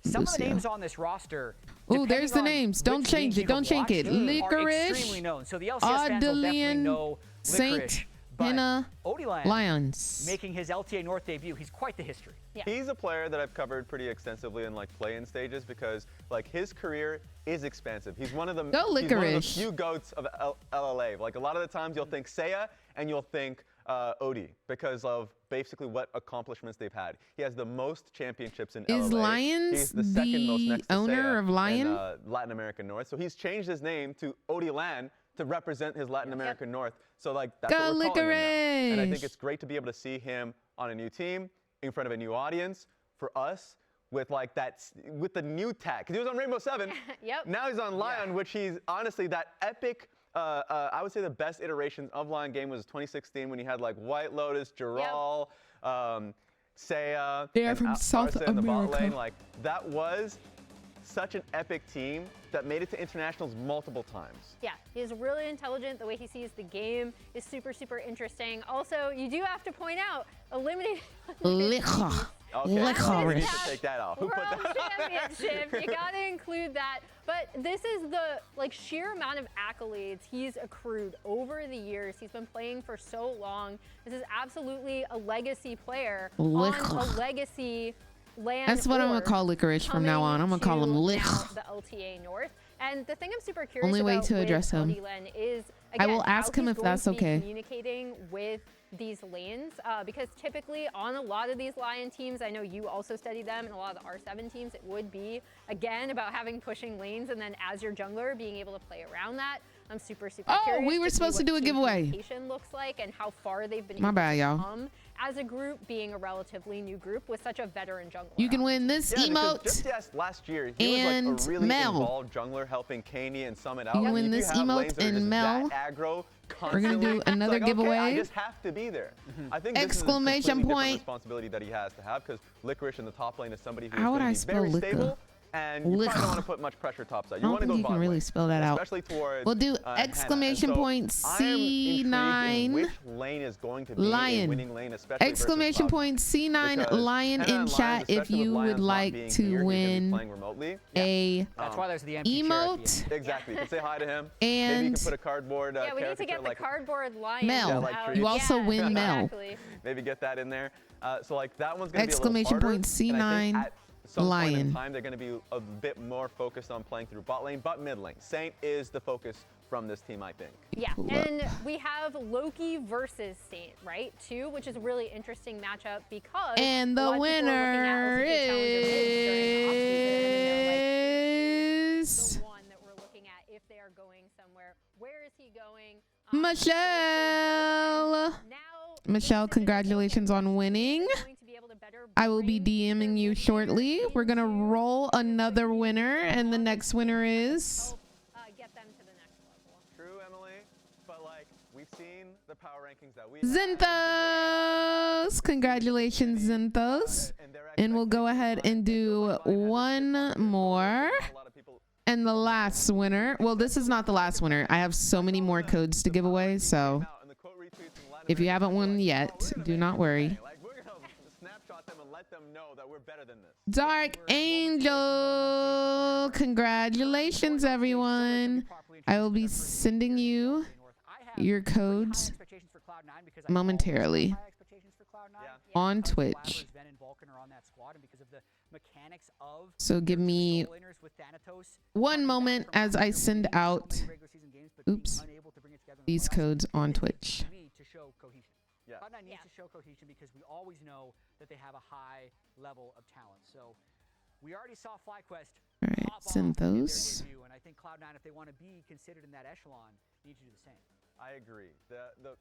some of the Lucio. names on this roster, Oh, there's the depending on names. Don't which change league it. you Don't have change it. watched, are Licorice, extremely known. So the LCS fans will definitely Audelian, know Saint, Licorice, but Henna, Odilan Lions. making his LTA North debut. He's quite the history. He's a player that I've covered pretty extensively in like play-in stages because like his career is expansive. He's one of the few goats of LLA. Like a lot of the times you'll think Seiya and you'll think Odie because of basically what accomplishments they've had. He has the most championships in LLA. Is Lions He's the second most next to owner Seiya of Lion? in Latin American North. So he's changed his name to Odie Lan to represent his Latin American North. So like that's Go what we're calling him now. And I think Licorice! it's great to be able to see him on a new team in front of a new audience for us with like with the new tag. Because he was on Rainbow 7. Yep. Now he's on Lion, which he's honestly that epic. I would say the best iterations of Lion game was 2016 when he had like White Lotus, Giral, Seiya, They are and from South Arsa in the bot America. lane. Like that was such an epic team that made it to internationals multiple times. Yeah, he's really intelligent. The way he sees the game is super, super interesting. Also, you do have to point out, eliminating Liquor. Okay, well, we need Licorice. to take that off. Who World put that? Championship. You gotta include that. But this is the sheer amount of accolades he's accrued over the years. He's been playing for so long. This is absolutely a legacy player on a legacy land. That's what I'm gonna call Licorice from now on. I'm gonna call him Lick. The LTA North. And the thing I'm super curious Only way about to with address him. Odilan is, I again, will ask how him he's if that's going to be okay. communicating with these lanes because typically on a lot of these Lion teams, I know you also studied them, and a lot of the R7 teams, it would be, again, about having pushing lanes, and then as your jungler, being able to play around that. I'm super curious we were supposed to do a giveaway. Communication looks like and how far they've been My bad, y'all. come as a group, being a relatively new group with such a veteran jungler. You can win this emote. Just last year, he was like a really involved jungler helping Kaney and Summit out. You can win this emote and Mel. We're gonna do another giveaway. Okay, I just have to be there. I think this exclamation is a point responsibility that he has to have because Licorice in the top lane is somebody who's How would going I to be spell very liquor? stable. And you probably don't want to put much pressure topside. I don't think you can really lane, spell that out. especially towards We'll do exclamation point C9 which lane is going to be Lion. a winning lane, especially exclamation point C9 Lion in chat if you would like to win a That's why there's the empty emote. Exactly. You can say hi to him. And maybe you can put a cardboard yeah, we need to get the cardboard Lion Mel. out. You also win Mel. Exactly. Maybe get that in there. So like that one's going to be exclamation a little point harder, and I think C9 at some point in Lion. time, they're going to be a bit more focused on playing through bot lane, but mid lane. Saint is the focus from this team, I think. Yeah, and we have Loki versus Saint, right? Too, which is a really interesting matchup because and the winner is the one that we're looking at if they are going somewhere. Where is he going? Michelle. Michelle, congratulations on winning. I will be DMing you shortly. We're gonna roll another winner, and the next winner is get them to the next level. True, Emily, but like we've seen the power rankings that we Zinthos. Congratulations, Zinthos. And we'll go ahead and do one more. And the last winner. Well, this is not the last winner. I have so many more codes to give away, so if you haven't won yet, do not worry. Dark Angel, congratulations everyone. I will be sending you your codes momentarily on Twitch. So give me one moment as I send out these codes on Twitch. Cloud9 needs to show cohesion because we always know that they have a high level of talent. So we already saw FlyQuest pop off in their debut, and I think Cloud9, if they want to be considered in that echelon, need to do the same. I agree. Look,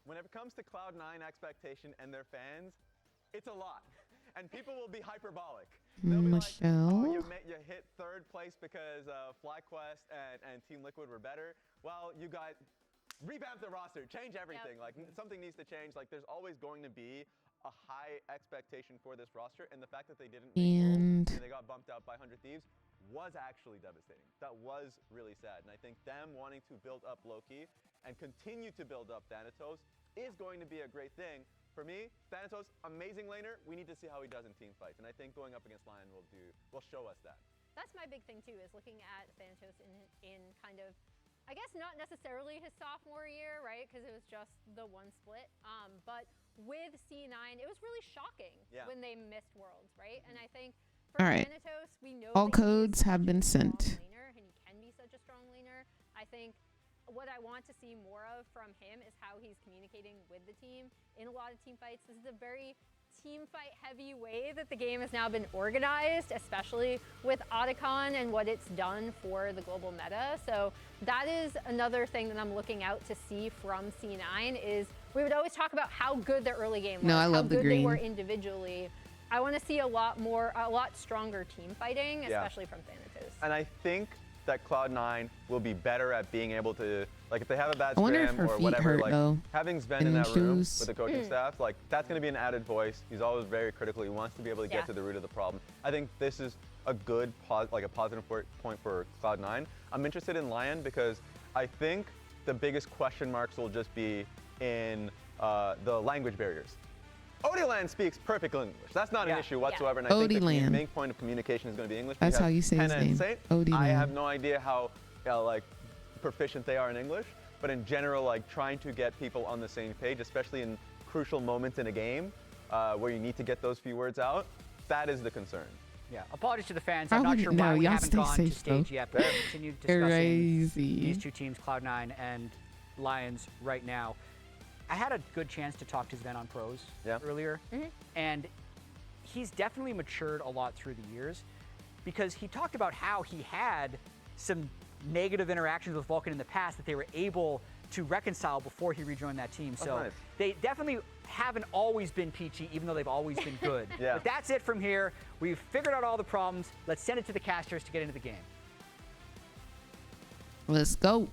when it comes to Cloud9 expectation and their fans, it's a lot. And people will be hyperbolic. They'll be Michelle. like, oh, you hit third place because FlyQuest and Team Liquid were better. Well, you guys revamp the roster, change everything. Like something needs to change. Like there's always going to be a high expectation for this roster, and the fact that they didn't and they got bumped out by 100 Thieves was actually devastating. That was really sad, and I think them wanting to build up Loki and continue to build up Thanatos is going to be a great thing. For me, Thanatos, amazing laner. We need to see how he does in team fights, and I think going up against Lion will show us that. That's my big thing too, is looking at Thanatos in kind of, I guess not necessarily his sophomore year, right? Because it was just the one split. But with C9, it was really shocking when they missed Worlds, right? And I think for Thanatos, we know all codes have been sent. Laner, and he can be such a strong laner. I think what I want to see more of from him is how he's communicating with the team in a lot of team fights. This is a very team fight heavy way that the game has now been organized, especially with Otacon and what it's done for the global meta. So that is another thing that I'm looking out to see from C9 is we would always talk about how good the early game was, No, I love how the good green. they were individually. I want to see a lot stronger team fighting, especially from Thanatos. And I think that Cloud9 will be better at being able to, like if they have a bad I wonder if scram her or feet whatever, hurt, like though, having Sven in in that room shoes. with the coaching staff, like that's going to be an added voice. He's always very critical. He wants to be able to get to the root of the problem. I think this is a good, a positive point for Cloud9. I'm interested in Lion because I think the biggest question marks will just be in the language barriers. Odilan speaks perfect English. That's not an issue whatsoever. And I think the main point of communication is going to be English. That's how you say his name. I have no idea how like proficient they are in English, but in general, like trying to get people on the same page, especially in crucial moments in a game where you need to get those few words out, that is the concern. Yeah, apologies to the fans. I'm not sure why we haven't gone to stage yet, but we'll continue discussing these two teams, Cloud9 and Lions, right now. I had a good chance to talk to Sven on pros earlier, and he's definitely matured a lot through the years, because he talked about how he had some negative interactions with Vulcan in the past that they were able to reconcile before he rejoined that team. So nice. they definitely haven't always been peachy, even though they've always been good. But that's it from here. We've figured out all the problems. Let's send it to the casters to get into the game. Let's go.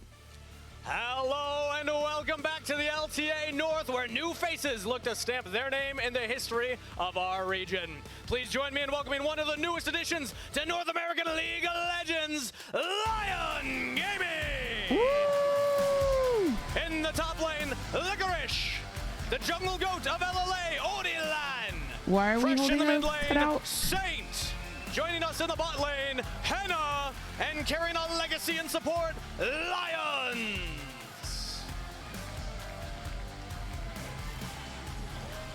Hello and welcome back to the LTA North, where new faces look to stamp their name in the history of our region. Please join me in welcoming one of the newest additions to North American League of Legends, Lion Gaming! Woo! In the top lane, Licorice, the jungle goat of LLA, Odilan. Why are we Fresh in holding the mid her lane, cut out? Saint. Joining us in the bot lane, Henna, and carrying on legacy and support, Lions.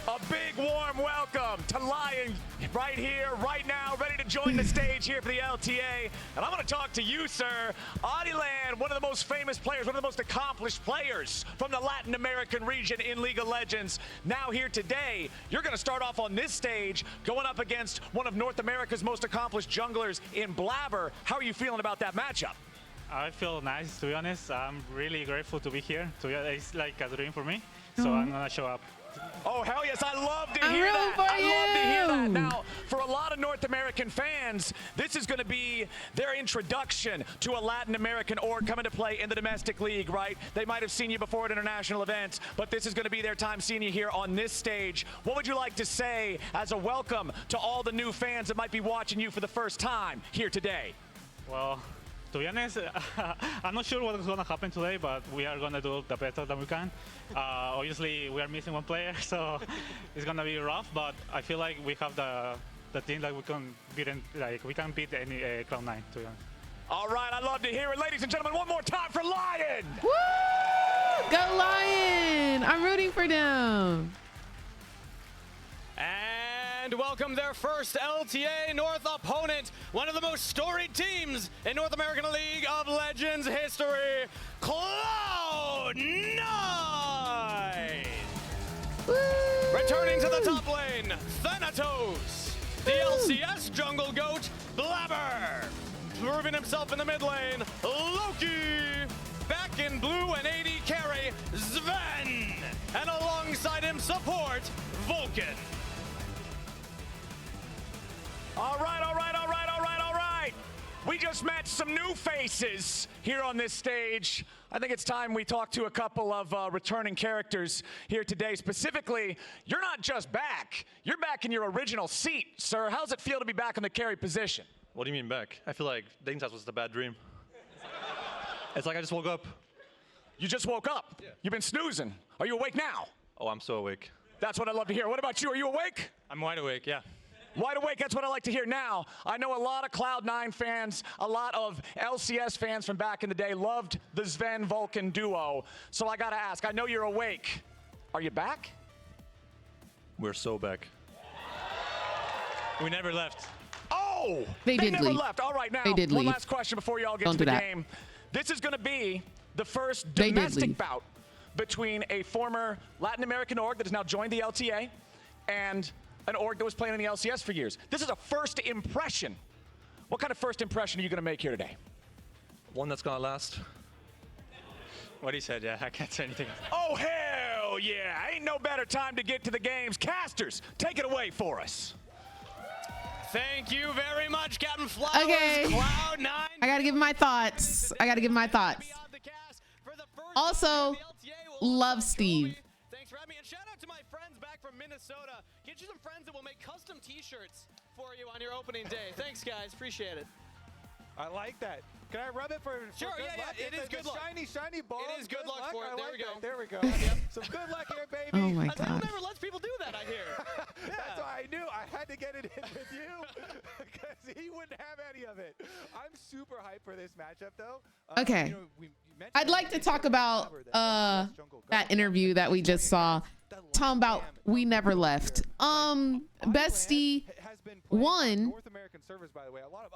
A big warm welcome to Lion right here, right now, ready to join the stage here for the LTA. And I'm going to talk to you, sir. Odilan, one of the most famous players, one of the most accomplished players from the Latin American region in League of Legends. Now here today, you're going to start off on this stage going up against one of North America's most accomplished junglers in Blabber. How are you feeling about that matchup? I feel nice, to be honest. I'm really grateful to be here. It's like a dream for me, so I'm going to show up. Oh, hell yes, I love to hear that. I love to hear that. Now, for a lot of North American fans, this is going to be their introduction to a Latin American org coming to play in the domestic league, right? They might have seen you before at international events, but this is going to be their time seeing you here on this stage. What would you like to say as a welcome to all the new fans that might be watching you for the first time here today? Well, to be honest, I'm not sure what's going to happen today, but we are going to do the best that we can. Obviously, we are missing one player, so it's going to be rough, but I feel like we have the team that we can beat any Cloud9, to be honest. All right, I love to hear it. Ladies and gentlemen, one more time for Lion! Woo! Go Lion! I'm rooting for them. And welcome their first LTA North opponent, one of the most storied teams in North American League of Legends history, Cloud9! Returning to the top lane, Thanatos, the LCS jungle goat, Blabber. Proving himself in the mid lane, Loki. Back in blue and AD carry, Sven. And alongside him, support, Vulcan. All right, all right, all right, all right, all right. We just met some new faces here on this stage. I think it's time we talk to a couple of returning characters here today. Specifically, you're not just back. You're back in your original seat, sir. How's it feel to be back in the carry position? What do you mean back? I feel like Dane's house was a bad dream. It's like I just woke up. You just woke up? Yeah. You've been snoozing. Are you awake now? Oh, I'm so awake. That's what I love to hear. What about you? Are you awake? I'm wide awake, yeah. Wide awake, that's what I like to hear. Now, I know a lot of Cloud9 fans, a lot of LCS fans from back in the day loved the Sven Vulcan duo. So I gotta ask, I know you're awake. Are you back? We're so back. We never left. Oh! They did never leave. left. All right, now, They did one leave. last question before y'all get Don't to do the that. game. This is gonna be the first They did domestic leave. bout between a former Latin American org that has now joined the LTA and an org that was playing in the LCS for years. This is a first impression. What kind of first impression are you going to make here today? One that's gonna last. What he said, yeah, I can't say anything. Oh, hell yeah. Ain't no better time to get to the games. Casters, take it away for us. Thank you very much, Captain Flowers. Okay. Cloud9. I gotta give my thoughts. Also, love Steve. Thanks for having me, and shout out to my friends back from Minnesota. Get you some friends that will make custom t-shirts for you on your opening day. Thanks, guys. Appreciate it. I like that. Can I rub it for Sure, good yeah, luck? it is good luck. Shiny ball. It is good luck for it. There we go. There we go. Some good luck here, baby. Oh my Azale god. never lets people do that, I hear. That's why I knew I had to get it in with you because he wouldn't have any of it. I'm super hyped for this matchup, though. Okay. You mentioned I'd like to talk about that interview that we just saw. Talking about we never left. Bestie, one,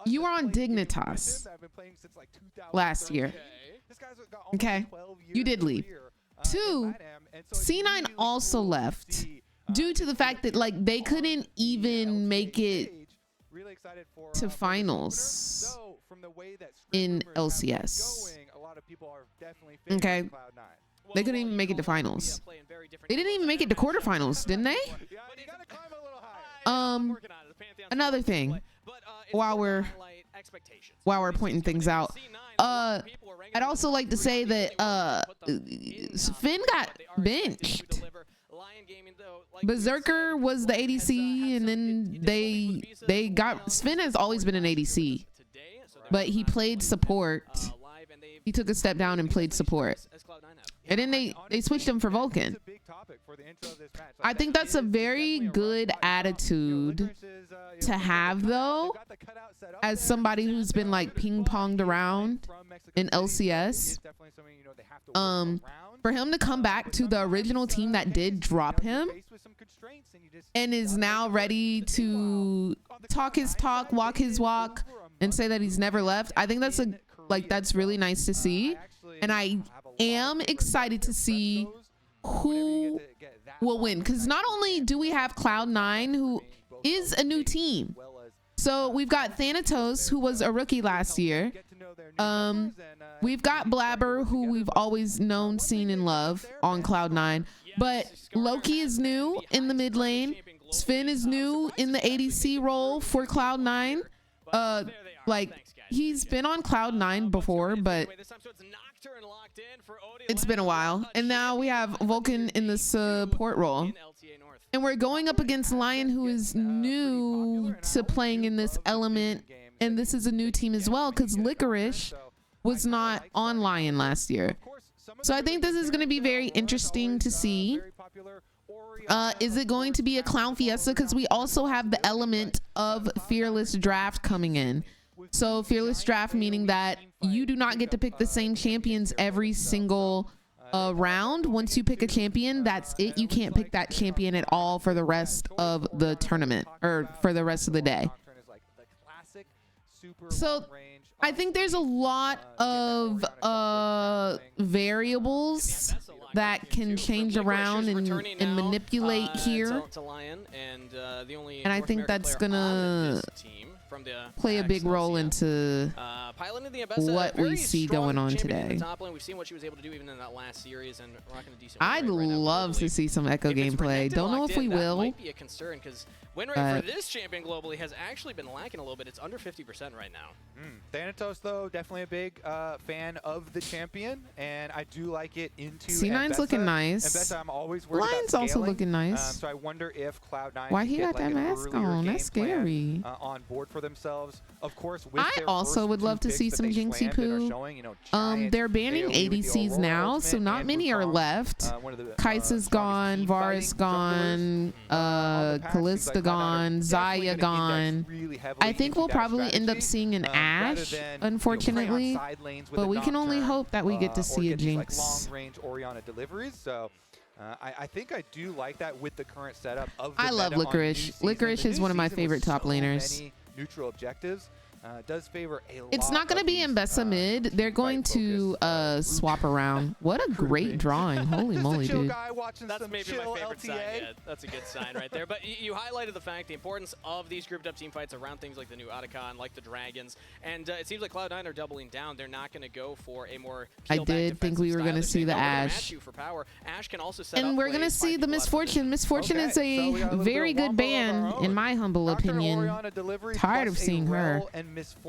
you were on Dignitas last year. Okay, you did leave. Two, C9 also left due to the fact that like they couldn't even make it to finals in LCS. Okay. They couldn't even make it to finals. They didn't even make it to quarterfinals, didn't they? Another thing, while we're pointing things out, I'd also like to say that Finn got benched. Berserker was the ADC, and then they got Sven has always been an ADC, but he played support. He took a step down and played support, and then they switched him for Vulcan. I think that's a very good attitude to have, though, as somebody who's been like ping-ponged around in LCS. For him to come back to the original team that did drop him and is now ready to talk his talk, walk his walk, and say that he's never left, I think that's that's really nice to see. And I am excited to see who will win, because not only do we have Cloud9, who is a new team, so we've got Thanatos, who was a rookie last year. We've got Blabber, who we've always known, seen, and loved on Cloud9. But Loki is new in the mid lane. Sven is new in the ADC role for Cloud9. He's been on Cloud9 before, but it's been a while. And now we have Vulcan in the support role. And we're going up against Lion, who is new to playing in this element. And this is a new team as well, because Licorice was not on Lion last year. So I think this is going to be very interesting to see. Is it going to be a Clown Fiesta? Because we also have the element of Fearless Draft coming in. So Fearless Draft meaning that you do not get to pick the same champions every single round. Once you pick a champion, that's it. You can't pick that champion at all for the rest of the tournament or for the rest of the day. So I think there's a lot of variables that can change around and manipulate here. And I think that's gonna play a big role into what we see going on today. We've seen what she was able to do even in that last series, and rocking a decent I'd love to see some Echo gameplay. Don't know if we will. That might be a concern, because win rate for this champion globally has actually been lacking a little bit. It's under 50% right now. Thanatos, though, definitely a big fan of the champion, and I do like it into C9's looking nice. Mbessa, I'm always worried Lion's about also looking nice. So I wonder if Cloud9 why he got that mask on? That's scary. On board for themselves. Of course, with I also would love to see some Jinxie Poo. They're banning ADCs now, so not many are left. Kai'Sa's gone, Varus gone, Kalista gone, Xayah gone. I think we'll probably end up seeing an Ashe, unfortunately, but we can only hope that we get to see a Jinx. Long-range Orianna deliveries, so I think I do like that with the current setup of the I love Licorice. Licorice is one of my favorite top laners. Neutral objectives. Does favor a lot. It's not going to be Mbessa mid. They're going to swap around. What a great drawing. Holy moly, dude. That's maybe my favorite sign yet. That's a good sign right there. But you highlighted the fact, the importance of these grouped up team fights around things like the new Otacon, like the Dragons. And it seems like Cloud9 are doubling down. They're not going to go for a more I did think we were going to see the Ashe. Ashe can also set and we're going to see the Misfortune. Misfortune is a very good ban, in my humble opinion. Tired of seeing her.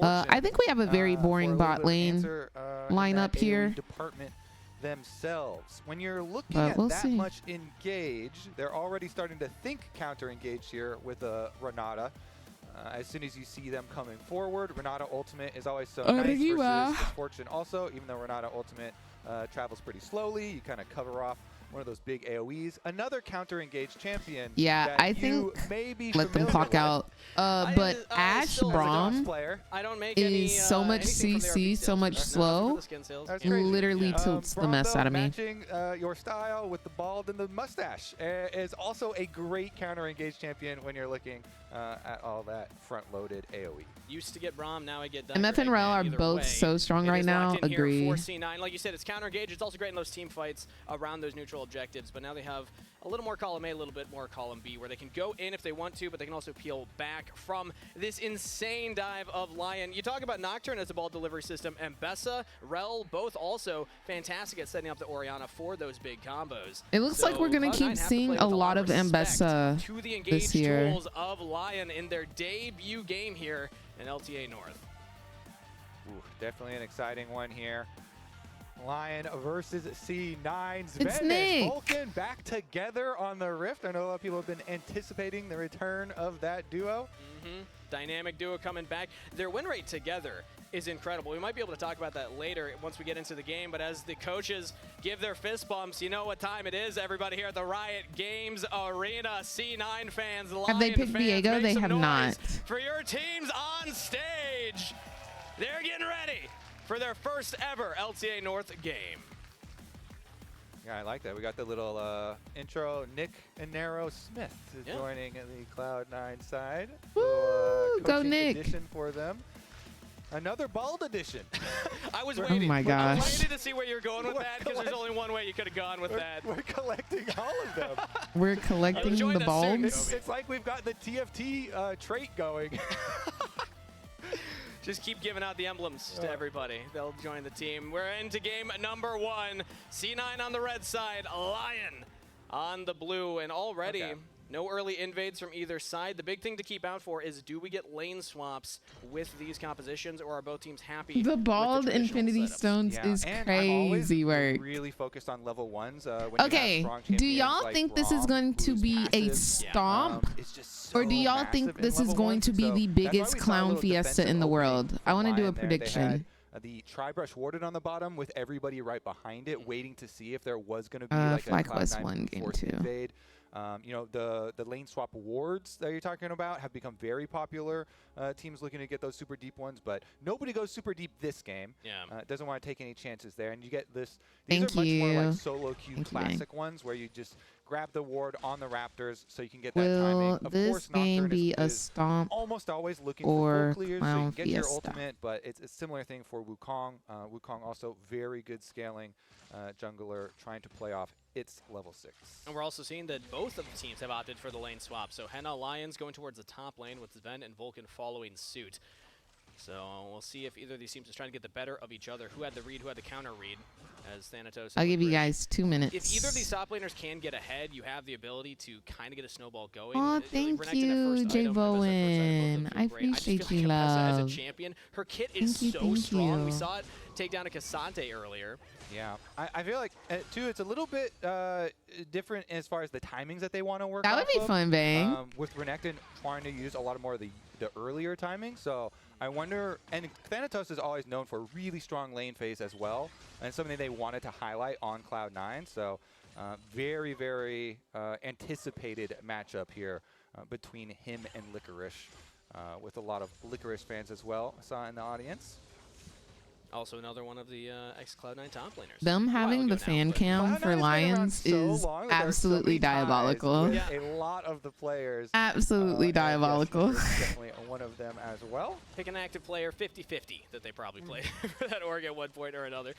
I think we have a very boring bot lane lineup here. Department themselves. When you're looking at that much engage, they're already starting to think counter engage here with Renata. As soon as you see them coming forward, Renata ultimate is always so nice versus Misfortune also, even though Renata ultimate travels pretty slowly. You kind of cover off one of those big AoEs. Another counter-engaged champion. Yeah, I think let them clock out. But Ashe Braum is so much CC, so much slow. Literally tilts the mess out of me. Matching your style with the bald and the mustache is also a great counter-engaged champion when you're looking at all that front-loaded AoE. Used to get Braum, now I get MF and Rel are both so strong right now. Agree. For C9, like you said, it's counter engage. It's also great in those team fights around those neutral objectives. But now they have a little more column A, a little bit more column B, where they can go in if they want to, but they can also peel back from this insane dive of Lion. You talk about Nocturne as a ball delivery system, and Bessa, Rel, both also fantastic at setting up the Orianna for those big combos. It looks like we're gonna keep seeing a lot of Mbessa this year. Tools of Lion in their debut game here in LTA North. Ooh, definitely an exciting one here. Lion versus C9. It's Sven Nick. and Vulcan back together on the Rift. I know a lot of people have been anticipating the return of that duo. Dynamic duo coming back. Their win rate together is incredible. We might be able to talk about that later once we get into the game, but as the coaches give their fist bumps, you know what time it is, everybody here at the Riot Games Arena. C9 fans, Lion Have they picked fans, Viego? make They some have noise not. for your teams on stage. They're getting ready for their first ever LTA North game. Yeah, I like that. We got the little intro. Nick and Nero Smith is joining the Cloud9 side. Woo, go coaching Nick. edition for them. Another bald edition. I was Oh waiting. my I gosh. was waiting to see where you're going with that, because there's only one way you could have gone with that. We're collecting all of them. We're collecting the bulbs. It's like we've got the TFT trait going. Just keep giving out the emblems to everybody. They'll join the team. We're into game number 1. C9 on the red side, Lion on the blue, and already no early invades from either side. The big thing to keep out for is, do we get lane swaps with these compositions, or are both teams happy? The bald Infinity Stones is crazy work. Really focused on level 1s. Okay, do y'all think this is going to be a stomp? Or do y'all think this is going to be the biggest clown fiesta in the world? I want to do a prediction. The Tri-Brush warded on the bottom with everybody right behind it, waiting to see if there was going to be like a FlyQuest 1 Cloud9 game forced 2. invade. You know, the lane swap wards that you're talking about have become very popular. Teams looking to get those super deep ones, but nobody goes super deep this game. Doesn't want to take any chances there. And you get this. These are much more like solo queue classic ones where you just grab the ward on the Raptors so you can get that timing. Of Will course, this game Nocturne be a is stomp almost always looking or for full clears so you clown can get your fiesta? ultimate, but it's a similar thing for Wukong. Wukong also very good scaling jungler, trying to play off its level 6. And we're also seeing that both of the teams have opted for the lane swap. So Henna Lions going towards the top lane with Sven and Vulcan following suit. So we'll see if either of these teams is trying to get the better of each other. Who had the read, who had the counter read, as Thanatos. I'll give you guys 2 minutes. If either of these top laners can get ahead, you have the ability to kind of get a snowball going. Oh, thank you, Jay Bowen. I appreciate you, As a love. champion, her kit is so strong. We saw it take down a Cassante earlier. Yeah, I feel like, too, it's a little bit different as far as the timings that they want to work That would be fun, Bang. With Renekton trying to use a lot more of the earlier timing, so I wonder, and Thanatos is always known for really strong lane phase as well, and something they wanted to highlight on Cloud9, so very, very anticipated matchup here between him and Licorice, with a lot of Licorice fans as well, I saw in the audience. Also another one of the ex-Cloud9 top laners. Them having the fan cam for Lions is absolutely diabolical. A lot of the players. Absolutely diabolical. Definitely one of them as well. Pick an active player, 50-50 that they probably played for that org at one point or another.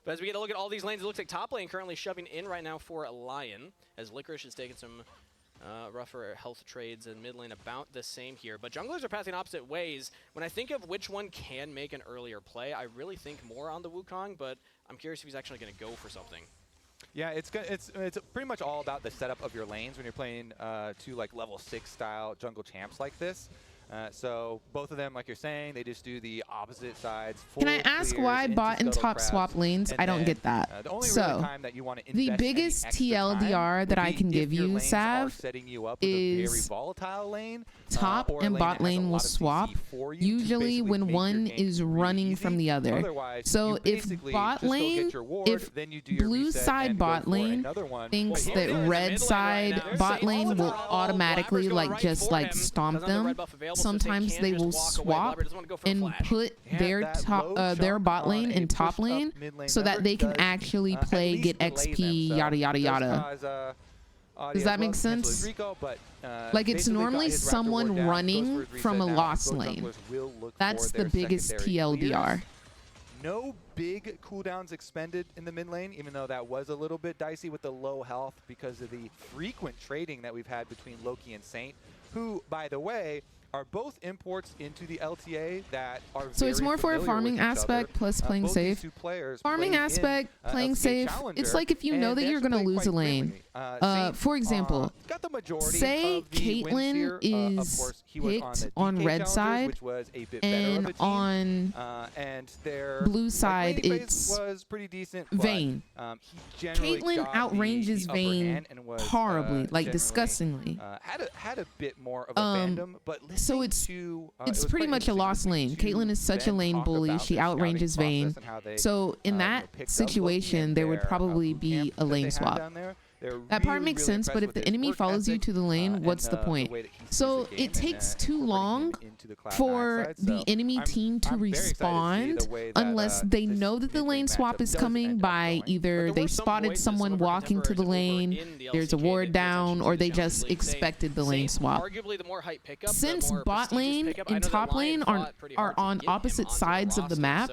But as we get a look at all these lanes, it looks like top lane currently shoving in right now for Lion, as Licorice is taking some rougher health trades, and mid lane about the same here. But junglers are passing opposite ways. When I think of which one can make an earlier play, I really think more on the Wukong, but I'm curious if he's actually going to go for something. Yeah, it's pretty much all about the setup of your lanes when you're playing two like level 6 style jungle champs like this. So both of them, like you're saying, they just do the opposite sides. Can I ask why bot and top swap lanes? I don't get that. The only So, time that you want to the biggest TLDR that I can give you, Sav, is volatile lane, top and bot lane will swap usually when one is running from the other. So if bot lane, if blue side bot lane thinks that red side bot lane will automatically just stomp them, sometimes they will swap and put their their bot lane in top lane so that they can actually play, get XP, yada yada yada. Does that make sense? Rico, but, like it's normally someone running from a lost lane. That's the biggest TLDR. No big cooldowns expended in the mid lane, even though that was a little bit dicey with the low health because of the frequent trading that we've had between Loki and Saint, who, by the way, are both imports into the LTA that are so it's more for a farming aspect plus playing safe. Farming aspect, playing safe. It's like if you know that you're going to lose a lane. For example, say Caitlyn is picked on red side and on blue side it's Vayne. Caitlyn outranges Vayne horribly, like disgustingly. Had a bit more of a fandom, but so it's pretty much a lost lane. Caitlyn is such a lane bully. She outranges Vayne. So in that situation, there would probably be a lane swap. That part makes sense, but if the enemy follows you to the lane, what's the point? So it takes too long for the enemy team to respond unless they know that the lane swap is coming by either they spotted someone walking to the lane, there's a ward down, or they just expected the lane swap. Since bot lane and top lane are on opposite sides of the map,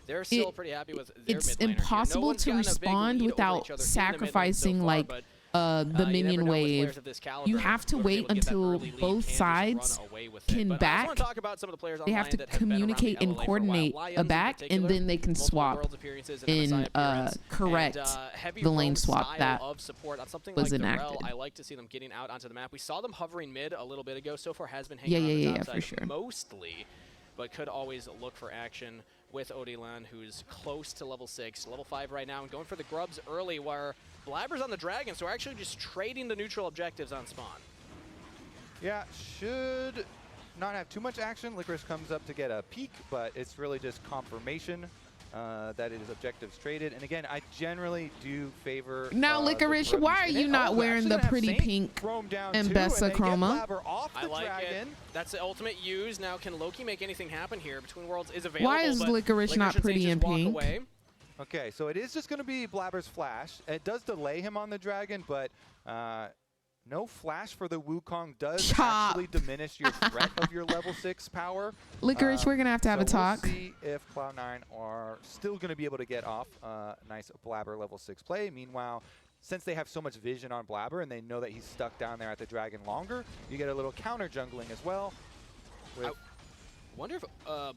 They're still pretty happy with their it's impossible to respond without sacrificing like the minion wave. You have to wait until both sides can back. They have to communicate and coordinate a back, and then they can swap and correct the lane swap that was enacted. I like to see them getting out onto the map. We saw them hovering mid a little bit ago. So far has been hanging on the top for sure. Mostly, but could always look for action with Odilan, who's close to level 6, level 5 right now, and going for the grubs early, where Blabber's on the dragon, so we're actually just trading the neutral objectives on spawn. Yeah, should not have too much action. Licorice comes up to get a peek, but it's really just confirmation that it is objectives traded. And again, I generally do favor now Licorice, why are you not wearing the pretty pink and Bessa chroma? I like it. That's the ultimate use. Now can Loki make anything happen here? Between Worlds is available. Why is Licorice not pretty in pink? Okay, so it is just going to be Blabber's flash. It does delay him on the dragon, but no flash for the Wukong does actually diminish your threat of your level 6 power. Licorice, we're going to have a talk. We'll see if Cloud9 are still going to be able to get off nice Blabber level 6 play. Meanwhile, since they have so much vision on Blabber and they know that he's stuck down there at the dragon longer, you get a little counter jungling as well. I wonder if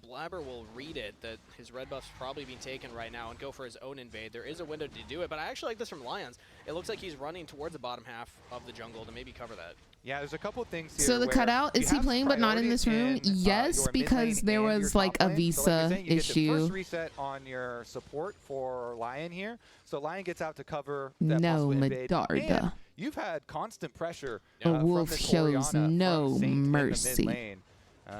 Blabber will read it, that his red buff's probably being taken right now, and go for his own invade. There is a window to do it, but I actually like this from Lions. It looks like he's running towards the bottom half of the jungle to maybe cover that. Yeah, there's a couple of things here. So the cutout, is he playing but not in this room? Yes, because there was like a visa issue. You get the first reset on your support for Lion here. So Lion gets out to cover that no Medarda. You've had constant pressure. The wolf shows no mercy.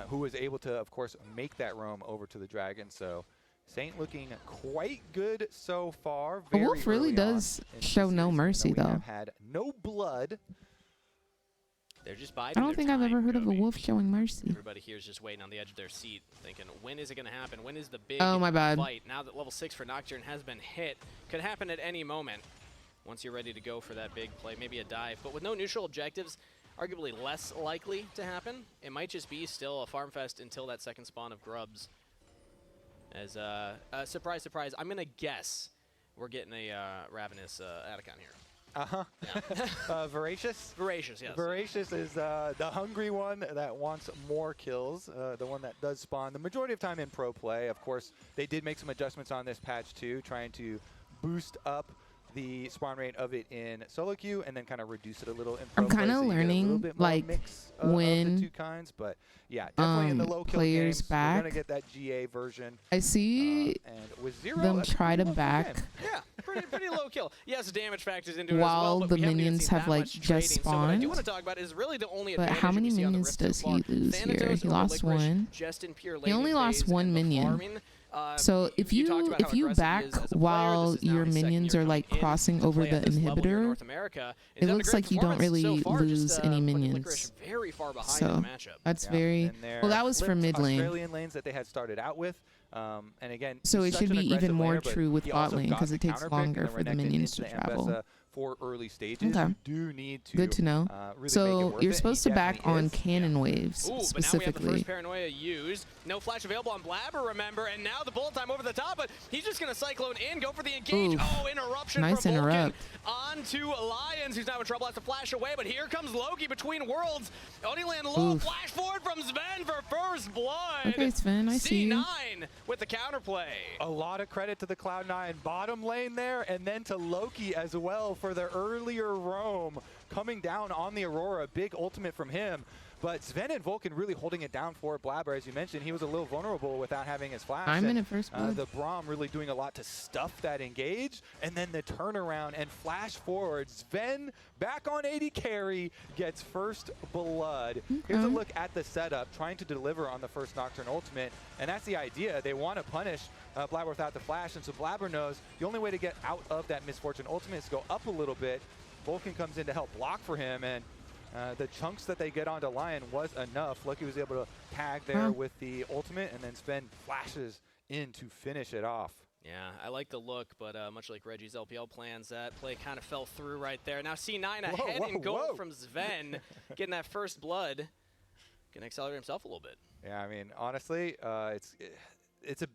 Who was able to, of course, make that roam over to the dragon. So Saint looking quite good so far. The wolf really does show no mercy, though. Have had no blood. They're just biding. I don't think I've ever heard of a wolf showing mercy. Everybody here is just waiting on the edge of their seat, thinking, when is it going to happen? When is the big fight? Now that level 6 for Nocturne has been hit, could happen at any moment. Once you're ready to go for that big play, maybe a dive. But with no neutral objectives, arguably less likely to happen. It might just be still a farm fest until that second spawn of grubs. As surprise, surprise, I'm gonna guess we're getting a ravenous Atacon here. Yeah. Voracious? Voracious, yes. Voracious is the hungry one that wants more kills, the one that does spawn the majority of time in pro play. Of course, they did make some adjustments on this patch too, trying to boost up the spawn rate of it in solo queue and then kind of reduce it a little in pro I'm kind of learning like when the two kinds, but yeah, definitely in the low kill players games, back. We're gonna get that GA version. I see and with Zero, them try to back. Yeah, pretty low kill. Yes, damage factors into it while as well, but the we minions have like just spawned. So what I do want to talk about is really the only but how many minions does he lose here? He lost one. He only lost one minion. So if you back while your minions are like crossing over the inhibitor, it looks like you don't really lose any minions. So that's very well. That was for mid lane. Australian lanes that they had started out with, and again. So it should be even more true with bot lane because it takes longer for the minions to travel. for early stages. Okay. You do need to Good to know. really So make it worth you're it. supposed He to back definitely on is. cannon waves Ooh, specifically. but now we have the first paranoia used. No flash available on Blabber, remember, and now the bullet time over the top, but he's just going to cyclone in, go for the engage. Oof. Oh, interruption Nice from Vulcan. interrupt. On to Lions, who's now in trouble, has to flash away, but here comes Loki between worlds. Oniland low, Oof. flash forward from Sven for first blood. Okay, Sven, I see you. C9 with the counterplay. A lot of credit to the Cloud9 bottom lane there, and then to Loki as well for the earlier roam coming down on the Aurora. Big ultimate from him. But Sven and Vulcan really holding it down for Blabber. As you mentioned, he was a little vulnerable without having his flash. 9 minute first blood. The Braum really doing a lot to stuff that engage. And then the turnaround and flash forward. Sven back on 80 carry, gets first blood. Here's a look at the setup, trying to deliver on the first Nocturne ultimate. And that's the idea. They want to punish Blabber without the flash. And so Blabber knows the only way to get out of that Misfortune ultimate is to go up a little bit. Vulcan comes in to help block for him. And the chunks that they get onto Lion was enough. Lucky was able to tag there with the ultimate, and then Sven flashes in to finish it off. Yeah, I like the look, but much like Reggie's LPL plans, that play kind of fell through right there. Now C9 ahead in goal from Sven, getting that first blood. Can accelerate himself a little bit. Yeah, I mean, honestly, it's a...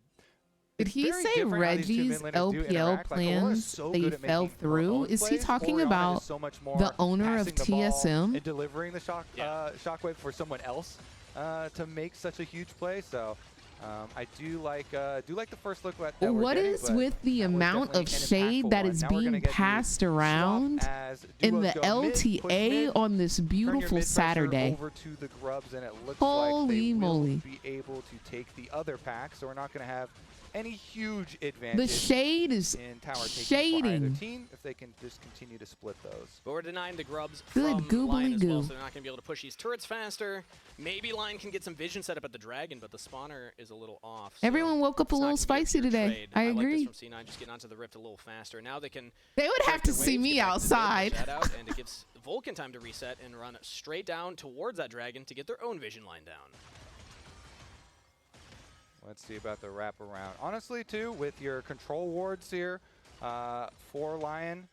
Did he say Reggie's LPL plans, they fell through? Is he talking about the owner of TSM? And delivering the shockwave for someone else to make such a huge play. So I do like the first look at that. What is with the amount of shade that is being passed around in the LTA on this beautiful Saturday? Over to the Grubs, and it looks Holy like they moly. will be able to take the other pack. So we're not going to have any huge advantage. The shade is in tower shading. For either team if they can just continue to split those. But we're denying the Grubs Good from Lion as well, goo. so they're not going to be able to push these turrets faster. Maybe Lion can get some vision set up at the Dragon, but the spawner is a little off. So Everyone woke up a little spicy today. I agree. Like this from C9, just getting onto the Rift a little faster. Now they can. They would have to see me outside. And it gives Vulcan time to reset and run straight down towards that Dragon to get their own vision line down. Let's see about the wraparound. Honestly, too, with your control wards here for Lion,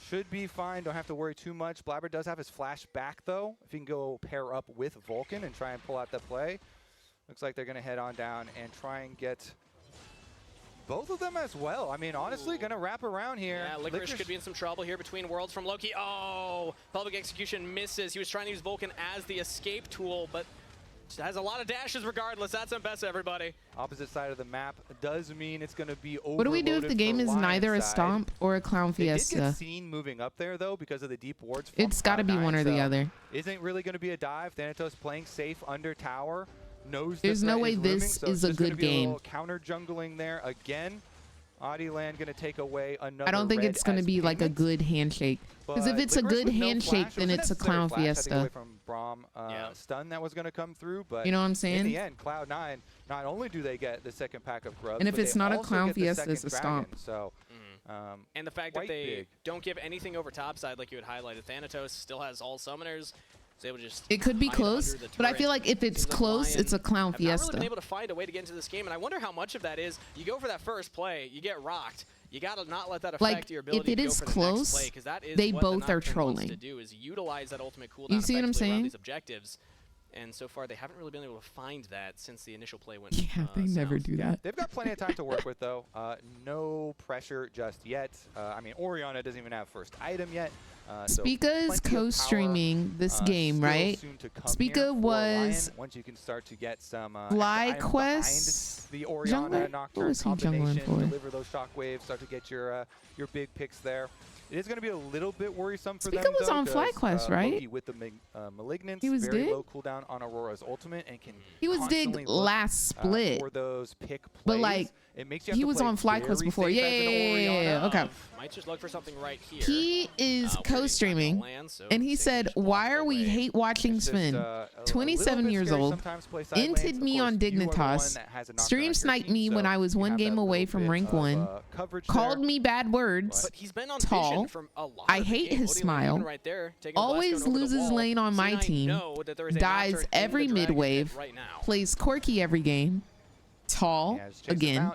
should be fine. Don't have to worry too much. Blabber does have his flash back, though. If he can go pair up with Vulcan and try and pull out the play. Looks like they're going to head on down and try and get both of them as well. I mean, honestly, going to wrap around here. Yeah, Licorice could be in some trouble here between worlds from Loki. Oh, public execution misses. He was trying to use Vulcan as the escape tool, but has a lot of dashes regardless. That's best, everybody. Opposite side of the map does mean it's going to be overloaded. What do we do if the game is neither a stomp or a clown fiesta? They did get seen moving up there, though, because of the deep wards. It's got to be one or the other. Isn't really going to be a dive. Thanatos playing safe under tower. Knows there's no way this is a good game. Counter jungling there again. Adiland going to take away another. I don't think it's going to be like a good handshake. Because if it's a good handshake, then it's a clown fiesta. From Braum stun that was going to come through, but you know what I'm saying? In the end, Cloud9, not only do they get the second pack of Grubs, and if it's not a clown fiesta, it's a stomp. So, and the fact that they don't give anything over topside, like you had highlighted, Thanatos still has all summoners. So it could be close, but I feel like if it's close, it's a clown fiesta. I've not really been able to find a way to get into this game, and I wonder how much of that is you go for that first play, you get rocked. You got to not let that affect your ability if it to go is for the close, next play, 'cause that is they what both the are Nocturne trolling. Wants to do is utilize that ultimate cooldown. You see what I'm saying? These objectives. And so far, they haven't really been able to find that since the initial play went. Yeah, they never do that. They've got plenty of time to work with, though. No pressure just yet. I mean, Orianna doesn't even have first item yet. Spica is co-streaming this game, right? Spica was once you can start to get some FlyQuest the Orianna Nocturne combination, deliver those shockwaves, start to get your big picks there. It is going to be a little bit worrisome for them. Spica was on FlyQuest, right? With the Malignance, he was very dig? low cooldown on Aurora's ultimate, and can he was dig last split. For those pick plays. But like, it makes you he was on FlyQuest before. Yeah. Okay. Might just look for something right here. He is co-streaming, and he said, "Why are we hate watching Sven? 27 years old, inted me on Dignitas, stream sniped me when I was one game away from rank 1, called me bad words, tall. I hate his smile. Always loses lane on my team. Dies every mid wave. Plays Corky every game. tall again.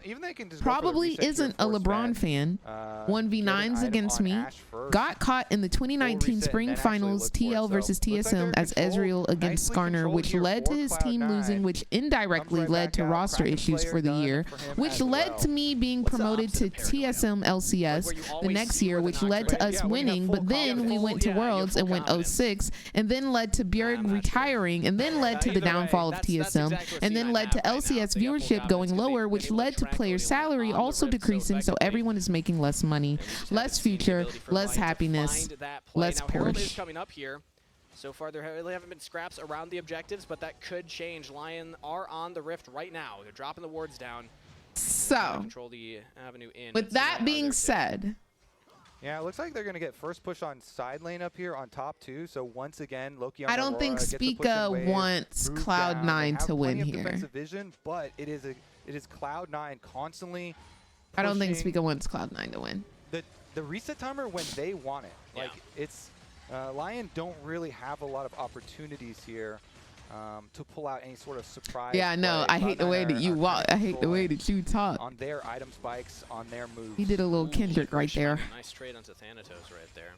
Probably isn't a LeBron fan. 1v9s against me. Got caught in the 2019 Spring Finals TL versus TSM as Ezreal against Skarner, which led to his team losing, which indirectly led to roster issues for the year, which led to me being promoted to TSM LCS the next year, which led to us winning. But then we went to Worlds and went 0-6, and then led to Bjerg retiring, and then led to the downfall of TSM, and then led to LCS viewership going lower, which led to player salary also decreasing, so everyone is making less money, less future, less happiness, less Porsche. Coming up here. So far, there really haven't been scraps around the objectives, but that could change. Lion are on the Rift right now. They're dropping the wards down. So, control the avenue in. With that being said, yeah, it looks like they're going to get first push on side lane up here on top too. So once again, Loki on I don't think Spica wants Cloud9 to win here. Defensive vision, but it is Cloud9 constantly. I don't think Spica wants Cloud9 to win. The reset timer when they want it. Like it's Lion don't really have a lot of opportunities here to pull out any sort of surprise. Yeah, no, I hate the way that you walk. I hate the way that you talk. On their item spikes, on their moves. He did a little Kendrick right there. Nice trade onto Thanatos right there.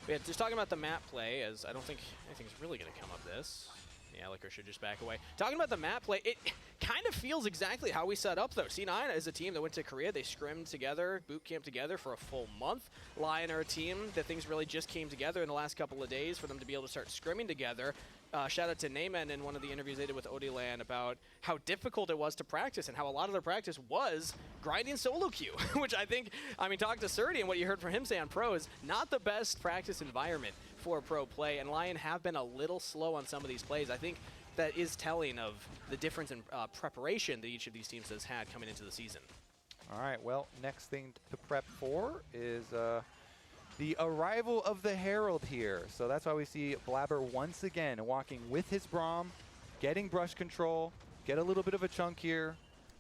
But yeah, just talking about the map play, as I don't think anything's really going to come of this. Yeah, Liquor should just back away. Talking about the map play, it kind of feels exactly how we set up, though. C9 is a team that went to Korea. They scrimmed together, boot camped together for a full month. Lion are a team that things really just came together in the last couple of days for them to be able to start scrimming together. Shout out to Neyman in one of the interviews they did with Odilan about how difficult it was to practice and how a lot of their practice was grinding solo queue, which I think, I mean, talk to Surdy and what you heard from him say on Pro is not the best practice environment for pro play, and Lion have been a little slow on some of these plays. I think that is telling of the difference in preparation that each of these teams has had coming into the season. All right, well, next thing to prep for is the arrival of the Herald here. So that's why we see Blabber once again walking with his Braum, getting brush control, get a little bit of a chunk here.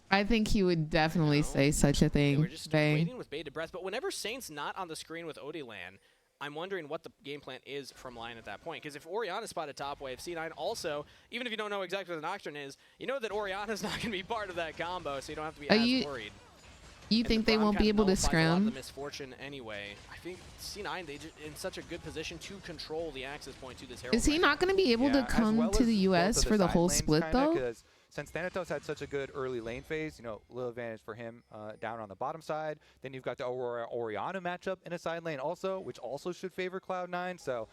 I think he would definitely say such a thing. We're just waiting with bated breath, but whenever Saint's not on the screen with Odilan, I'm wondering what the game plan is from Lion at that point. Because if Orianna spotted top wave, C9 also, even if you don't know exactly what the Nocturne is, you know that Orianna's not going to be part of that combo, so you don't have to be as worried. You think they won't be able to scrim? A lot of the misfortune anyway. I think C9, they just in such a good position to control the access point to this Herald. Is he not going to be able to come to the US for the whole split, though? Since Thanatos had such a good early lane phase, you know, little advantage for him down on the bottom side. Then you've got the Orianna matchup in a side lane also, which also should favor Cloud9. So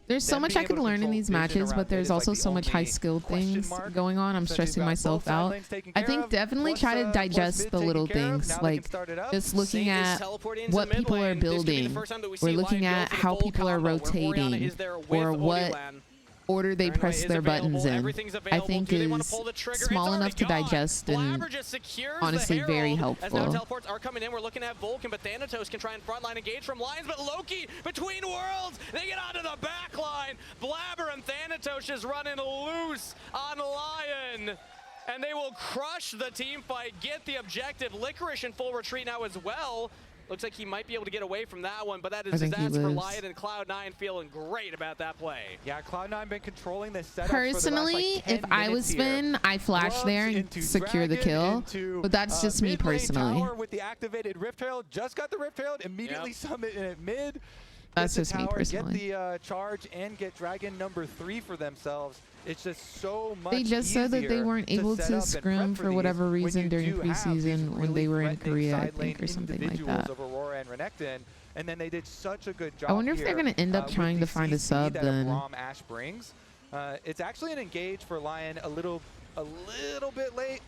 there's so much I could learn in these matches, but there's also so much high skill things going on. I'm stressing myself out. I think definitely try to digest the little things, like just looking at what people are building. We're looking at how people are rotating or what order they press their buttons in. I think is small enough to digest and honestly very helpful. As now teleports are coming in, we're looking at Vulcan, but Thanatos can try and frontline engage from Lions, but Loki between worlds, they get onto the back line. Blabber and Thanatos just running loose on Lion. And they will crush the team fight, get the objective. Licorice in full retreat now as well. Looks like he might be able to get away from that one, but that is disaster for Lion, and Cloud9 feeling great about that play. Yeah, Cloud9 been controlling this setup. Personally, if I was Finn, I flash there and secure the kill, but that's just me personally. With the activated Rift Herald, just got the Rift Herald, immediately summit in at mid. That's just me personally. Get the charge and get Dragon number 3 for themselves. It's just so much They just said that they weren't able to scrim for whatever reason during preseason when they were in Korea, I think, or something like that. Of Aurora and Renekton, and then they did such a good job. I wonder if they're going to end up trying to find a sub then. Ash brings. It's actually an engage for Lion a little bit late.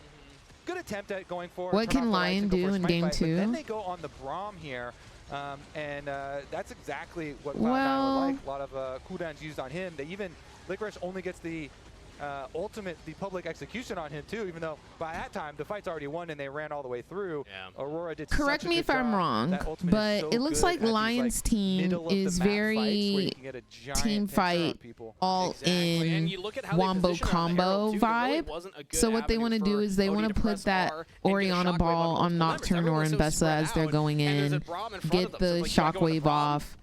Good attempt at going forward. What can Lion do in game 2? Then they go on the Braum here. And that's exactly what Cloud9 would like. A lot of cooldowns used on him. They even Licorice only gets the ultimate, the public execution on him too, even though by that time the fight's already won and they ran all the way through. Yeah. Aurora did Correct me if I'm wrong, but it looks like Lion's team is very team fight, all in wombo combo vibe. So what they want to do is they want to put that Orianna ball on Nocturne or Mbessa as they're going in, get the shockwave off.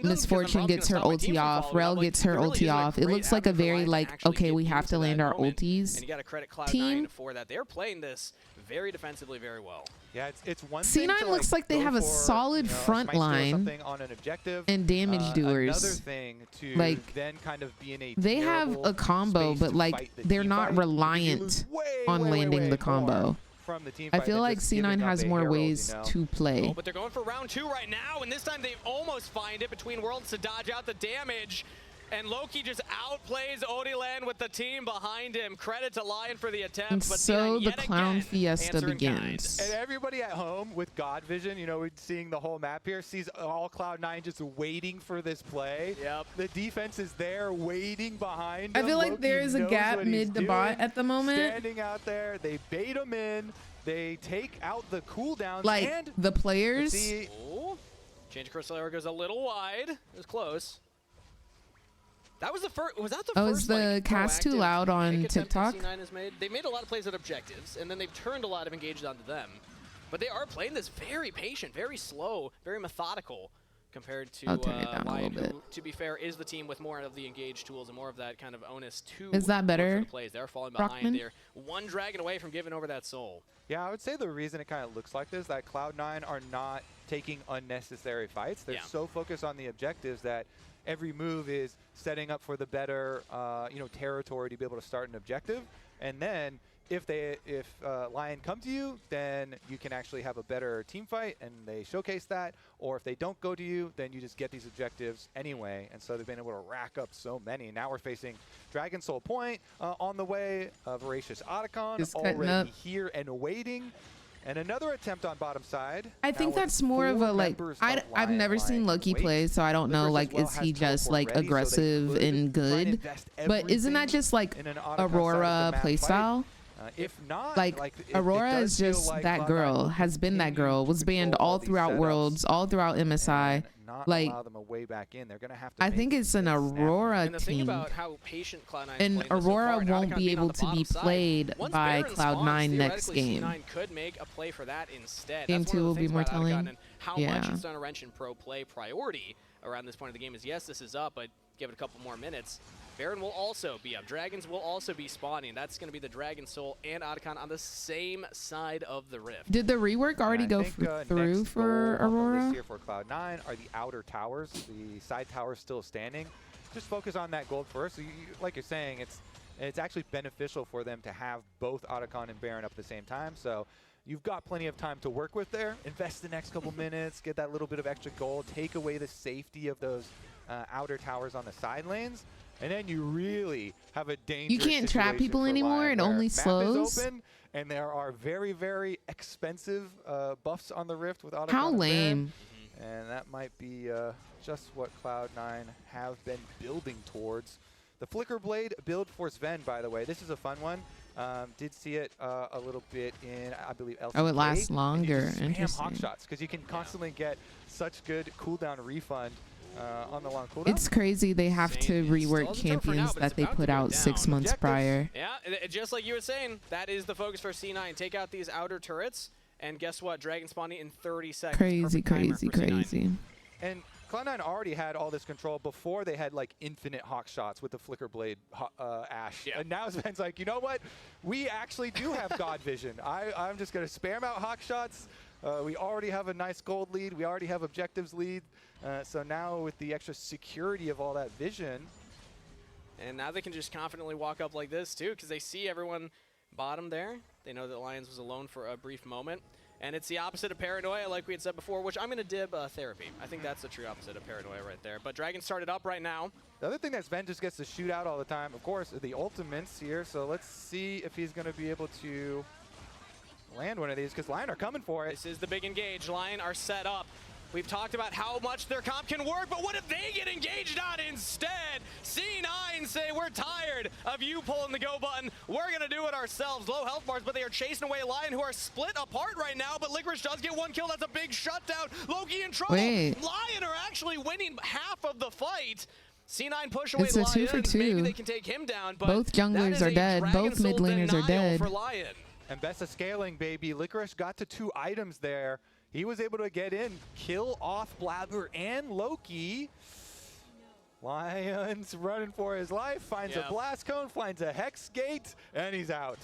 Misfortune gets her ulti off, Rel gets her ulti off. It looks like a very like, okay, we have to land our ultis. And you got to credit Cloud9 for that. They're playing this very defensively, very well. Yeah, it's one C9 thing to, looks like they have a solid front line on an objective, and damage doers. Another thing to like, then kind of be in a they have a combo, but like they're not reliant on landing the combo. I feel like C9 has more ways to play. Oh, but they're going for round 2 right now, and this time they almost find it between worlds to dodge out the damage. And Loki just outplays Odilan with the team behind him. Credit to Lion for the attempt. And but so the clown fiesta begins. And everybody at home with God vision, you know, we're seeing the whole map here, sees all Cloud9 just waiting for this play. Yep. The defense is there waiting behind I him. feel like Loki there is a knows gap what he's mid to doing. bot at the moment. Standing out there, they bait him in. They take out the cooldowns. Like and the players. Oh, change of Crystal Arrow goes a little wide. It was close. That was the first. Was that the first? Is the cast too loud on TikTok? C9 has made. They made a lot of plays at objectives, and then they've turned a lot of engaged onto them. But they are playing this very patient, very slow, very methodical, compared to Lion, who, to be fair, is the team with more of the engaged tools and more of that kind of onus to. Is that better? The plays. They're falling behind. They're one dragon away from giving over that soul. Yeah, I would say the reason it kind of looks like this, that Cloud9 are not taking unnecessary fights. They're so focused on the objectives that every move is setting up for the better, territory to be able to start an objective. And then if Lion come to you, then you can actually have a better team fight, and they showcase that. Or if they don't go to you, then you just get these objectives anyway. And so they've been able to rack up so many. Now we're facing Dragon Soul Point on the way, Voracious Otacon already here and waiting. And another attempt on bottom side. I think that's more of a like I've never seen Loki play, so I don't know like is he just like aggressive and good? But isn't that just like Aurora playstyle? If not, like Aurora is just that girl, has been that girl, was banned all throughout Worlds, all throughout MSI. Like, allow them a way back in. They're gonna have to I think it's an Aurora and the thing team, about how patient Cloud9 and Aurora won't be able to be played by Cloud9 next game. C9 could make a play for that instead. Game 2 will be more telling. And how much it's done a wrench in pro play priority around this point of the game is yes, this is up, but give it a couple more minutes. Baron will also be up. Dragons will also be spawning. That's going to be the Dragon Soul and Otacon on the same side of the rift. Did the rework already go through for Aurora? Here for Cloud9 are the outer towers. The side towers still standing. Just focus on that gold first. So like you're saying, it's actually beneficial for them to have both Otacon and Baron up at the same time. So you've got plenty of time to work with there. Invest the next couple minutes, get that little bit of extra gold, take away the safety of those outer towers on the side lanes. And then you really have a dangerous You can't trap people anymore. It only slows. Map is open, and there are very, very expensive buffs on the Rift with Otacon. How lame. And that might be just what Cloud9 have been building towards. The Flicker Blade build for Sven, by the way. This is a fun one. Did see it a little bit in, I believe, LTA. Oh, it lasts longer. Interesting. Hawk shots, because you can constantly get such good cooldown refund. On the long cooldown. It's crazy they have to rework champions that they put out 6 months prior. Yeah, just like you were saying, that is the focus for C9. Take out these outer turrets, and guess what? Dragon spawning in 30 seconds. Crazy. And Cloud9 already had all this control before they had like infinite Hawk shots with the Flicker Blade Ash. And now Sven's like, you know what? We actually do have God vision. I'm just going to spam out Hawk shots. We already have a nice gold lead. We already have objectives lead. So now with the extra security of all that vision. And now they can just confidently walk up like this too, because they see everyone bottom there. They know that Lions was alone for a brief moment. And it's the opposite of paranoia, like we had said before, which I'm going to dib therapy. I think that's the true opposite of paranoia right there. But Dragon started up right now. The other thing that Sven just gets to shoot out all the time, of course, are the ultimates here. So let's see if he's going to be able to land one of these, because Lion are coming for it. This is the big engage. Lion are set up. We've talked about how much their comp can work, but what if they get engaged on instead? C9 say, we're tired of you pulling the go button. We're going to do it ourselves. Low health bars, but they are chasing away Lion, who are split apart right now, but Licorice does get one kill. That's a big shutdown. Loki in trouble. Lion are actually winning half of the fight. C9 push away Lion. It's a 2 for 2. Maybe they can take him down, but both junglers are dead. Both mid laners are dead. For Lion. And best of scaling, baby. Licorice got to 2 items there. He was able to get in, kill off Blabber and Loki. Lion's running for his life, finds a blast cone, finds a hex gate, and he's out.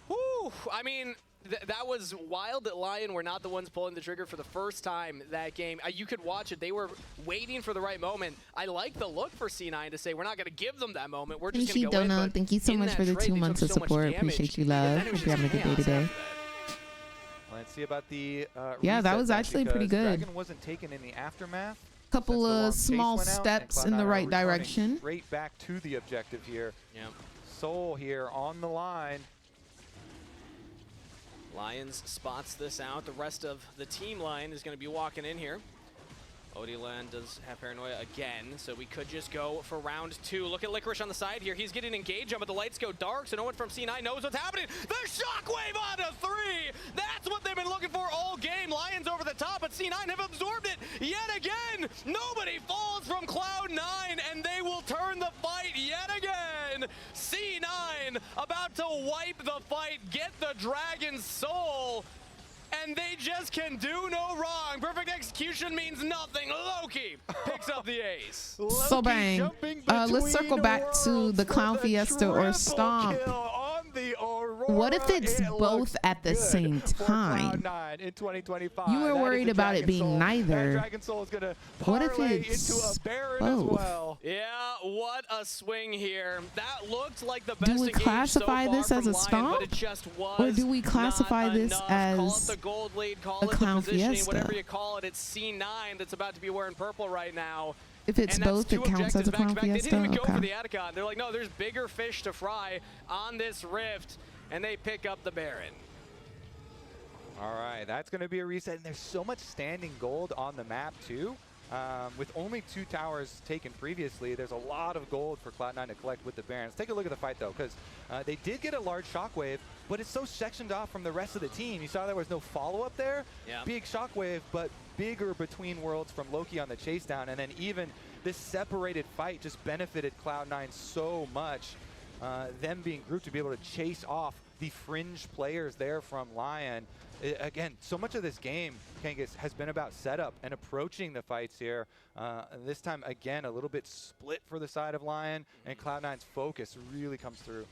Whew, I mean, that was wild that Lion were not the ones pulling the trigger for the first time that game. You could watch it. They were waiting for the right moment. I like the look for C9 to say, we're not going to give them that moment. We're just going to go in. Thank you so much for the 2 months of support. Appreciate you, love. Hope you're having a good day today. Let's see about the yeah, that was actually pretty good. Dragon wasn't taken in the aftermath. Couple of small steps in the right direction. Straight back to the objective here. Soul here on the line. Lions spots this out. The rest of the team line is going to be walking in here. Odieland does have paranoia again, so we could just go for round 2. Look at Licorice on the side here. He's getting engaged on, but the lights go dark, so no one from C9 knows what's happening. The shockwave on a 3! That's what they've been looking for all game. Lions over the top, but C9 have absorbed it yet again. Nobody falls from Cloud9, and they will turn the fight yet again. C9 about to wipe the fight, get the Dragon's soul. And they just can do no wrong. Perfect execution means nothing. Loki picks up the ace. So bang. Let's circle back to the Clown Fiesta or Stomp. What if it's both at the same time? In 2025. You were worried about it being neither. What if it's both? Yeah, what a swing here. That looked like the best. Do we classify this as a stomp? But it just was or do we classify this as call it the gold lead, call a it the Clown positioning, Fiesta? whatever you call it. It's C9 that's about to be wearing purple right now. If it's both, it counts as a Clown Fiesta? They didn't even go for Okay. the Atacon. They're like, no, there's bigger fish to fry on this rift, and they pick up the Baron. All right, that's going to be a reset. And there's so much standing gold on the map, too. With only 2 towers taken previously, there's a lot of gold for Cloud9 to collect with the Barons. Take a look at the fight, though, because they did get a large shockwave, but it's so sectioned off from the rest of the team. You saw there was no follow-up there. Yeah. Big shockwave, but bigger between worlds from Loki on the chase down. And then even this separated fight just benefited Cloud9 so much. Them being grouped to be able to chase off the fringe players there from Lion. Again, so much of this game, Kangas, has been about setup and approaching the fights here. This time, again, a little bit split for the side of Lion, and Cloud9's focus really comes through.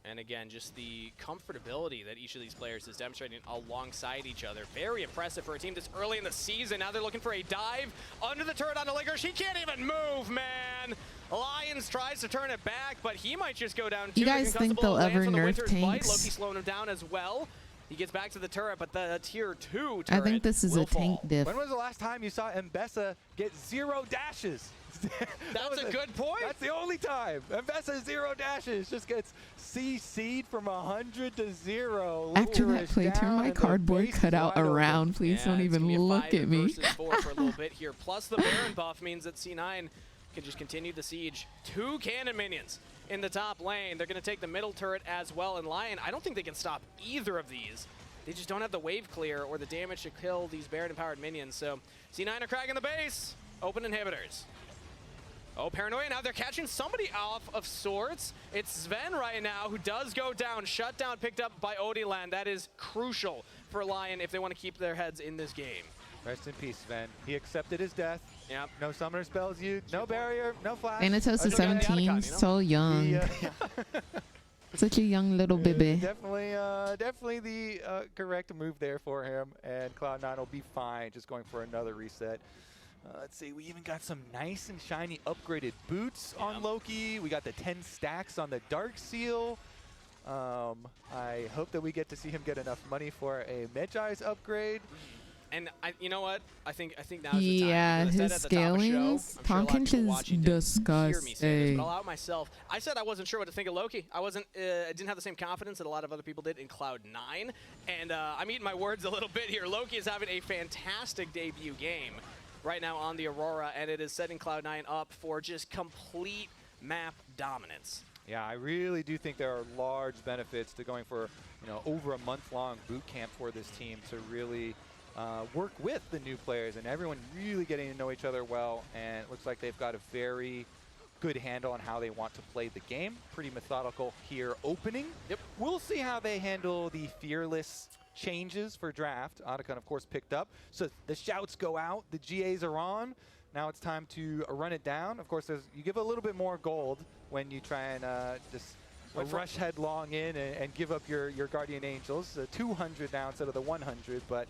And again, just the comfortability that each of these players is demonstrating alongside each other. Very impressive for a team this early in the season. Now they're looking for a dive under the turret on the Licorice. He can't even move, man. Lions tries to turn it back, but he might just go down too. You guys think they'll ever nerf tanks? Loki slowing him down as well. He gets back to the turret, but the tier 2 turret I think this is a tank diff. When was the last time you saw Mbessa get 0 dashes? That's a good point. That's the only time. Mbessa 0 dashes, just gets CC'd from 100 to 0. After that play, turn my cardboard cutout around. Please don't even look at me. 5 for a little bit here. Plus the Baron buff means that C9 can just continue the siege. 2 cannon minions in the top lane. They're going to take the middle turret as well. And Lion, I don't think they can stop either of these. They just don't have the wave clear or the damage to kill these Baron-empowered minions. So C9 are cracking the base. Open inhibitors. Oh, Paranoia, now they're catching somebody off of sorts. It's Sven right now who does go down. Shutdown picked up by Odieland. That is crucial for Lion if they want to keep their heads in this game. Rest in peace, Sven. He accepted his death. Yep. No summoner spells used, no barrier, no flash. Thanatos is 17, so young. Such a young little baby. Definitely the correct move there for him, and Cloud9 will be fine just going for another reset. Let's see, we even got some nice and shiny upgraded boots on Loki. We got the 10 stacks on the Dark Seal. I hope that we get to see him get enough money for a Medjai's upgrade. And you know what? I think now is the time. Yeah, his scalings. Tonkinch is disgusting. But I'll out myself. I said I wasn't sure what to think of Loki. I didn't have the same confidence that a lot of other people did in Cloud9. And I'm eating my words a little bit here. Loki is having a fantastic debut game right now on the Aurora, and it is setting Cloud9 up for just complete map dominance. Yeah, I really do think there are large benefits to going for, over a month-long boot camp for this team to really work with the new players and everyone really getting to know each other well. And it looks like they've got a very good handle on how they want to play the game. Pretty methodical here opening. Yep. We'll see how they handle the fearless changes for draft. Otacon, of course, picked up. So the shouts go out. The GAs are on. Now it's time to run it down. Of course, you give a little bit more gold when you try and just rush headlong in and give up your Guardian Angels. 200 now instead of the 100, but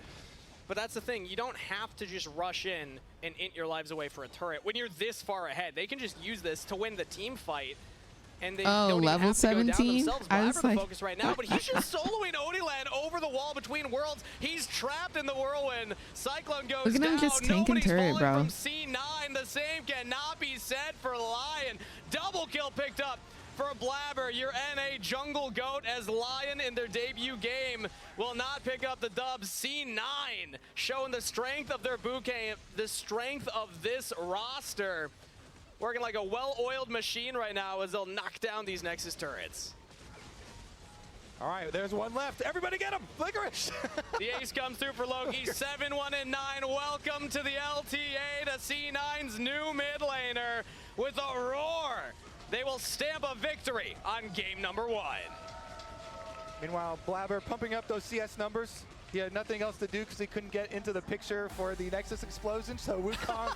that's the thing. You don't have to just rush in and int your lives away for a turret. When you're this far ahead, they can just use this to win the team fight. And they don't even level have to go down 17? themselves. I was Blabber the like, focus right now, but he's just soloing Odiland over the wall between worlds. He's trapped in the whirlwind. Cyclone goes Look at him down. just tanking Nobody's turret, falling bro. from C9. The same cannot be said for Lion. Double kill picked up for Blabber, your NA jungle goat, as Lion in their debut game will not pick up the dub. C9 showing the strength of their boot camp, the strength of this roster. Working like a well-oiled machine right now as they'll knock down these Nexus turrets. All right, there's one left. Everybody get him! Licorice! The ace comes through for Loki. 7-1 and 9. Welcome to the LTA, to C9's new mid laner. With a roar, they will stamp a victory on game number 1. Meanwhile, Blabber pumping up those CS numbers. He had nothing else to do because he couldn't get into the picture for the Nexus explosion, so Wukong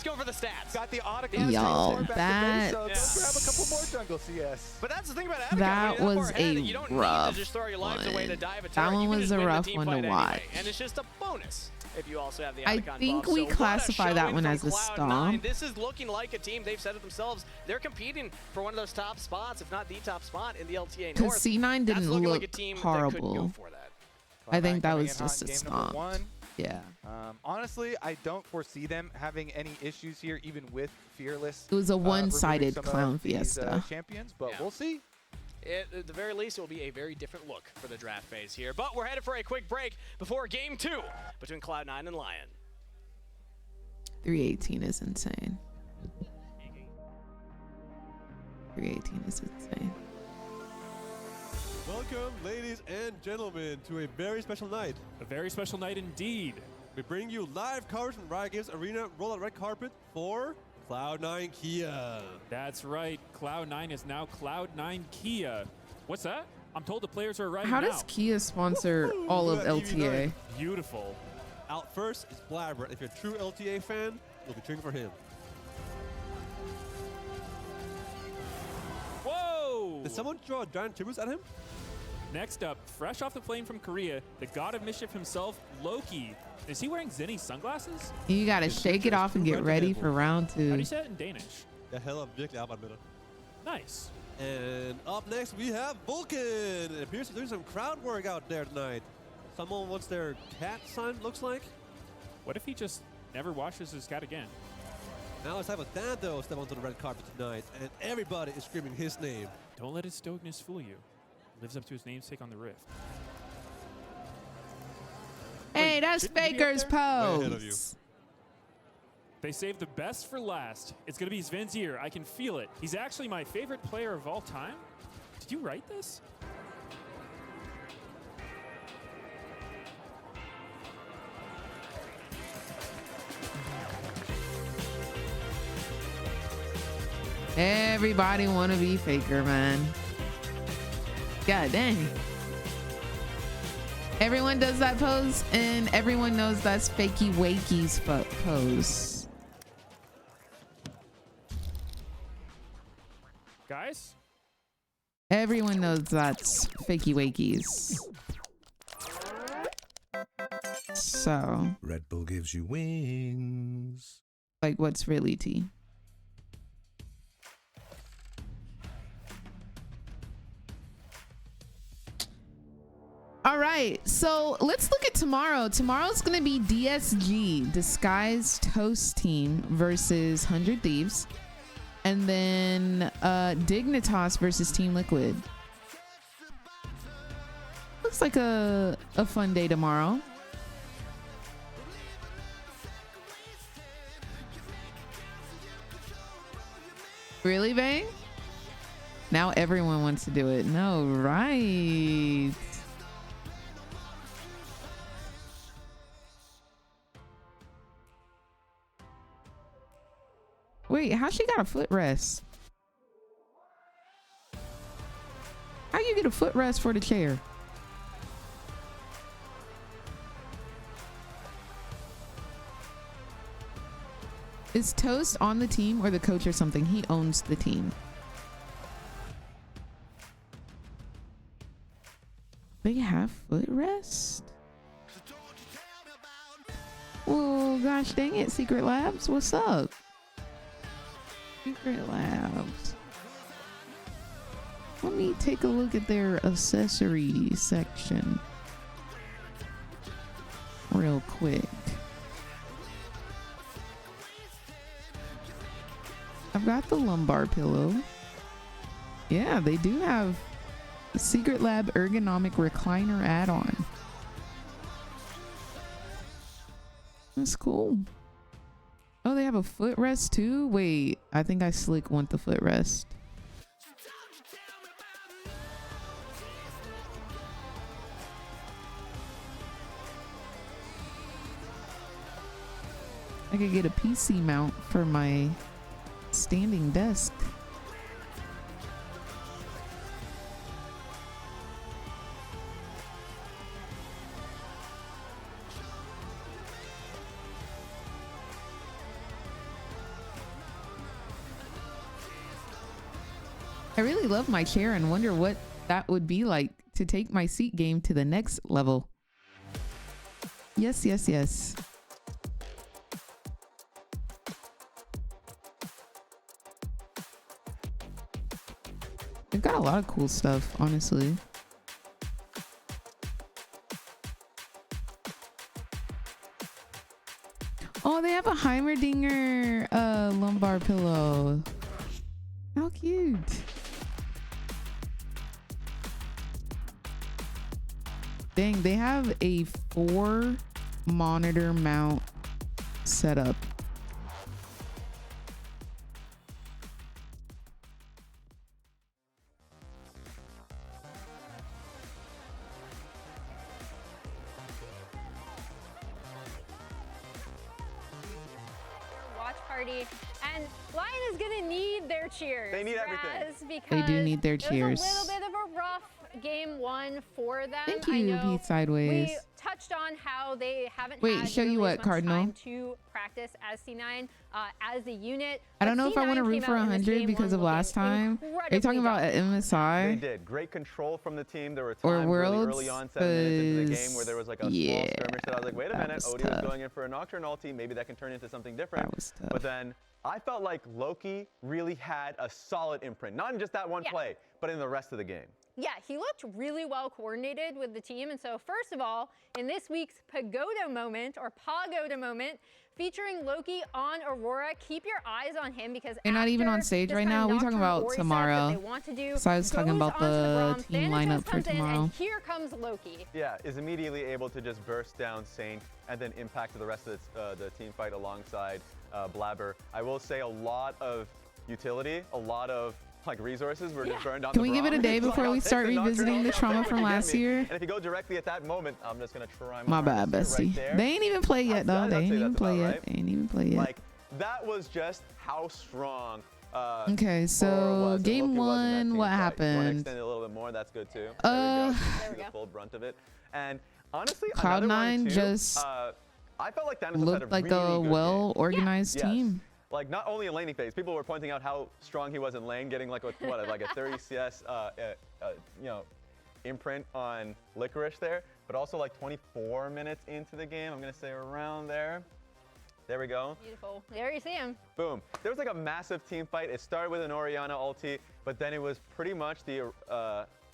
go for the stats. Got the Otacon. Y'all, so go grab a couple more jungle CS. But that's the thing about Otacon. That was a you don't rough need to just throw your lives away to dive a turret. That one was a rough one to watch. Anyway. And it's just a bonus if you also have the I Otacon think buff. we So classify that one as a Cloud9. stomp. This is looking like a team. They've said it themselves. They're competing for one of those top spots, if not the top spot in the LTA North. Because C9 didn't look like a team horrible. I think that was just a stomp. Yeah. Honestly, I don't foresee them having any issues here, even with Fearless. It was a one-sided clown fiesta. Champions, but we'll see. At the very least, it will be a very different look for the draft phase here. But we're headed for a quick break before game 2 between Cloud9 and Lion. 318 is insane. 318 is insane. Welcome, ladies and gentlemen, to a very special night. A very special night indeed. We bring you live coverage from Riot Games Arena Rollout Red Carpet for Cloud9 Kia. That's right. Cloud9 is now Cloud9 Kia. What's that? I'm told the players are arriving How now. does Kia sponsor all of LTA? Beautiful. Out first is Blabber. If you're a true LTA fan, you'll be cheering for him. Whoa! Did someone throw a giant tributes at him? Next up, fresh off the plane from Korea, the god of mischief himself, Loki. Is he wearing Zenny's sunglasses? You gotta shake it off and get ready for round 2. How do you say it in Danish? The hell of virkelig arbejde. Nice. And up next we have Vulcan. It appears to do some crowd work out there tonight. Someone wants their cat signed, looks like. What if he just never washes his cat again? Now let's have a Dando step onto the red carpet tonight, and everybody is screaming his name. Don't let his stoicness fool you. Lives up to his namesake on the Rift. Hey, that's Faker's pose. They saved the best for last. It's going to be Svenzier. I can feel it. He's actually my favorite player of all time. Did you write this? Everybody wanna be Faker, man. God dang. Everyone does that pose, and everyone knows that's Fakey Wakey's pose. Guys? Everyone knows that's Fakey Wakey's. So. Red Bull gives you wings. Like, what's really tea? All right, so let's look at tomorrow. Tomorrow's gonna be DSG, Disguised Host Team versus 100 Thieves. And then Dignitas versus Team Liquid. Looks like a fun day tomorrow. Really, Bang? Now everyone wants to do it. No, right. Wait, how she got a footrest? How you get a footrest for the chair? Is Toast on the team or the coach or something? He owns the team. They have foot rest? Oh gosh dang it, Secret Labs, what's up? Secret Labs. Let me take a look at their accessories section real quick. I've got the lumbar pillow. Yeah, they do have a Secret Lab ergonomic recliner add-on. That's cool. Oh, they have a footrest too? Wait, I think I slick want the footrest. I could get a PC mount for my standing desk. I really love my chair and wonder what that would be like to take my seat game to the next level. Yes, yes, yes. They've got a lot of cool stuff, honestly. Oh, they have a Heimerdinger lumbar pillow. How cute. Dang, they have a 4 monitor mount setup. Watch party, and Lion is gonna need their cheers. They need everything. Because They do need their cheers. It was a little bit of a rough game 1 for them. Thank I you, know Pete Sideways. We touched on how they haven't Wait, had show you really what, as much Cardinal? time to practice as C9 as a unit. I don't But know if I want to C9 root came for out in this 100 game because one of last looking time. Are you incredibly talking about at They MSI? did great control from the team. There were Or times really Worlds? early on, 7 minutes into the game, 'Cause, where there was like a yeah, small skirmish that I was like, wait a that minute, was Odie was tough. going in for a Nocturne ulti. Maybe that can turn into something different. That was tough. But then I felt like Loki really had a solid imprint, not in just that one play, but in the rest of the game. Yeah, he looked really well coordinated with the team. And so first of all, in this week's Pagoda moment, or Pagoda moment, featuring Loki on Aurora, keep your eyes on him because They're not even after on stage this right kind now. of We're talking Nocturne about Ori set that tomorrow. they want to do, So I was talking goes about onto the Braum, team Thanatos lineup for comes in, tomorrow. and here comes Loki. Yeah, is immediately able to just burst down Saint and then impact the rest of the team fight alongside Blabber. I will say a lot of utility, a lot of like resources were just burned on. Can we give it a day before we start revisiting the trauma from last year? And if you go directly at that moment, I'm just gonna try My bad, hardest here, bestie. right there. They ain't even play yet, though. They I'd ain't say even that's play about yet. right. They ain't even play yet. Like that was just how strong. Okay, Aurora so was and game Loki was in that 1, team what fight. You want to happened? extend it a little bit more? That's good too. Uh, there we go. You can see the full brunt of it. And honestly, Cloud9 another one too, just I felt like Thanatos looked had a like really a good well-organized game. team. Yes. Like not only in laning phase, people were pointing out how strong he was in lane, getting like like a 30 CS, you know, imprint on Licorice there, but also like 24 minutes into the game, I'm gonna say around there. There we go. Beautiful. There you see him. Boom. There was like a massive team fight. It started with an Orianna ulti, but then it was pretty much the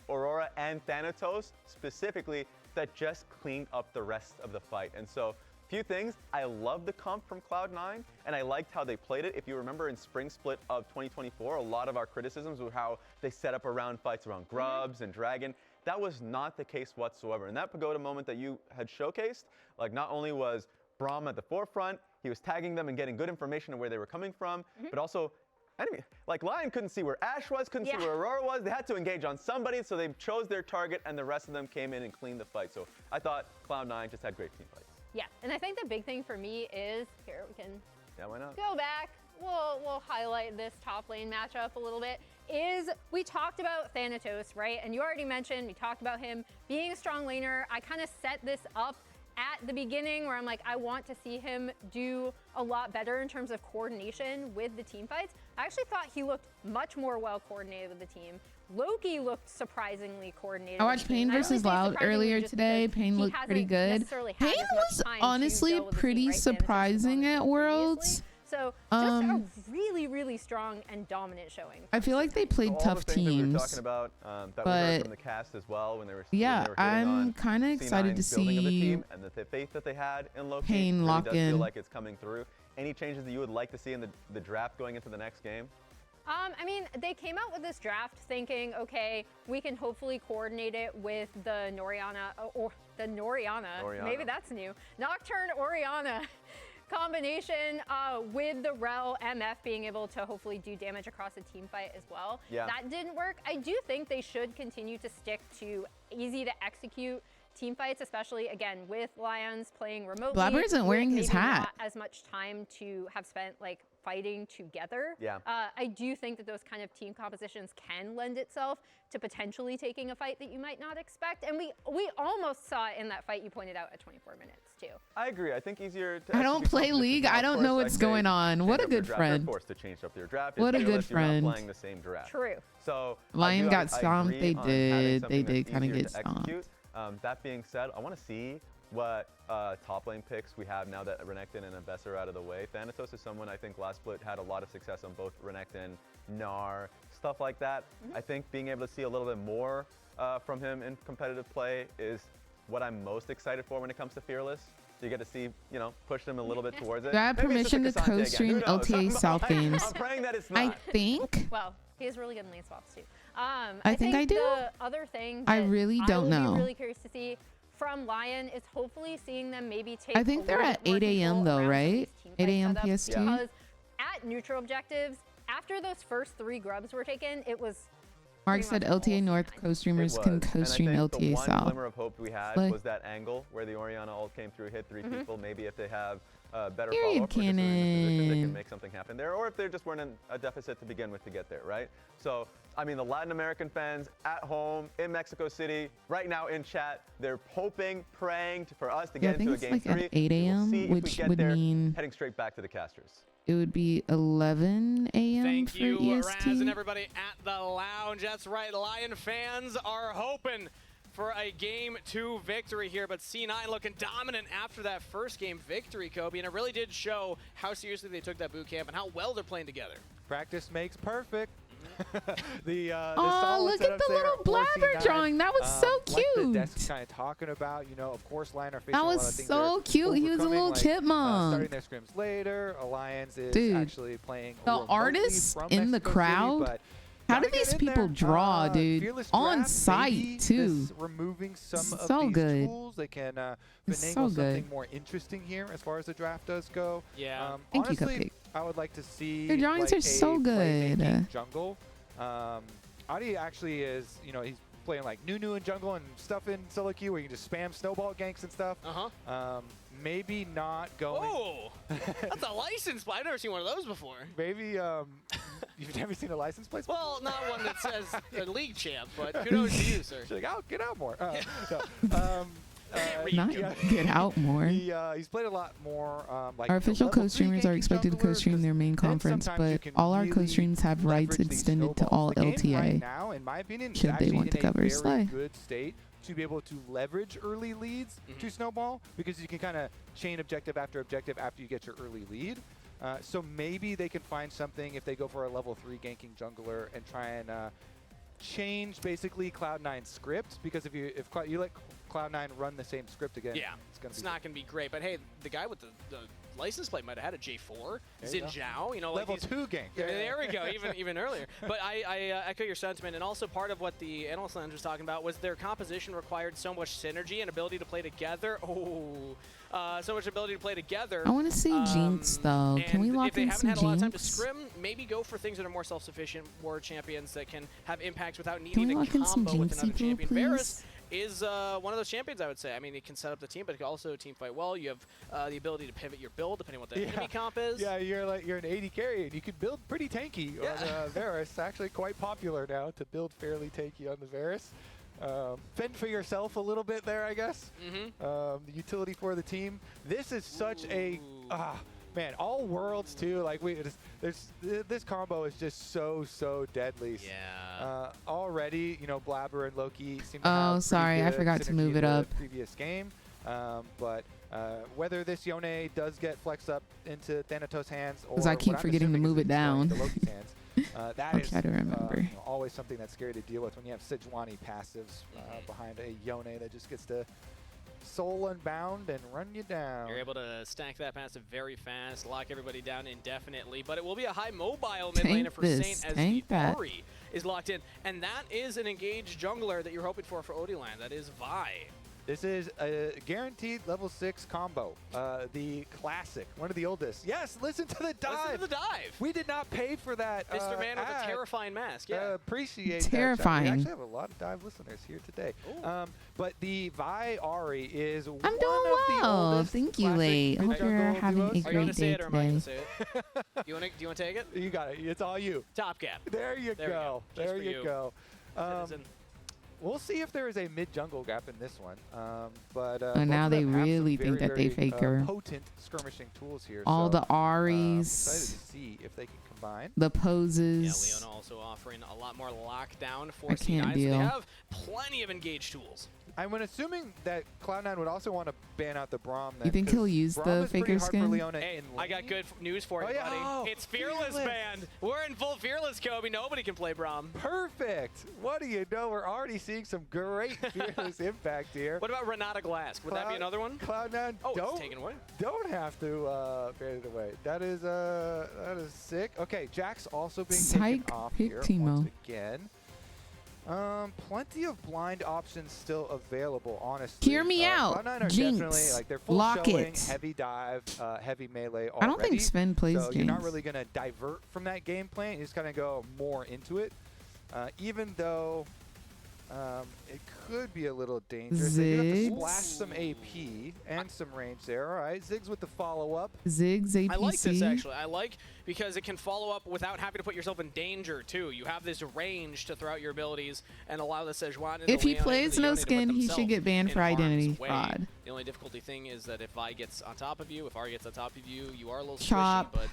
Aurora and Thanatos specifically that just cleaned up the rest of the fight. And so, few things. I love the comp from Cloud9, and I liked how they played it. If you remember in Spring Split of 2024, a lot of our criticisms were how they set up around fights around Grubs and Dragon. That was not the case whatsoever. In that Pagoda moment that you had showcased, like not only was Braum at the forefront, he was tagging them and getting good information of where they were coming from, but also enemy. Like Lion couldn't see where Ashe was, couldn't see where Aurora was. They had to engage on somebody, so they chose their target, and the rest of them came in and cleaned the fight. So I thought Cloud9 just had great team fights. Yeah, and I think the big thing for me is, here we can why not? go back. We'll highlight this top lane matchup a little bit. Is we talked about Thanatos, right? And you already mentioned, we talked about him being a strong laner. I kind of set this up at the beginning where I'm like, I want to see him do a lot better in terms of coordination with the team fights. I actually thought he looked much more well coordinated with the team. Loki looked surprisingly coordinated. I watched Pain versus Loud earlier today. Pain looked pretty good. Pain was honestly pretty surprising at Worlds. So just a really, really strong and dominant showing. I feel like they played tough That we were teams. talking about, that we heard from the cast as well when they were. Yeah, when they were I'm kind of excited to building of the see team and the faith that they had in Loki. Pain really lock does feel in. like it's coming through. Any changes that you would like to see in the draft going into the next game? I mean, they came out with this draft thinking, okay, we can hopefully coordinate it with the Noriana, or the Noriana. Maybe that's new. Nocturne Oriana combination with the Rel MF being able to hopefully do damage across a team fight as well. Yeah. That didn't work. I do think they should continue to stick to easy to execute team fights, especially again with Lions playing remotely. Blabber isn't wearing his maybe hat. Not as much time to have spent like fighting together. Yeah. I do think that those kind of team compositions can lend itself to potentially taking a fight that you might not expect. And we almost saw it in that fight you pointed out at 24 minutes too. I agree. I think easier to I don't play League. I don't know what's going on. What a good friend. Of course, to change up their draft. What a good Fearless, you're not friend. playing the same draft. True. So Lion got I stomped. agree They on did. having They something did that's kind of easier get to stomped. execute. That being said, I want to see what top lane picks we have now that Renekton and Abessa are out of the way. Thanatos is someone I think last split had a lot of success on both Renekton, Gnar, stuff like that. I think being able to see a little bit more from him in competitive play is what I'm most excited for when it comes to Fearless. You get to see, you know, push them a little bit towards it. Do I have Maybe it's permission to just a Cassante again. Who CoStream knows? LTA South games? I'm praying that it's not. I think. Well, he has really good lane swaps too. I think I do. The other thing I that really don't I will know. be really curious to see from Lion is hopefully seeing them maybe take. I think they're at 8 a.m. though, right? 8 a.m. PST. Because at neutral objectives, after those first 3 grubs were taken, it was. Mark said LTA North co-streamers can co-stream and I think LTA the one South. glimmer of hope we had was that angle where the Orianna ult came through, hit 3 people. Maybe if they have better follow-up, or just in a position, they can make something happen there. Or if they just weren't in a deficit to begin with to get there, right? So, I mean, the Latin American fans at home in Mexico City, right now in chat, they're hoping, praying for us to get into a game like 3. at 8 a.m., We'll see which if we get would there, mean heading straight back to the casters. it would be 11 a.m. Thank for you, EST. Raz, and everybody at the lounge. That's right, Lion fans are hoping for a Game 2 victory here, but C9 looking dominant after that first game victory, Kobe, and it really did show how seriously they took that boot camp and how well they're playing together. Practice makes perfect. Oh, look at the little Blabber drawing. That was so Like the cute. desk kind of talking about, you know, of course, Lion are facing That a lot was of things so they're cute. He was a overcoming, little like, chipmunk. starting their scrims later. Alliance is Dude, actually playing the remotely artists from in the Mexico City, crowd, but how do gotta get these in people there. draw, dude? Fearless On draft, site, maybe too. this removing some So of these good. tools, they can It's finagle so something good. more interesting here as far as the draft does go. Yeah. Thank you, honestly, Cupcake. I would like to see Your drawings like are so a good. playmaking jungle. Adi actually is, you know, he's playing like Nunu in jungle and stuff in solo queue where you can just spam snowball ganks and stuff. Maybe not going. Oh, that's a license plate. I've never seen one of those before. Maybe you've never seen a license plate? Well, not one that says a league champ, but kudos to you, sir. She's like, oh, get out more. Not get out more. He's played a lot more. Like Our official level 3 co-streamers are ganking expected to junglers, co-stream their main conference, sometimes you but can all our really co-streams have rights leverage these extended to all snowballs. The game right LTA. now, in my opinion, is Should they actually want to in a cover very Slay? good state to be able to leverage early leads to snowball, because you can kind of chain objective after you get your early lead. So maybe they can find something if they go for a level 3 ganking jungler and try and change basically Cloud9's script, because if you let Cloud9 run the same script again, Yeah, it's not going to be great. But hey, the guy with the license plate might have had a J4. Xin Zhao, you know, level like 2 gank. There we go, even earlier. But I echo your sentiment, and also part of what the Analyst Lounge was talking about was their composition required so much synergy and ability to play together. So much ability to play together. I want to see Jinx though. Can we And lock if they in haven't some had a lot of time to Jinx? scrim, maybe go for things that are more self-sufficient war champions that can have impacts without needing we to lock in some combo with Jinxie another pool, champion. please? Varus is one of those champions, I would say. I mean, he can set up the team, but he can also team fight well. You have the ability to pivot your build depending on what the enemy comp is. Yeah, you're an 80 carry, and you can build pretty tanky on Varus. Actually, quite popular now to build fairly tanky on the Varus. fend for yourself a little bit there, I guess. The utility for the team. This is such a man, all worlds too. Like this combo is just so deadly. Yeah. Already, you know, Blabber and Loki seem to have sorry, I forgot to move it up. The previous game, but whether this Yone does get flexed up into Thanatos' hands, or because I keep forgetting to move it down. Loki's hands, that I'll is try to remember. you know, always something that's scary to deal with when you have Sejuani passives behind a Yone that just gets to soul unbound and run you down. You're able to stack that passive very fast, lock everybody down indefinitely, but it will be a high mobile mid laner for Saint as the Ori is locked in. And that is an engaged jungler that you're hoping for Odiland. That is Vi. This is a guaranteed level 6 combo. The classic, one of the oldest. Yes, listen to the dive. Listen to the dive. We did not pay for that. Mr. Man with a terrifying mask. Yeah. Appreciate terrifying. that. We actually have a lot of dive listeners here today. But the Vi Ari is I'm one doing of the well. oldest Thank you, classic Late. I hope you're mid-jungle having duos. a great day Or am I today. gonna say it? Do you want to take it? You got it. It's all you. Top gap. There you go. Just There for you go. We'll see if there is a mid-jungle gap in this one. But now they really think that they very, faker. potent skirmishing tools here. All so, the excited Aries, to see if they can combine. the Yeah, poses. Leona also offering a lot more lockdown for I can't C9, so deal. they have plenty of engaged tools. I'm assuming that Cloud9 would also want to ban out the Braum. Then, You think 'cause he'll use Braum the is pretty faker hard for skin? Leona Hey, in I got lane. good news for you, Oh, yeah. buddy. Oh, It's Fearless Fearless. Band. We're in full Fearless, Kobe. Nobody can play Braum. Perfect. What do you know? We're already seeing some great Fearless impact here. What about Renata Glass? Would that be another one? Cloud9 it's taken away. don't have to ban it away. That is sick. Okay, Jack's also being Psych taken off pick here Teemo. once again. Plenty of blind options still available, honestly. Hear me out. Cloud9 are Jinx. definitely, like, they're full Lock showing, it. heavy dive, heavy melee already. I don't think Sven plays so you're not Jinx. really going to divert from that game plan. You're just going to go more into it. Even though it could be a little dangerous. They do have to Ziggs. splash some AP and some range there. All right, Ziggs with the follow-up. Ziggs APC. I like this, actually. I like because it can follow up without having to put yourself in danger, too. You have this range to throw out your abilities and allow the Sejuani and If the he Leona plays and the no Yone to put skin, he should themselves get banned in for harm's identity way. fraud. The only difficulty thing is that if Vi gets on top of you, if Ari gets on top of you, you are a little Chop. squishy, but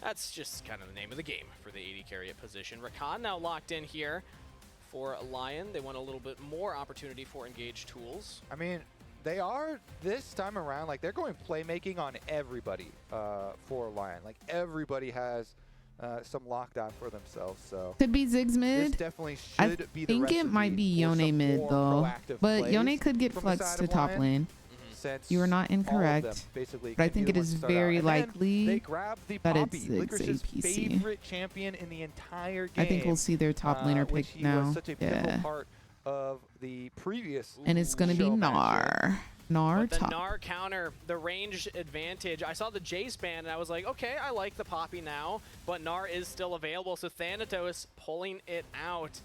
that's just kind of the name of the game for the AD carry at position. Rakan now locked in here for Lion. They want a little bit more opportunity for engaged tools. I mean, they are this time around, like, they're going playmaking on everybody for Lion. Like, everybody has some lockdown for themselves. So Could be Ziggs this mid. definitely I should be the think it might be recipe for Yone some mid more though, proactive but plays Yone could get from the flexed side to of top Lion, lane. since You are not all of them incorrect, basically but I can think be it the ones is to start out. very And then likely they grab the that Poppy, it's Ziggs Licorice's APC. favorite champion in the entire game. I think we'll see their top laner which pick he now. was such a pivotal Yeah, part of the previous and it's gonna be show match Gnar. Gnar But the top. Gnar counter, the range advantage. I saw the J span and I was like, okay, I like the Poppy now, but Gnar is still available. So Thanatos pulling it out.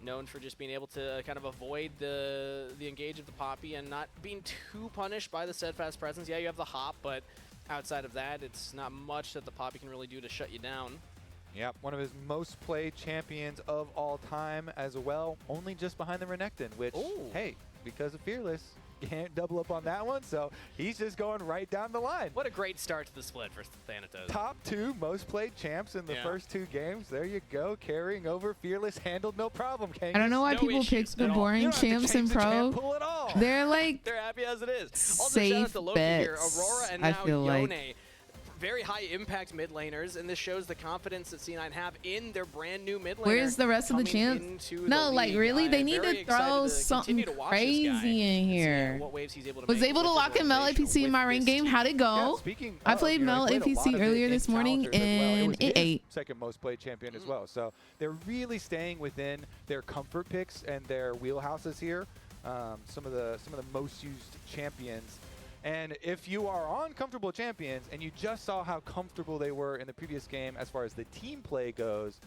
Known for just being able to kind of avoid the engage of the Poppy and not being too punished by the steadfast presence. Yeah, you have the hop, but outside of that, it's not much that the Poppy can really do to shut you down. Yep, one of his most played champions of all time as well, only just behind the Renekton, which, hey, because of Fearless, can't double up on that one, so he's just going right down the line. What a great start to the split for Thanatos. Top 2 most played champs in the first 2 games. There you go, carrying over. Fearless handled no problem, Kangas. I don't know why people pick the boring champs in pro. They're like They're happy as it is. Also, shout safe out to Loki here. bets. Aurora and I now feel Yone. like. Very high impact mid laners, and this shows the confidence that C9 have in their brand new mid laner. Where's the rest of the champs? No, like really, they need to throw something crazy in here. Was able to lock in Mel APC in my rain game. How'd it go? I played Mel APC earlier this morning and it ate. Second most played champion as well. So they're really staying within their comfort picks and their wheelhouses here. Some of the most used champions. And if you are on comfortable champions and you just saw how comfortable they were in the previous game as far as the team play goes,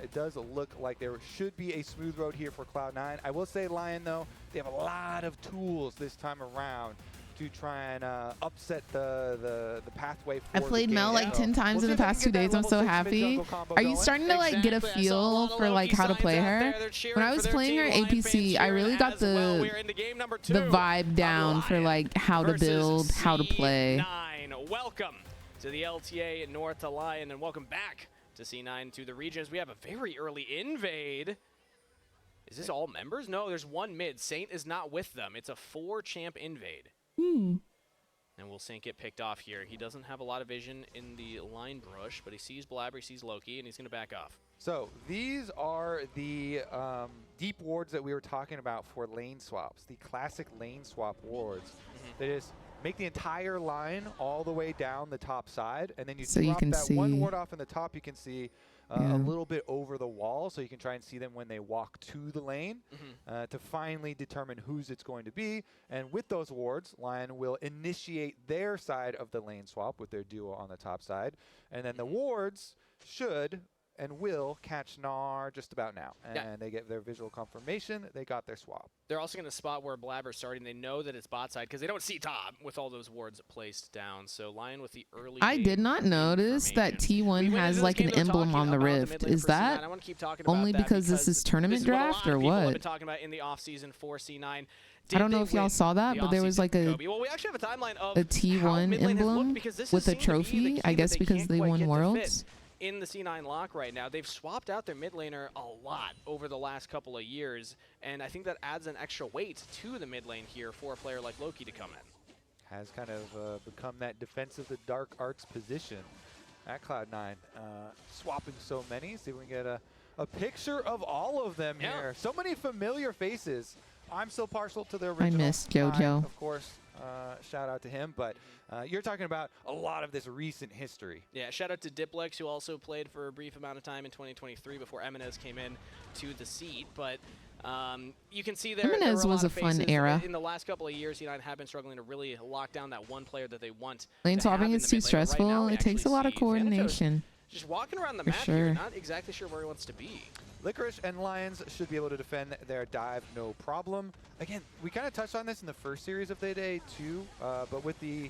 it does look like there should be a smooth road here for Cloud9. I will say, Lion, though, they have a lot of tools this time around to try and upset the pathway. I played Mel like 10 times in the past 2 days. I'm so happy. Are you starting to like get a feel for like how to play her? When I was playing her APC, I really got the vibe down for like how to build, how to play. Welcome to the LTA North to Lion, and welcome back to C9 to the regions. We have a very early invade. Is this all members? No, there's one mid. Saint is not with them. It's a 4-champ invade. And we'll Saint get picked off here. He doesn't have a lot of vision in the line brush, but he sees Blabber, he sees Loki, and he's going to back off. So these are the deep wards that we were talking about for lane swaps, the classic lane swap wards. They just make the entire line all the way down the top side, and then you drop that one ward off in the top. You can see a little bit over the wall, so you can try and see them when they walk to the lane to finally determine whose it's going to be. And with those wards, Lion will initiate their side of the lane swap with their duo on the top side, and then the wards should and will catch Gnar just about now. And they get their visual confirmation. They got their swap. They're also going to spot where Blabber's starting. They know that it's bot side because they don't see top with all those wards placed down. So Lion with the early I did not notice that T1 has like an emblem on the rift. Is that only because this is tournament draft or what? I've been talking about in the offseason for C9. I don't know if y'all saw that, but there was like a T1 emblem with a trophy, I guess because they won Worlds. In the C9 lock right now, they've swapped out their mid laner a lot over the last couple of years, and I think that adds an extra weight to the mid lane here for a player like Loki to come in. Has kind of become that defensive the dark arts position at Cloud9. Swapping so many. See if we can get a picture of all of them here. So many familiar faces. I'm still partial to the original. I missed JoJo. Of course, shout out to him, but you're talking about a lot of this recent history. Yeah, shout out to Diplex, who also played for a brief amount of time in 2023 before Eminez came in to the seat. But you can see there Eminez was a fun era. In the last couple of years, United have been struggling to really lock down that one player that they want. Lane swapping is too stressful. It takes a lot of coordination. Just walking around the map here, not exactly sure where he wants to be. Licorice and Lions should be able to defend their dive no problem. Again, we kind of touched on this in the first series of the day too, but with the...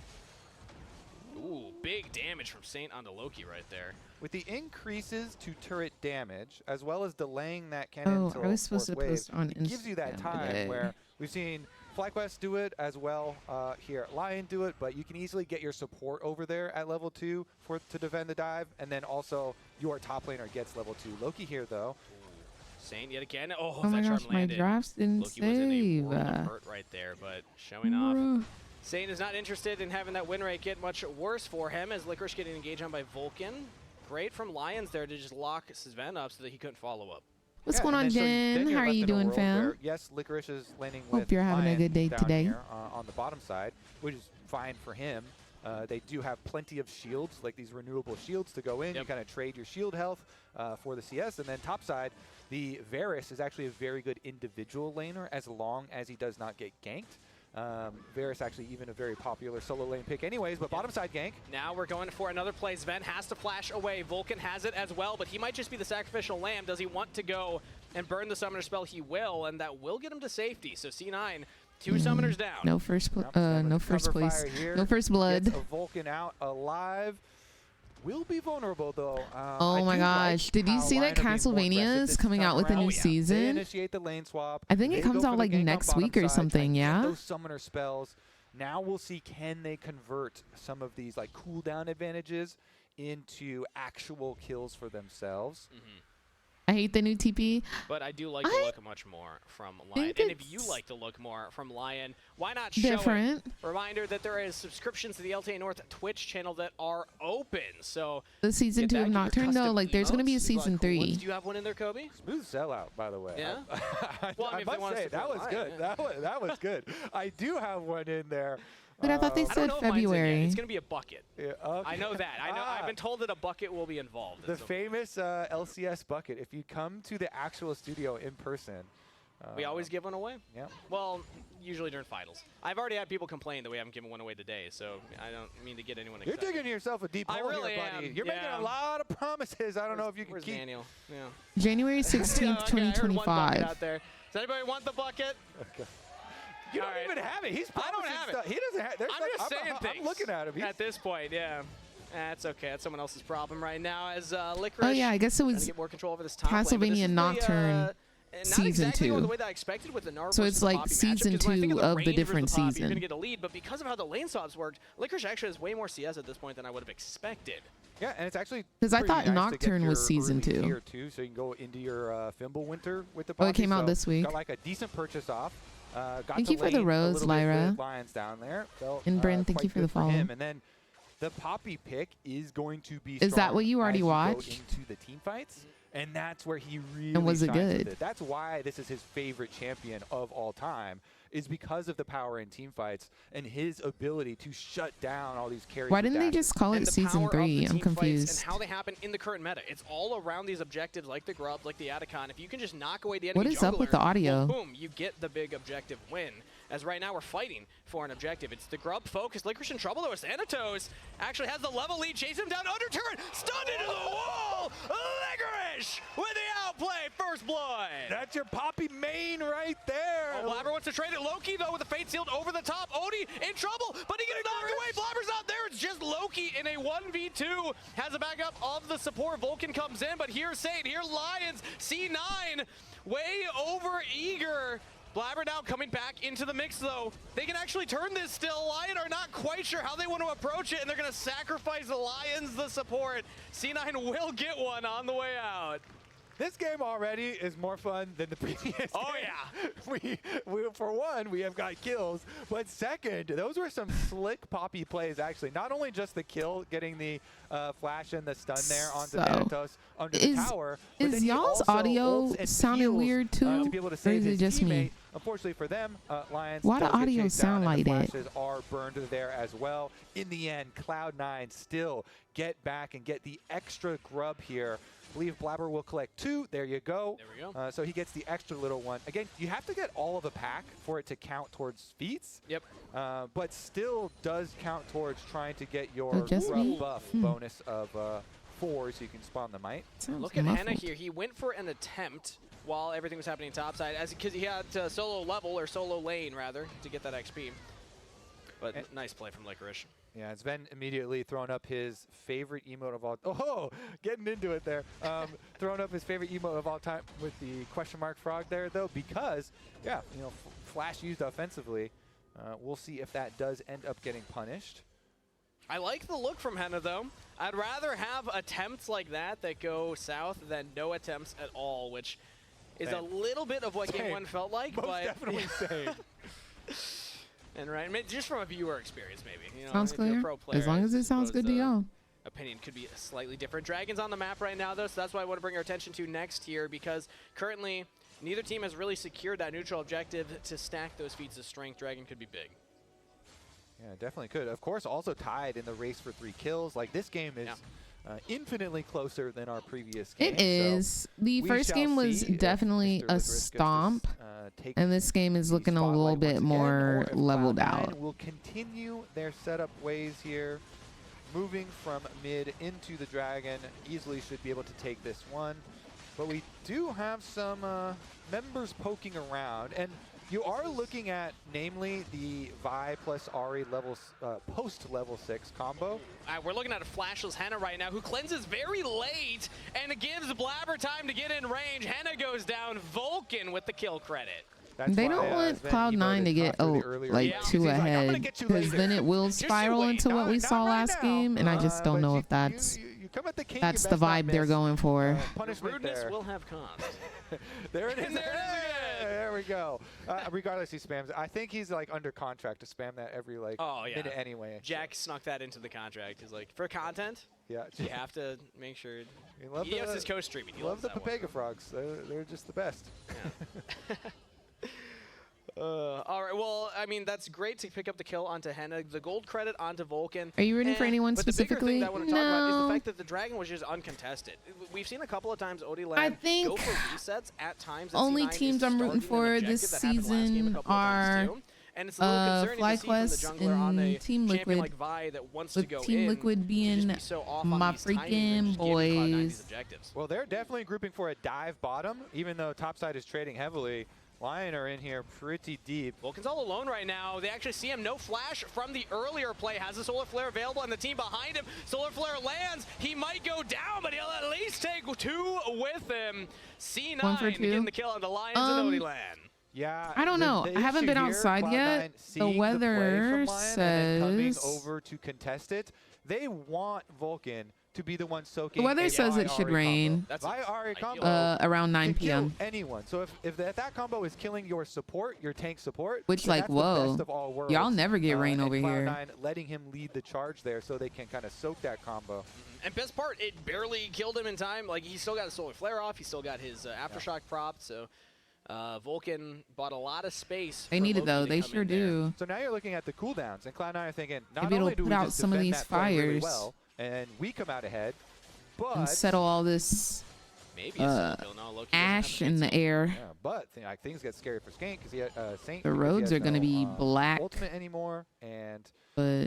Ooh, big damage from Saint onto Loki right there. With the increases to turret damage, as well as delaying that cannon until I was supposed to post on it gives you that time where we've seen FlyQuest do it as well here at Lion do it, but you can easily get your support over there at level 2 to defend the dive, and then also your top laner gets level 2. Loki here though. Saint yet again. Oh my gosh, my drafts didn't Loki was in a world of hurt right there, but showing off. Saint is not interested in having that win rate get much worse for him as Licorice getting engaged on by Vulcan. Great from Lions there to just lock Sven up so that he couldn't follow up. What's going on, Jen? How are you doing, fam? Yes, Licorice is landing with Hope you're having a good day today. Here, on the bottom side, which is fine for him. They do have plenty of shields, like these renewable shields to go in. You kind of trade your shield health for the CS. And then top side, the Varus is actually a very good individual laner as long as he does not get ganked. Varus actually even a very popular solo lane pick anyways, but bottom side gank. Now we're going for another play. Sven has to flash away. Vulcan has it as well, but he might just be the sacrificial lamb. Does he want to go and burn the summoner spell? He will, and that will get him to safety. So C9, 2 summoners down. No first place. No first blood. Gets a Vulcan out alive. Will be vulnerable though. Oh my gosh! Did you see that Castlevania is coming out with a new season? They initiate the lane swap. I think it comes out like next week or something. Yeah. Those summoner spells. Now we'll see, can they convert some of these like cooldown advantages into actual kills for themselves? I hate the new TP. But I do like the look much more from Lion. And if you like the look more from Lion, why not show it? Reminder that there is subscriptions to the LTA North Twitch channel that are open. So the season 2 of Nocturne though, like there's gonna be a season 3. Do you have one in there, Kobe? Smooth sellout, by the way. Yeah. Well, I must say that was good. That was good. I do have one in there. But I thought they said February. It's going to be a bucket. Yeah, okay. I know that. I know. I've been told that a bucket will be involved. The famous LCS bucket. If you come to the actual studio in person. We always give one away? Yeah. Well, usually during finals. I've already had people complain that we haven't given one away today, so I don't mean to get anyone excited. You're digging yourself a deep hole really here, buddy. You're making a lot of promises. I don't know if you can keep. Daniel? Yeah. January 16th, 2025. Out there. Does anybody want the bucket? Okay. You don't even have it. He's I don't have stuff. it. He doesn't have. I'm just saying things. I'm looking at him. At this point, yeah. That's okay. That's someone else's problem right now. As Licorice. Oh yeah, I guess it was get more control over this top Castlevania lane, Nocturne season exactly 2. The way that I expected with the Narv So it's like season 2 of the different You're season. gonna get a lead, but because of how the lane swaps worked, Licorice actually has way more CS at this point than I would have expected. Yeah, and it's actually 'Cause I pretty thought nice Nocturne to get was your season early 2. tier 2, so you can go into your Fimble Winter with the Oh, it Poppy. came out So this week. Got like a decent purchase off. Got Thank you for the lane a rose, little bit Lyra. with Lions down there. Felt, And Bryn, thank quite you for the good follow. him. And then the Poppy pick is going to be Is that strong what you already as go watched? into the team fights. And that's where he really And was it shines with good? it. That's why this is his favorite champion of all time, is because of the power in team fights and his ability to shut down all these carries. Why with didn't they dashes. just call it season 3? I'm confused. And how they happen in the current meta. It's all around these objectives like the Grubs, like the Atacon. If you can just knock away the enemy What is up with jungler, the audio? well, boom, you get the big objective win. As right now we're fighting for an objective. It's the Grub focused. Licorice in trouble though. Thanatos actually has the level lead. Chase him down under turret. Stunned into the wall. Licorice with the outplay. First blood. That's your Poppy main right there. Oh, Blabber wants to trade it. Loki though with the Fate Sealed over the top. Odie in trouble, but he gets knocked away. Blabber's not there. It's just Loki in a 1v2. Has a backup of the support. Vulcan comes in, but here's Saint. Here Lions. C9 way over eager. Blabber now coming back into the mix though. They can actually turn this still. Lion are not quite sure how they want to approach it, and they're going to sacrifice the Lions, the support. C9 will get one on the way out. This game already is more fun than the previous Oh, game. We, for one, we have got kills, but second, those were some slick Poppy plays, actually. Not only just the kill, getting the flash and the stun there onto Thanatos under the tower, but Is y'all's audio sounding weird too? to be able to Or save is his it just teammate. me? Unfortunately for them, Lions Why does the get audio chased sound down, and the like that? flashes are burned there as well. In the end, Cloud9 still get back and get the extra grub here. I believe Blabber will collect 2. There you go. There we go. So he gets the extra little one. Again, you have to get all of the pack for it to count towards feats. Yep. But still does count towards trying to get your just me? grub buff bonus of 4 so you can spawn the might. Look at Henna here. He went for an attempt while everything was happening topside, because he had solo level, or solo lane rather, to get that XP. But nice play from Licorice. Yeah, Sven immediately throwing up his favorite emote of all. Oh, getting into it there. Throwing up his favorite emote of all time with the question mark frog there, though, because yeah, you know, flash used offensively. We'll see if that does end up getting punished. I like the look from Henna though. I'd rather have attempts like that go south than no attempts at all, which is a little bit of what Game 1 felt like. Most but definitely same. And right, just from a viewer experience, maybe. You know, Sounds if you're a clear. pro player, As long as I it sounds suppose, good to y'all. Opinion could be slightly different. Dragon's on the map right now, though, so that's why I want to bring our attention to next here, because currently neither team has really secured that neutral objective to stack those feats of strength. Dragon could be big. Yeah, definitely could. Of course, also tied in the race for 3 kills. Like, this game is infinitely closer than our previous game. It is. The first game was definitely a stomp, and this game is looking a little bit more leveled out. Will continue their setup ways here, moving from mid into the Dragon. Easily should be able to take this one, but we do have some members poking around, and you are looking at, namely, the Vi plus Ahri post-level 6 combo. We're looking at a flashless Henna right now, who cleanses very late, and it gives Blabber time to get in range. Henna goes down. Vulcan with the kill credit. They don't want Cloud9 to get too ahead, because then it will spiral into what we saw last game, and I just don't know if that's the vibe they're going for. Rudeness will have cost. There it is. There we go. Regardless, he spams it. I think he's like under contract to spam that every minute anyway. Jack snuck that into the contract. He's like, for content, you have to make sure. He is co-streaming. He loves the Papega frogs. They're just the best. Yeah. All right, well, I mean, that's great to pick up the kill onto Henna, the gold credit onto Vulcan. Are you rooting for anyone specifically? But the bigger thing that I want to talk about is the fact that the Dragon was just uncontested. We've seen a couple of times Odie Land go for resets at times. Only teams I'm rooting for this season are FlyQuest and Team Liquid, with Team Liquid being my freaking boys. Well, they're definitely grouping for a dive bottom, even though topside is trading heavily. Lion are in here pretty deep. Vulcan's all alone right now. They actually see him. No flash from the earlier play. Has the Solar Flare available, and the team behind him. Solar Flare lands. He might go down, but he'll at least take 2 with him. C9 getting the kill on the Lions in OD land. Yeah, I don't know. I haven't been outside yet. The weather says coming over to contest it. They want Vulcan to be the one soaking. the weather says it should rain around 9 p.m. Anyone. So if that combo is killing your support, your tank support, Which, then like, that's the whoa, best of all worlds. y'all never get rain and over here. Cloud9 letting him lead the charge there so they can kind of soak that combo. And best part, it barely killed him in time. Like, he still got a Solar Flare off. He still got his Aftershock propped. So Vulcan bought a lot of space. They need it, though. They sure do. So now you're looking at the cooldowns, and Cloud9 are thinking, not Maybe only it'll do put we out just some of defend these that play really fires. well, and we come out ahead, but And settle all this maybe ash in the air. Yeah, but things get scary for Skank because Saint. The roads are going to be black. Ultimate anymore, and but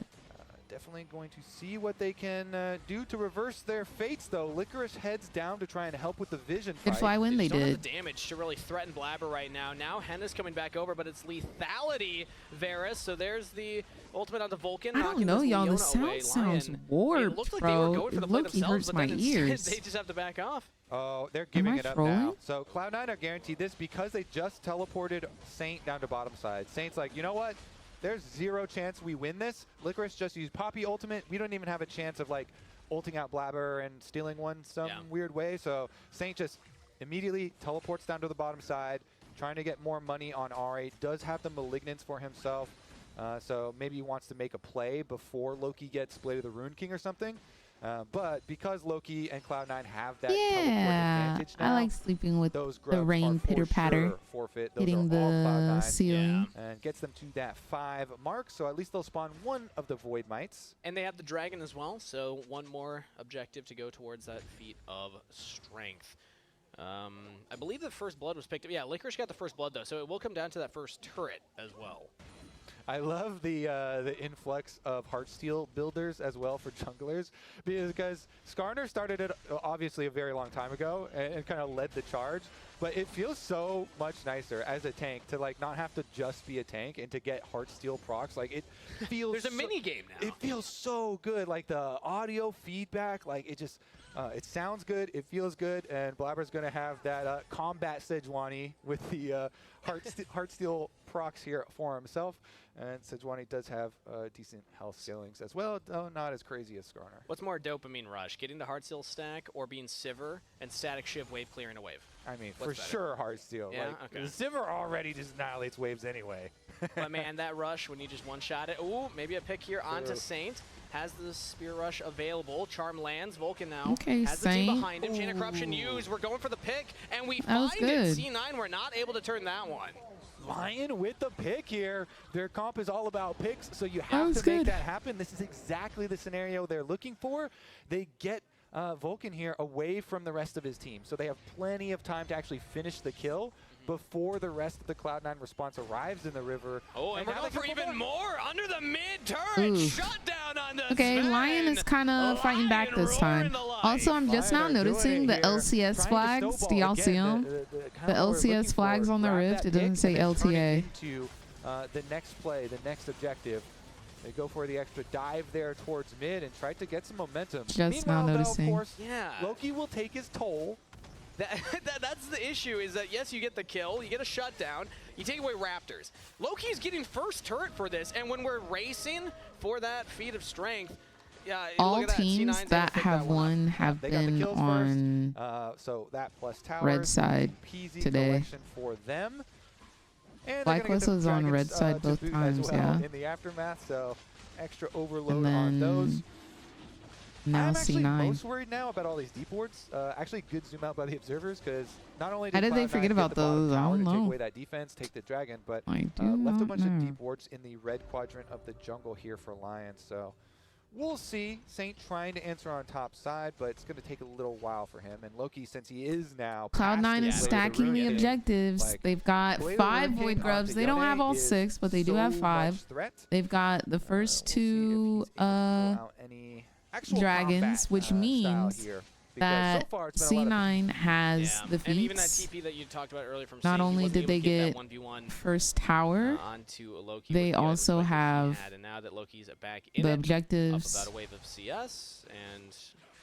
definitely going to see what they can do to reverse their fates, though. Licorice heads down to try and help with the vision Good fight. fly win, they Don't have did. the damage to really threaten Blabber right now. Now Henna's coming back over, but it's lethality, Varus. So there's the ultimate onto Vulcan. I don't know, y'all. The sound sounds warped, bro. It low-key hurts my ears. They just have to back off. Oh, they're giving it up now. trolling? So Cloud9 are guaranteed this because they just teleported Saint down to bottom side. Saint's like, you know what? There's 0 chance we win this. Licorice just used Poppy ultimate. We don't even have a chance of like ulting out Blabber and stealing one some weird way. So Saint just immediately teleports down to the bottom side, trying to get more money on R8. Does have the Malignance for himself. So maybe he wants to make a play before Loki gets Blade of the Rune King or something. But because Loki and Cloud9 have that teleport advantage now, I like sleeping with those the grubs rain are for pitter-patter sure forfeit. Those hitting are all the Cloud9. ceiling. And gets them to that 5 mark, so at least they'll spawn one of the Void Mites. And they have the Dragon as well, so one more objective to go towards that feat of strength. I believe the first blood was picked up. Yeah, Licorice got the first blood, though, so it will come down to that first turret as well. I love the influx of Heartsteel builders as well for junglers, because Skarner started it obviously a very long time ago and kind of led the charge, but it feels so much nicer as a tank to like not have to just be a tank and to get Heartsteel procs. Like it feels There's a mini game now. It feels so good. Like the audio feedback, like it just it sounds good, it feels good, and Blabber's going to have that combat Sejuani with the Heartsteel procs here for himself. And Sejuani does have decent health scalings as well, though not as crazy as Skarner. What's more dopamine rush, getting the Heartsteel stack or being Sivir and static shiv wave clearing a wave? I mean, What's for better? sure Heartsteel. Yeah, Like, okay. Sivir already just annihilates waves anyway. But man, that rush when you just one-shot it. Ooh, maybe a pick here onto Saint. Has the Spear Rush available. Charm lands. Vulcan now Okay, has the team Saint. behind him. Chain of Corruption used. We're going for the pick, and we That was find it. good. C9, we're not able to turn that one. Lion with the pick here. Their comp is all about picks, so you That have was to make good. that happen. This is exactly the scenario they're looking for. They get Vulcan here away from the rest of his team, so they have plenty of time to actually finish the kill before the rest of the Cloud9 response arrives in the river. Oh, and we're now going they for can even more under the mid-turret. Ooh. Shut down on the Okay, Sven. Lion is kind of fighting back this time. Also, I'm just now Lion are doing noticing it the here, LCS trying to flags. Do snowball y'all see again. them? The kinda what we're looking LCS flags for. on the Grab rift. that It doesn't pick say and then turn it LTA. into the next play, the next objective. They go for the extra dive there towards mid and try to get some momentum. Just now Meanwhile, though, noticing. of course, Yeah. Loki will take his toll. That's the issue, is that yes, you get the kill, you get a shutdown, you take away Raptors. Loki's getting first turret for this, and when we're racing for that feat of strength, All look at that. teams C9's that able to pick have that one up. won have They got the been kills on first. So that plus towers. red side Peasy today. collection for them. And Black they're gonna get the Whistle's on dragons, red side to both boot as times, well yeah. In the aftermath, so extra overload And on those. then now I'm actually C9. most worried now about all these deep wards. Actually, good zoom out by the observers, because not only How did they Cloud9 forget get about the bottom those? I tower don't to take know. away that defense, take the dragon, but I do left a not bunch of know. deep wards in the red quadrant of the jungle here for Lions. So we'll see. Saint trying to answer on top side, but it's going to take a little while for him. And Loki, since he is now past Cloud9 the is Blade of stacking Rune the King, objectives. like, They've got Blade of 5 Rune King Void Grubs. onto They don't Yone have all is 6, but they do so have much 5. threat. They've got the first We'll see if 2 he's able to pull out any actual dragons, combat, which style means here, that C9 has the And even that feats. TP that you talked about earlier from Not Saint, he only wasn't did able they to get get that 1v1 first tower, onto Loki they with the also items like have he had, and now that Loki's back in the it, objectives. up about a wave of CS and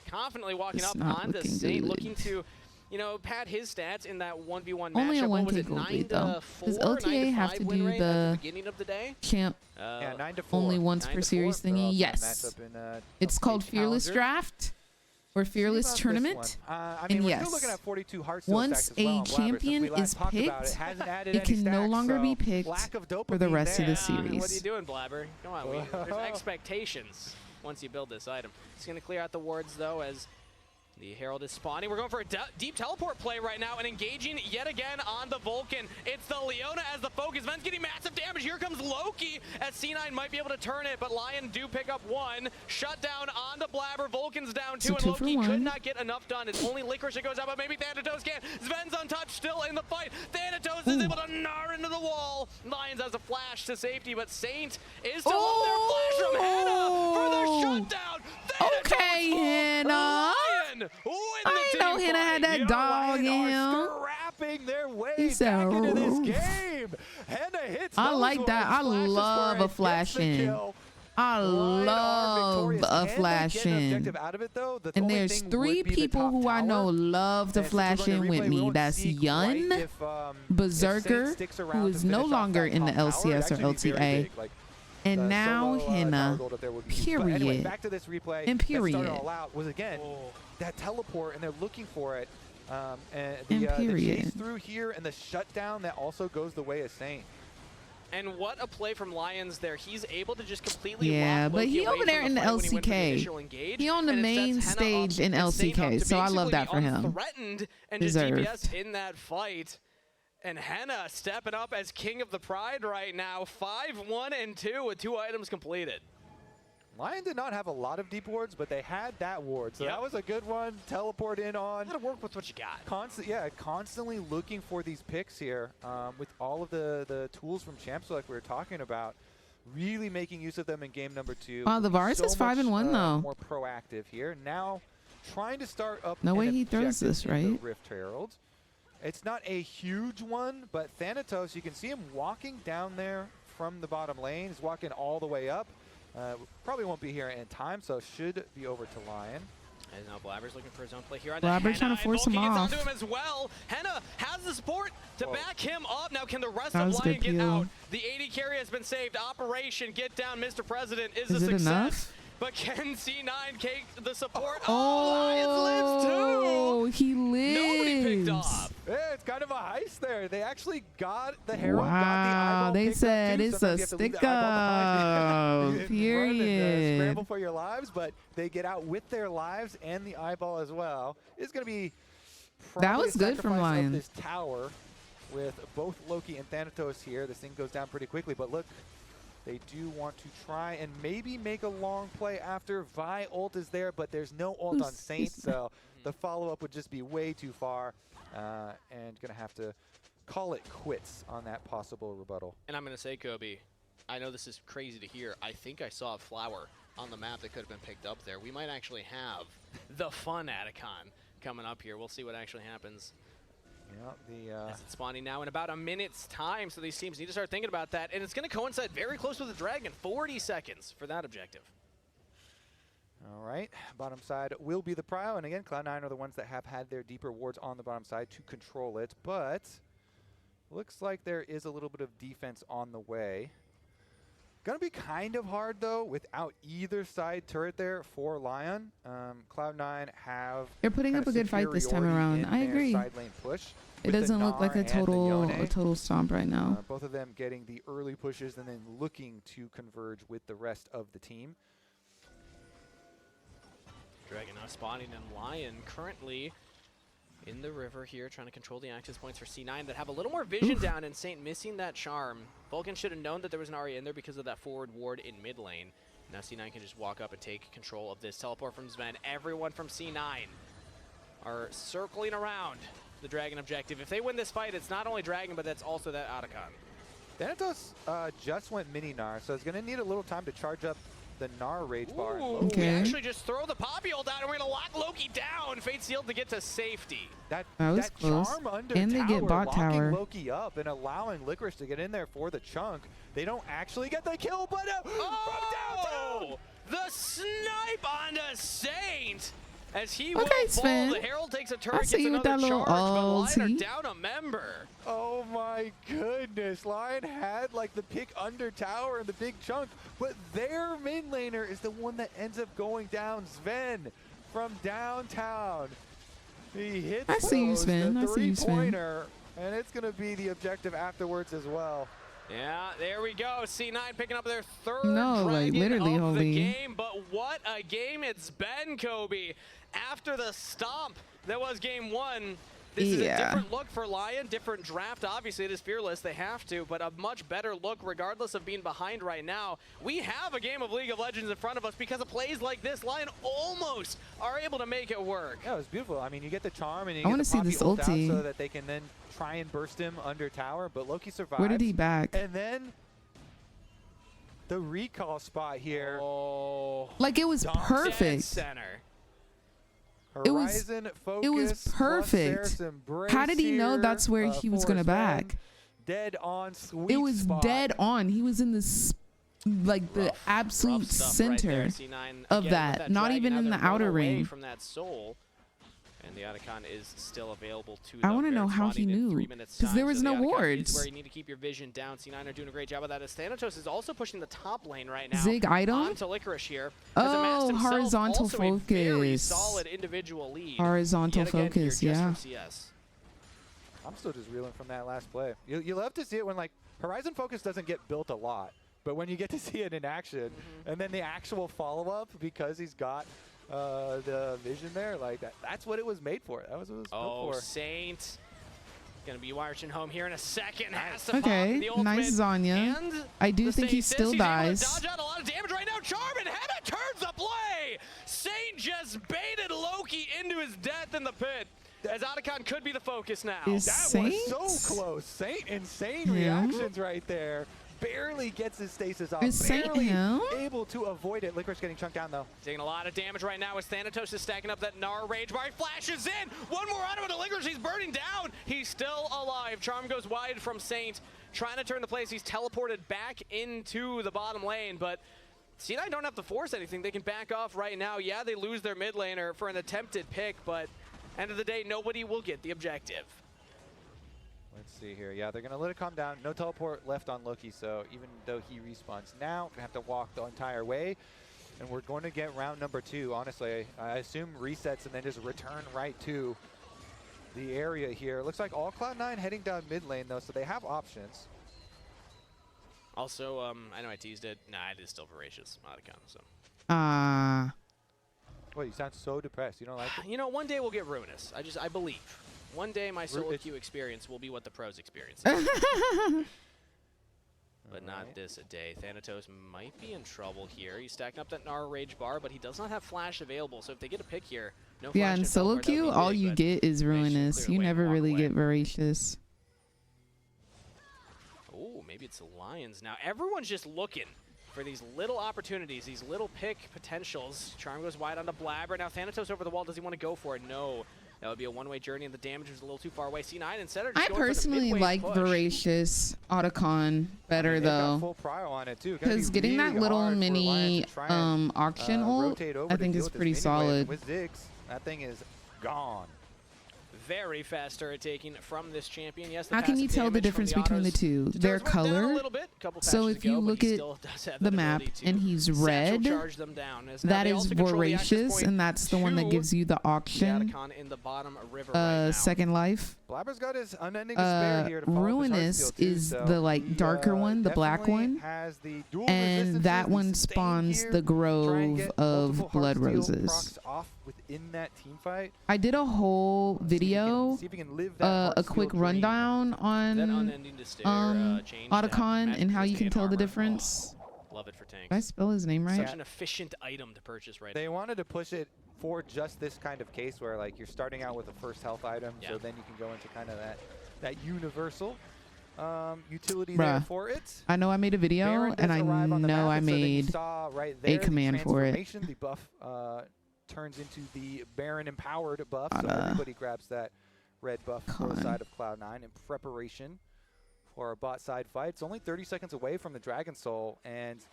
confidently walking It's up not onto looking Saint, good. looking to, you know, pad his stats in that 1v1 Only matchup. a What was 1K it, gold 9 lead to though. 4, Does 9 LTA to have 5 to win do rate at the the beginning of the day? champ Yeah, 9 to 4. only once 9 per to 4. series They're thingy? also a Yes. matchup in, It's called Fearless calendar. Draft or Fearless Tournament. I mean, And we're yes, still looking at 42 heart steal once stacks as well a on Blabber. champion Since we last is talked about picked, it hasn't added it any can no stacks, longer so be picked lack of for the rest of the dopamine there. What are you series. doing, Blabber? Come on, there's expectations once you build this item. It's going to clear out the wards, though, as the Herald is spawning. We're going for a deep teleport play right now and engaging yet again on the Vulcan. It's the Leona as the focus. Ven's getting massive damage. Here comes Loki as C9 might be able to turn it, but Lion do pick up one. Shut down on the Blabber. Vulcan's down two, and So 2 for Loki 1. could not get enough done. It's only Licorice that goes out, but maybe Thanatos can. Sven's untouched, still in the fight. Thanatos is able to gnar into the wall. Lions has a flash to safety, but Saint is still up there. Flash from Hannah for the shutdown. Thanatos Okay, Hannah. Lion I know Hannah had that dog in him. Scrapping their way He said, back into this "Roof." game. Hannah hits I those like that. I ones, flashes love for a it, flash gets the in. kill. I Lion are love victorious. a Can they flash get an in. objective out of it, though? The And only there's thing 3 would be the people top who I know tower. love to And since flash we're going in to with replay, we me. won't That's see Yun, quite if Berserker, Saint sticks who around is to no finish off longer that in the top tower. It'd LCS or actually be very LTA. big. Like, And now solo, Hannah, tower gold up there would be huge. But anyway, period. back to this replay. And That started period. all out was again that teleport, and they're looking for it. And And the chase period. through here and the shutdown that also goes the way of Saint. And what a play from Lions there. He's able to just completely Yeah, lock but Loki he away over there from in the fight when he went for the LCK. initial engage, He on the and it main sets Hannah up stage in and Saint up LCK, to so I love basically that for be him. unthreatened and Deserved. just DPS in that fight. And Hannah stepping up as king of the pride right now. 5-1 and 2 with 2 items completed. Lion did not have a lot of deep wards, but they had that ward, so that was a good one. Teleport in on. Gotta work with what you got. Constantly looking for these picks here with all of the tools from Champs, like we were talking about. Really making use of them in game number 2. Wow, the Varus is 5-1 though. More proactive here. Now trying to start up. No way an he throws objective this, in the right? Rift Herald. It's not a huge one, but Thanatos, you can see him walking down there from the bottom lane. He's walking all the way up. Probably won't be here in time, so should be over to Lion. And now Blabber's looking for his own play here on Blabber Hannah, trying to force and him Vulcan off. gets onto him as well. Henna has the support to back him up. Now can the rest That of was Lion good get peel. out? The AD carry has been saved. Operation Get Down, Mr. President is a Is it success. enough? But can C9 cake the support? Oh, Lions lives too! he lives. Nobody picked off. Yeah, it's kind of a heist there. They actually got the Herald, got the Wow, eyeball they picked up, said too. it's a Sometimes you have to leave stick the eyeball behind. up. Run and, Period. scramble for your lives, but they get out with their lives and the eyeball as well. It's going to be That probably was a good from sacrifice of Lion. this tower with both Loki and Thanatos here. This thing goes down pretty quickly, but look, they do want to try and maybe make a long play after. Vi ult is there, but there's no ult on Saint, so the follow-up would just be way too far, and going to have to call it quits on that possible rebuttal. And I'm going to say, Kobe, I know this is crazy to hear. I think I saw a flower on the map that could have been picked up there. We might actually have the fun Atacon coming up here. We'll see what actually happens. Yeah, As it's spawning now in about a minute's time, so these teams need to start thinking about that. And it's going to coincide very close with the Dragon. 40 seconds for that objective. All right, bottom side will be the prio, and again, Cloud9 are the ones that have had their deeper wards on the bottom side to control it, but looks like there is a little bit of defense on the way. Gonna be kind of hard though without either side turret there for Lion. Cloud9 have They're putting up a good fight this time around. I agree. Side lane push It doesn't look like a total stomp right now. both of them getting the early pushes and then looking to converge with the rest of the team. Dragon now spawning, and Lion currently in the river here, trying to control the access points for C9 that have a little more vision down, and Saint missing that charm. Vulcan should have known that there was an Arya in there because of that forward ward in mid lane. Now C9 can just walk up and take control of this teleport from Sven. Everyone from C9 are circling around the Dragon objective. If they win this fight, it's not only Dragon, but that's also that Atacon. Thanatos just went mini Gnar, so it's going to need a little time to charge up the Gnar Rage Bar. Ooh, we actually just throw the Poppy ult down, and we're going to lock Loki down. Fate sealed to get to safety. That was close. charm under And they get bot locking tower. Loki up and allowing Licorice to get in there for the chunk. They don't actually get the kill, but from downtown! The snipe onto Saint! As he Okay, will fall, Sven. the Herald takes a I turret, see gets you with another that little charge, but Lion ulti. are down a member. Oh my goodness, Lion had like the pick under tower and the big chunk, but their mid laner is the one that ends up going down. Sven from downtown. He hits I see you, those, Sven. the I see you, Sven. three-pointer, and it's going to be the objective afterwards as well. Yeah, there we go. C9 picking up their third No, like, dragon literally, of holy. the game, but what a game it's been, Kobe. After the stomp that was game one, this is a different look for Lion, different draft. Obviously, it is Fearless. They have to, but a much better look regardless of being behind right now. We have a game of League of Legends in front of us because of plays like this. Lion almost are able to make it work. Yeah, it was beautiful. I mean, you get the charm and you I get wanna the see Poppy this ult out ulti. so that they can then try and burst him under tower, but Loki survives. Where did he back? And then the recall spot here. Oh. Like, it was Dead perfect. Center. It was Horizon it was Focus plus perfect. Ceres Embrace How did he know here, that's where he was for gonna Sven. back? Dead on sweet It was spot. dead on. He was in the like the absolute Rough stuff center right there. C9 of again that. with Not dragon. even Now in the they're run outer away ring. from that soul. And the Otacon is still available to I them. want to know Baron's how he spawning in knew 3 minutes because time, there was so the no Otacon is wards. where you need to keep your vision down. C9 are doing a great job of that. As Thanatos is also pushing the top lane right now. Zig item? Onto Licorice here. Oh, horizontal also a very focus. solid individual lead. Horizontal Yet again here, focus, just yeah. from CS. I'm still just reeling from that last play. You love to see it when like Horizon Focus doesn't get built a lot, but when you get to see it in action, and then the actual follow-up because he's got the vision there, like that's what it was made for. That was what it was built for. Saint. Gonna be marching home here in a second. Has to Okay, pop the ultimate. nice Zanya. And I do the think he Saint still he's able to dies. dodge out a lot of damage right now. Charm and Henna turns the play. Saint just baited Loki into his death in the pit. As Otacon could be the focus now. Is That Saint? was so close. Saint, insane Yeah. reactions right there. Barely gets his stasis off. Is Saint Barely him? able to avoid it. Licorice getting chunked down though. Taking a lot of damage right now as Thanatos is stacking up that Gnar Rage Bar. He flashes in. One more on him with the Licorice. He's burning down. He's still alive. Charm goes wide from Saint. Trying to turn the place. He's teleported back into the bottom lane, but C9 don't have to force anything. They can back off right now. Yeah, they lose their mid laner for an attempted pick, but end of the day, nobody will get the objective. Let's see here. Yeah, they're going to let it calm down. No teleport left on Loki, so even though he respawns now, going to have to walk the entire way. And we're going to get round number 2, honestly. I assume resets and then just return right to the area here. Looks like all Cloud9 heading down mid lane, though, so they have options. Also, I know I teased it. Nah, it is still Voracious Otacon, so. Well, you sound so depressed. You don't like it? You know, one day we'll get Ruinous. I believe. One day my solo queue experience will be what the pros experience. But not this a day. Thanatos might be in trouble here. He's stacking up that Gnar Rage Bar, but he does not have Flash available. So if they get a pick here, no Yeah, Flash in to solo teleport, that would queue, be all big, you but get is they should ruinous. clear You the way and never walk really away. get voracious. Oh, maybe it's the Lions. Now everyone's just looking for these little opportunities, these little pick potentials. Charm goes wide onto Blabber. Now Thanatos over the wall. Does he want to go for it? No. That would be a one-way journey, and the damage is a little too far away. C9 instead are just I going for the personally midway like push. voracious Otacon better They've got though. full prio on it, too. Because getting that little mini auction ult, I think is pretty solid. With Ziggs, that thing is gone. Very fast turret taking from this champion. Yes, the How can you passive tell the damage from difference between the autos two? Their does went down a color. little bit, couple So patches if you ago, but look he at still does have the that map ability to and he's satchel red, charge them down. As now that they is also control the access voracious, point and that's the one that to gives you the auction. Otacon in the bottom river right now. Second life. Blabber's got his unending despair here to follow up his Ruinous heart steal, too, is so the like darker one, the black definitely one, has the dual and resistances, that the one sustain spawns here, the try and grove get of multiple blood heart steal roses. procs off within that team fight. I did a whole video, see if he can live that a quick rundown on Otacon and how you can tell the difference. Love it for tanks. Did I spell his name right? Such an efficient item to purchase right now. They wanted to push it for just this kind of case where like you're starting out with a first health item, so then you can go into kind of that universal. utility there for it. I know I made a video, Baron and I arrive on the know map, I and so then you made saw right a there command for it. The buff turns into the Baron empowered buff, so everybody grabs that red buff on the side of Cloud9 in preparation for a bot side fight. It's only 30 seconds away from the Dragon Soul, and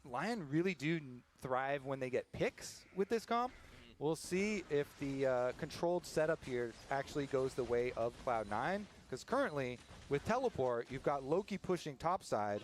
Lion really do thrive when they get picks with this comp. We'll see if the controlled setup here actually goes the way of Cloud9, because currently with teleport, you've got Loki pushing topside.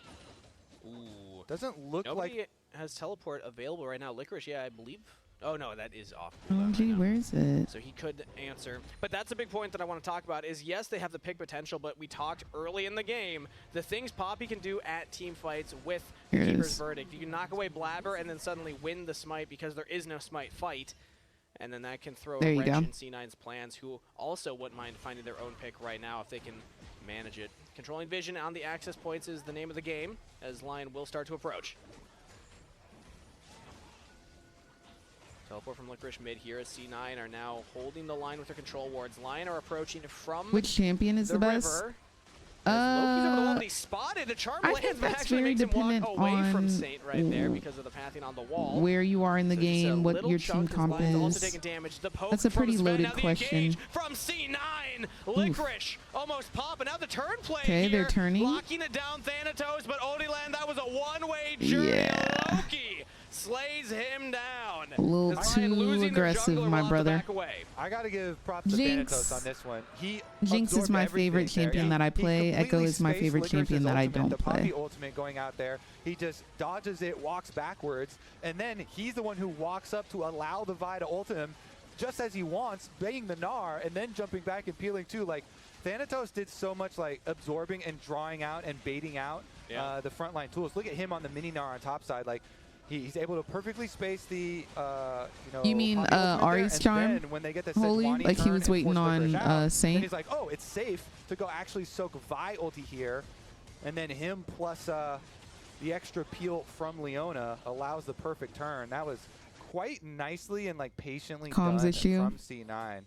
Ooh. Doesn't look Nobody like has teleport available right now. Licorice, yeah, I believe. Oh no, that is off. Oh gee, where is it? So he could answer. But that's a big point that I want to talk about is, yes, they have the pick potential, but we talked early in the game, the things Poppy can do at team fights with the Keeper's Verdict. You can knock away Blabber and then suddenly win the Smite because there is no Smite fight. And then that can throw a wrench in C9's plans, who also wouldn't mind finding their own pick right now if they can manage it. Controlling vision on the access points is the name of the game, as Lion will start to approach. Teleport from Licorice mid here as C9 are now holding the line with their control wards. Lion are approaching from Which champion is the best? River. Loki's over the wall, but he's spotted. The charm lands, but actually makes him walk away from Saint right there because of the pathing on the wall. Where you are in the game, what your team comp is. Also taking damage. The poke That's a pretty from loaded question. From C9, Licorice almost pop, and now the turn play Okay, here, they're turning. locking it down Thanatos, but Odiland, that was a one-way journey. Yeah. Loki slays him down. A little too aggressive, my brother. I gotta give props to Jinx. Thanatos on this one. Jinx is my favorite champion that I play. Echo is my favorite champion that I don't play. The Poppy ultimate going out there, he just dodges it, walks backwards, and then he's the one who walks up to allow the Vi to ult him just as he wants, banging the Gnar, and then jumping back and peeling too. Like, Thanatos did so much like absorbing and drawing out and baiting out the frontline tools. Look at him on the mini Gnar on top side. Like, he's able to perfectly space the, You mean Ari's charm? When they get the Holy? Like he was waiting on Saint? He's like, oh, it's safe to go actually soak Vi ulti here. And then him plus the extra peel from Leona allows the perfect turn. That was quite nicely and like patiently done from C9.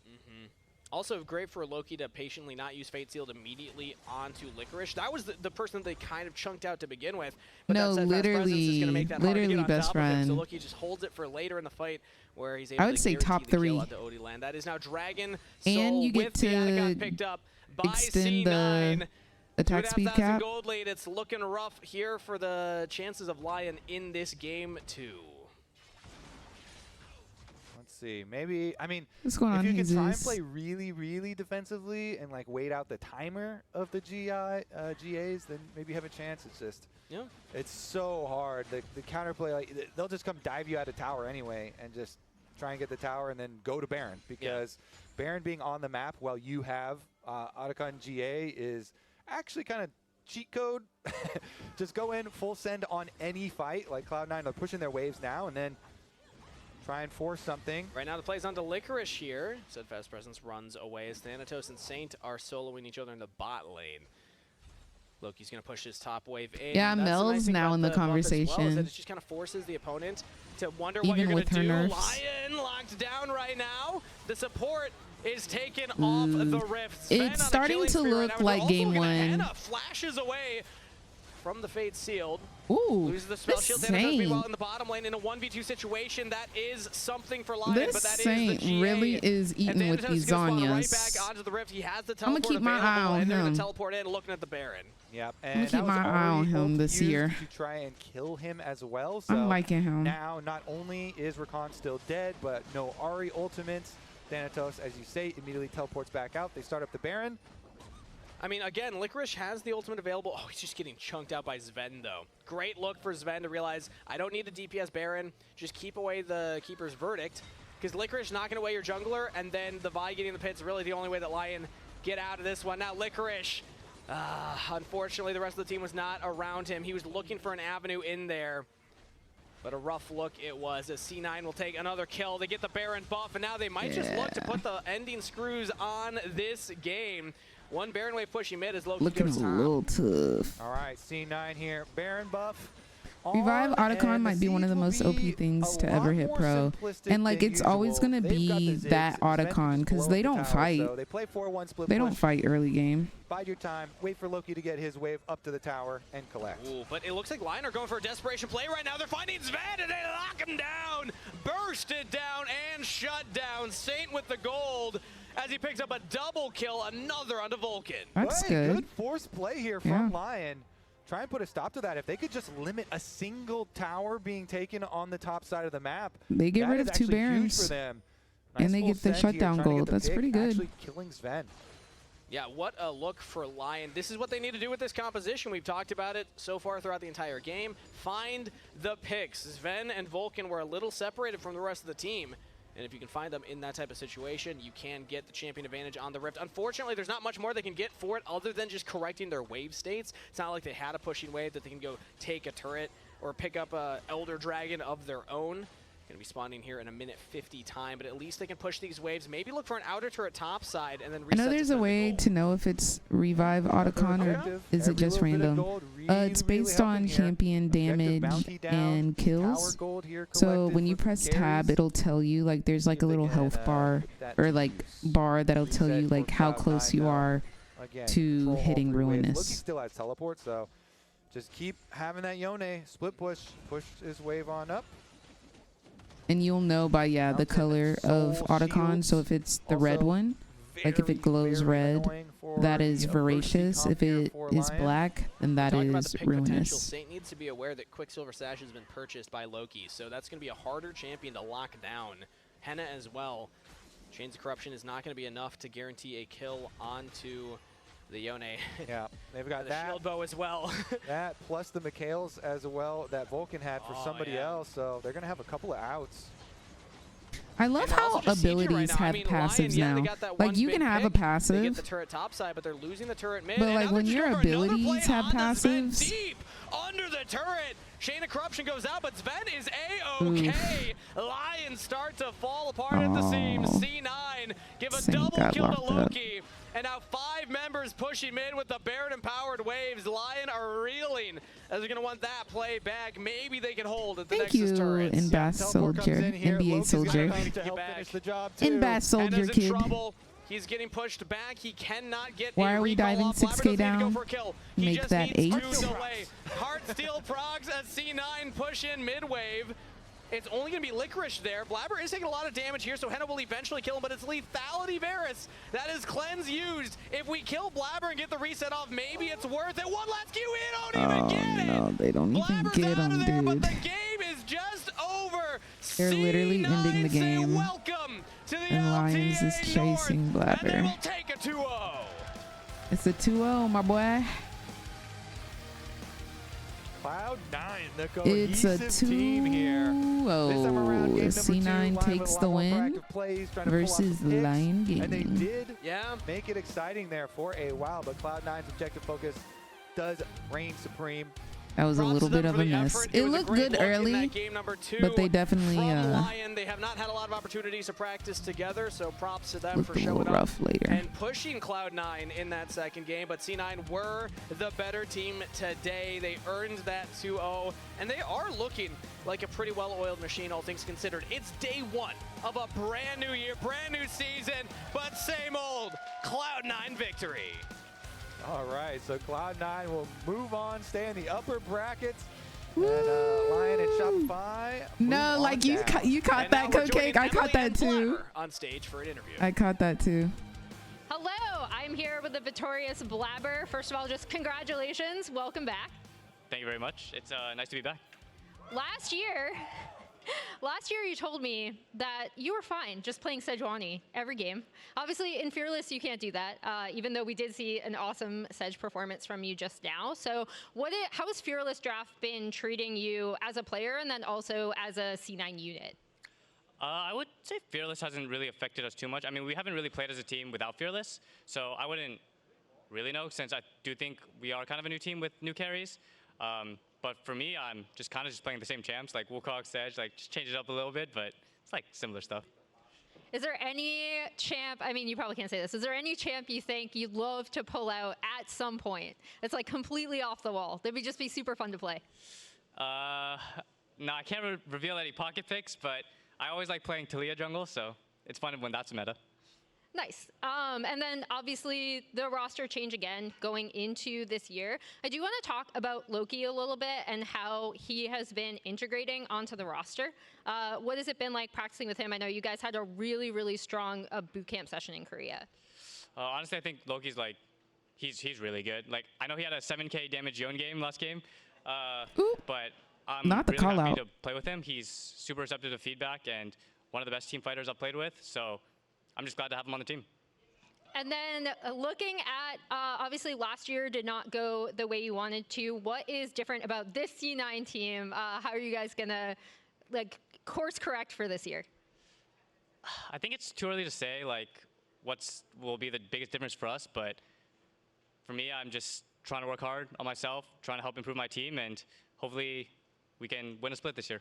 Also great for Loki to patiently not use Fate Sealed immediately onto Licorice. That was the person that they kind of chunked out to begin with. But No, that literally best friend. So Loki just holds it for later in the fight where he's able I would to say top 3. That is now Dragon And Soul you get with the Anagon to picked up by extend C9. the attack speed 2,500 cap. gold lead. It's looking rough here for the chances of Lion in this game too. See, maybe, I mean, What's going on, if you can try and Jesus? play really, really defensively and like wait out the timer of the GAs, then maybe you have a chance. It's just, it's so hard. The counterplay, like they'll just come dive you out of tower anyway and just try and get the tower and then go to Baron, because Baron being on the map while you have Otacon GA is actually kind of cheat code. Just go in full send on any fight. Like Cloud9 are pushing their waves now, and then try and force something. Right now the play's onto Licorice here. Steadfast Presence runs away as Thanatos and Saint are soloing each other in the bot lane. Loki's going to push his top wave in. Yeah, That's Mel's the nice thing now about in the buff as well, is conversation. that it just kind of forces the opponent to wonder what Even you're going with to her do. nerfs. Lion locked down right now. The support is taken off the rift. Sven It's on a starting killing to spree right look now, and like also game looking at 1. Henna flashes away from the Fate Sealed. Ooh, loses the spell this shield. Thanatos meanwhile Saint. in the bottom lane in a 1v2 situation. That is something for Lion, This but that Saint is the GA. really is eating with these Right Zanyas. back onto the rift. He has the I'ma teleport keep my eye available, on and they're him. going to teleport in looking at the Baron. Yep, I'm gonna and keep that my was eye on already him ult this used year. to try and kill him as well. So I'm liking him. Now, not only is Rakan still dead, but no Ahri ultimate. Thanatos, as you say, immediately teleports back out. They start up the Baron. I mean, again, Licorice has the ultimate available. Oh, he's just getting chunked out by Sven, though. Great look for Sven to realize, I don't need the DPS Baron. Just keep away the Keeper's Verdict. Because Licorice knocking away your jungler, and then the Vi getting in the pit is really the only way that Lion get out of this one. Now, Licorice, unfortunately, the rest of the team was not around him. He was looking for an avenue in there. But a rough look it was, as C9 will take another kill. They get the Baron buff, and now they might just look to put the ending screws on this game. One Baron wave pushing mid as Loki Looking goes a top. little tough. All right, C9 here. Baron buff. Revive Otacon might be one of the most OP things to ever hit pro. And like it's always gonna be that Otacon because they don't fight. So they play 4-1 split They don't push. fight early game. Bide your time, wait for Loki to get his wave up to the tower and collect. Ooh, but it looks like Lion are going for a desperation play right now. They're finding Sven and they lock him down, burst it down and shut down. Saint with the gold as he picks up a double kill, another onto Vulcan. That's good. Good force play here from Lion. Try and put a stop to that. If they could just limit a single tower being taken on the top side of the map, They get rid of 2 Barons. for them. And they get the shutdown gold. That's pretty good. Actually killing Sven. Yeah, what a look for Lion. This is what they need to do with this composition. We've talked about it so far throughout the entire game. Find the picks. Sven and Vulcan were a little separated from the rest of the team. And if you can find them in that type of situation, you can get the champion advantage on the Rift. Unfortunately, there's not much more they can get for it other than just correcting their wave states. It's not like they had a pushing wave that they can go take a turret or pick up a Elder Dragon of their own. Going to be spawning here in a minute 50 time, but at least they can push these waves. Maybe look for an outer turret top side and then I reset. know there's a way to know if it's Revive Otacon or is it just random. It's based on champion damage and kills. So when you press tab, it'll tell you like there's like a little health bar or like bar that'll tell you like how close you are to hitting Ruinous. Loki still has teleport, so just keep having that Yone split push his wave on up. And you'll know by the color of Otacon. So if it's the red one, like if it glows red, that is Voracious. If it is black, then that is Ruinous. Saint needs to be aware that Quicksilver Sash has been purchased by Loki, so that's going to be a harder champion to lock down. Henna as well. Chains of Corruption is not going to be enough to guarantee a kill onto the Yone. Yeah, they've got the that shield bow as well. that plus the Mikhails as well that Vulcan had for somebody else, so they're gonna have a couple of outs. I love how abilities have passives now. Like you can have a They get passive, the turret top side, but they're losing the turret mid. but and like now when they're your just going for another abilities play have onto Sven passives, deep under the turret. Chain of Corruption goes out, but Sven is A-OK. Lions start to fall apart at the seams. C9 give a Saint double got kill to locked up. Loki. And now 5 members pushing mid with the Baron-empowered waves. Lion are reeling as they're going to want that play back. Maybe they can hold at the thank Nexus you, turrets. NBA Soldier, NBA Soldier, NBA Soldier kid. He's getting pushed back. He cannot get Why a are we recall diving off. 6K Blabber doesn't need to go down? for a kill. He Make just that needs 8. 2 delay. Heartsteel progs as C9 push in mid-wave. It's only going to be Licorice there. Blabber is taking a lot of damage here, so Henna will eventually kill him, but it's lethality Varus. That is cleanse used. If we kill Blabber and get the reset off, maybe it's worth it. One last Q in, don't even get it. No, they don't even get him, dude. The game is just over. They're literally ending the game. Welcome to the And Lions is chasing Blabber. And they will take a 2-0. It's a 2-0, my boy. Cloud9, the It's a cohesive team here. 2-0. C9 takes the win versus Lion Gaming. And they did make it exciting there for a while, but Cloud9's objective focus does reign supreme. That was a little bit of a miss. It looked good early, but they definitely Lion, they have not had a lot of opportunities to practice together, so props to them looked for a little showing rough up later. and pushing Cloud9 in that second game. But C9 were the better team today. They earned that 2-0, and they are looking like a pretty well-oiled machine, all things considered. It's day 1 of a brand new year, brand new season, but same old Cloud9 victory. All right, so Cloud9 will move on, stay in the upper brackets. And Lion and Shopify. No, like you caught that, Cupcake. I caught that too. On stage for an interview. I caught that too. Hello, I'm here with the victorious Blabber. First of all, just congratulations. Welcome back. Thank you very much. It's nice to be back. Last year you told me that you were fine just playing Sejuani every game. Obviously, in Fearless, you can't do that, even though we did see an awesome Sej performance from you just now. So how has Fearless Draft been treating you as a player and then also as a C9 unit? I would say Fearless hasn't really affected us too much. I mean, we haven't really played as a team without Fearless, so I wouldn't really know, since I do think we are kind of a new team with new carries. But for me, I'm just kind of playing the same champs, like Wukong, Sej, like just change it up a little bit, but it's like similar stuff. Is there any champ, I mean, you probably can't say this, is there any champ you think you'd love to pull out at some point? It's like completely off the wall. That would just be super fun to play. No, I can't reveal any pocket picks, but I always like playing Talia jungle, so it's fun when that's meta. Nice. And then obviously the roster change again going into this year. I do want to talk about Loki a little bit and how he has been integrating onto the roster. What has it been like practicing with him? I know you guys had a really, really strong boot camp session in Korea. Honestly, I think Loki's like, he's really good. Like, I know he had a 7K damage Yone game last game, but I'm really happy to play with him. He's super receptive to feedback and one of the best team fighters I've played with. So I'm just glad to have him on the team. And then looking at, obviously last year did not go the way you wanted to. What is different about this C9 team? How are you guys gonna like course correct for this year? I think it's too early to say like will be the biggest difference for us, but for me, I'm just trying to work hard on myself, trying to help improve my team, and hopefully we can win a split this year.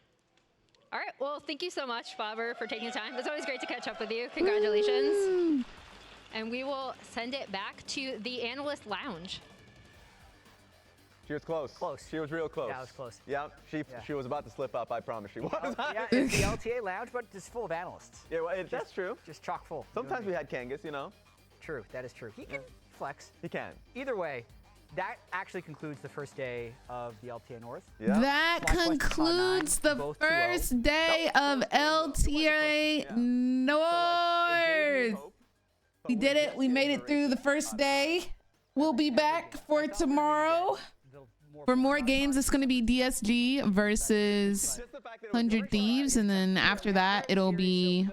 All right, well, thank you so much, Faber, for taking the time. It's always great to catch up with you. Congratulations. And we will send it back to the analyst lounge. She was close. Close. She was real close. Yeah, it was close. Yeah, she was about to slip up, I promise she was. Yeah, it's the LTA lounge, but it's full of analysts. Yeah, well, that's true. Just chock full. Sometimes we had Kangas, you know. True, that is true. He can flex. He can. Either way, that actually concludes the first day of the LTA North. Yeah. That concludes the first day of LTA North. We did it. We made it through the first day. We'll be back for tomorrow. For more games, it's going to be DSG versus 100 Thieves. And then after that, it'll be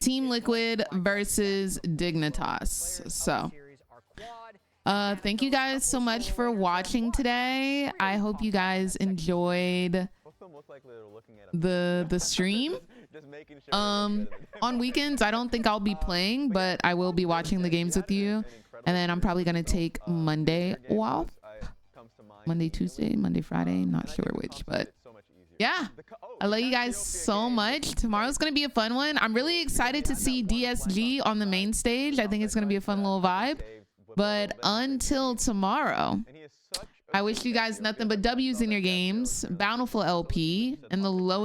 Team Liquid versus Dignitas. So thank you guys so much for watching today. I hope you guys enjoyed the stream. On weekends, I don't think I'll be playing, but I will be watching the games with you. And then I'm probably going to take Monday off. Monday, Tuesday, Monday, Friday. Not sure which, but yeah. I love you guys so much. Tomorrow's going to be a fun one. I'm really excited to see DSG on the main stage. I think it's going to be a fun little vibe. But until tomorrow, I wish you guys nothing but W's in your games, bountiful LP, and the lowest